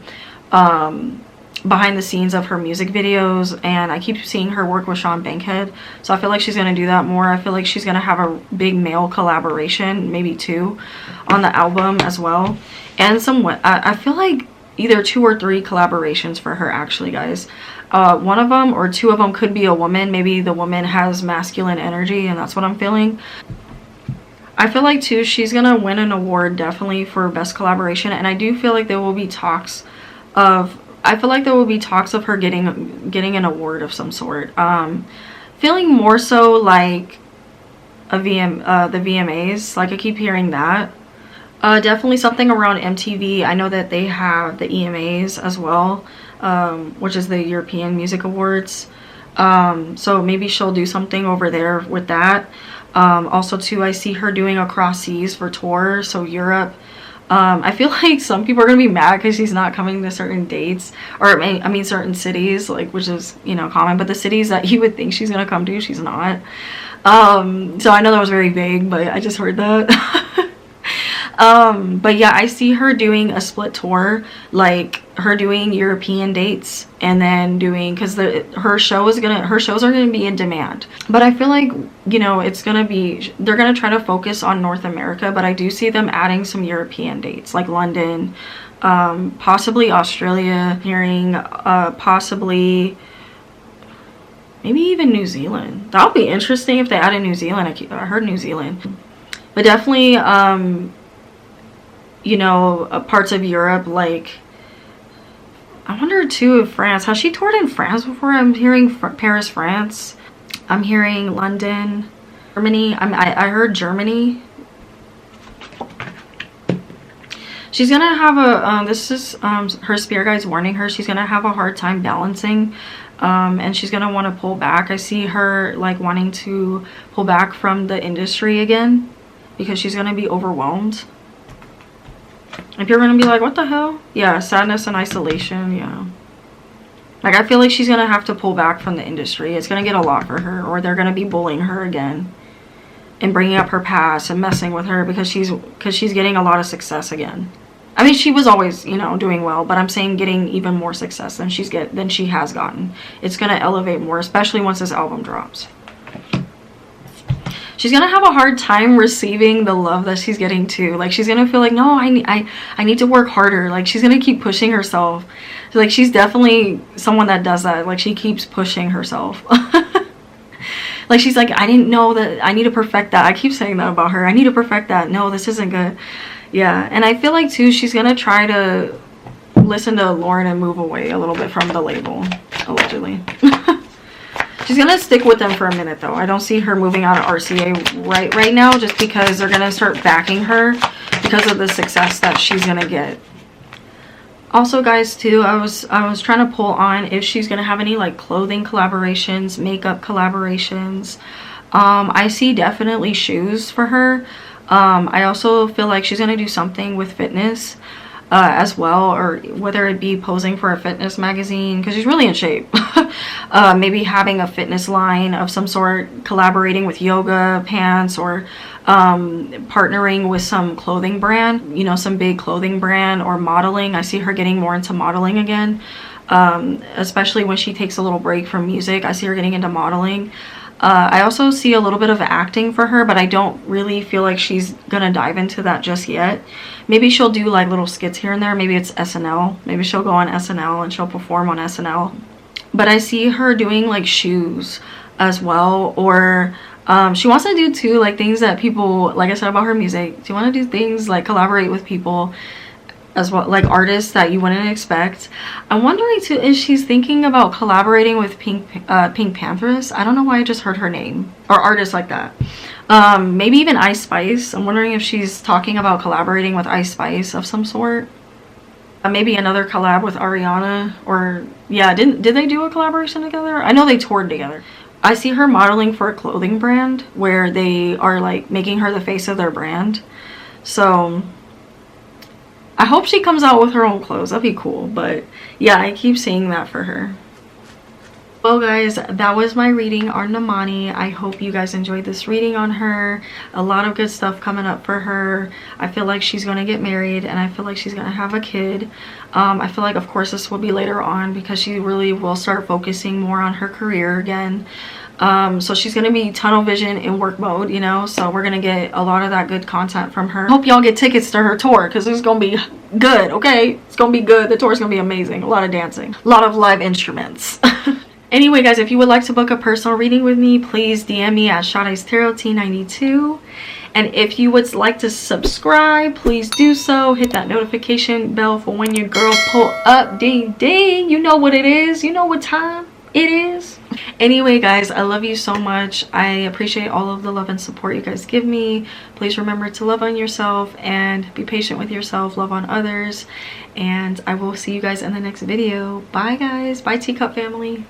behind the scenes of her music videos, and I keep seeing her work with Sean Bankhead, so I feel like she's going to do that more. I feel like she's going to have a big male collaboration, maybe 2, on the album as well. And I feel like either 2 or 3 collaborations for her, actually, guys. One of them or 2 of them could be a woman. Maybe the woman has masculine energy, and that's what I'm feeling. I feel like too, she's gonna win an award definitely for best collaboration, and I do feel like there will be talks of, I feel like there will be talks of her getting an award of some sort. Feeling more so like a the VMAs, like I keep hearing that. Definitely something around MTV. I know that they have the EMAs as well, which is the European Music Awards. So maybe she'll do something over there with that. Also too, I see her doing Across Seas for tour, so Europe. I feel like some people are gonna be mad because she's not coming to certain dates, or I mean certain cities, like, which is, you know, common, but the cities that you would think she's gonna come to, she's not. So I know that was very vague, but I just heard that. But yeah, I see her doing a split tour, like her doing European dates and then doing, because her shows are gonna be in demand. But I feel like, you know, it's gonna be, they're gonna try to focus on North America, but I do see them adding some European dates, like London, possibly Australia, hearing possibly maybe even New Zealand. That would be interesting if they added New Zealand. I heard New Zealand, but definitely you know, parts of Europe, like I wonder too if France, has she toured in France before? I'm hearing Paris, France. I'm hearing London, Germany. I heard Germany. She's gonna have a this is her spirit guides warning her she's gonna have a hard time balancing, and she's gonna want to pull back. I see her like wanting to pull back from the industry again because she's gonna be overwhelmed. If you're gonna be like, what the hell? Yeah, sadness and isolation. Yeah, like I feel like she's gonna have to pull back from the industry. It's gonna get a lot for her, or they're gonna be bullying her again and bringing up her past and messing with her because she's getting a lot of success again. I mean, she was always, you know, doing well, but I'm saying getting even more success than she has gotten. It's gonna elevate more, especially once this album drops. She's gonna have a hard time receiving the love that she's getting too. Like she's gonna feel like, no, I need to work harder. Like she's gonna keep pushing herself. Like she's definitely someone that does that. Like she keeps pushing herself. Like she's like, I didn't know that I need to perfect that. I keep saying that about her. I need to perfect that. No, this isn't good. Yeah, and I feel like too, she's gonna try to listen to Lauren and move away a little bit from the label, allegedly. She's gonna stick with them for a minute though. I don't see her moving out of RCA right now, just because they're gonna start backing her because of the success that she's gonna get. Also guys too, I was trying to pull on if she's gonna have any like clothing collaborations, makeup collaborations. I see definitely shoes for her. I also feel like she's gonna do something with fitness as well, or whether it be posing for a fitness magazine because she's really in shape. Maybe having a fitness line of some sort, collaborating with yoga pants, or partnering with some clothing brand, you know, some big clothing brand, or modeling. I see her getting more into modeling again, especially when she takes a little break from music. I see her getting into modeling. I also see a little bit of acting for her, but I don't really feel like she's gonna dive into that just yet. Maybe she'll do like little skits here and there. Maybe it's SNL. Maybe she'll go on SNL and she'll perform on SNL. But I see her doing like shoes as well, or she wants to do too like things that people, like I said about her music, she want to do things like collaborate with people as well, like artists that you wouldn't expect. I'm wondering too if she's thinking about collaborating with Pink Panthers. I don't know why I just heard her name, or artists like that. Maybe even Ice Spice. I'm wondering if she's talking about collaborating with Ice Spice of some sort. Maybe another collab with Ariana, or yeah, did they do a collaboration together? I know they toured together. I see her modeling for a clothing brand where they are like making her the face of their brand. So I hope she comes out with her own clothes. That'd be cool. But yeah, I keep seeing that for her. Well guys, that was my reading on Normani. I hope you guys enjoyed this reading on her. A lot of good stuff coming up for her. I feel like she's going to get married, and I feel like she's going to have a kid. I feel like of course this will be later on because she really will start focusing more on her career again. So she's gonna be tunnel vision in work mode, you know, so we're gonna get a lot of that good content from her. Hope y'all get tickets to her tour, because it's gonna be good. Okay, it's gonna be good. The tour is gonna be amazing. A lot of dancing, a lot of live instruments. Anyway, guys, if you would like to book a personal reading with me, please DM me at Sade's Tarot T92. And if you would like to subscribe, please do so. Hit that notification bell for when your girl pull up. Ding ding, you know what it is, you know what time it is. Anyway, guys, I love you so much. I appreciate all of the love and support you guys give me. Please remember to love on yourself and be patient with yourself, love on others, and I will see you guys in the next video. Bye, guys. Bye, Teacup family.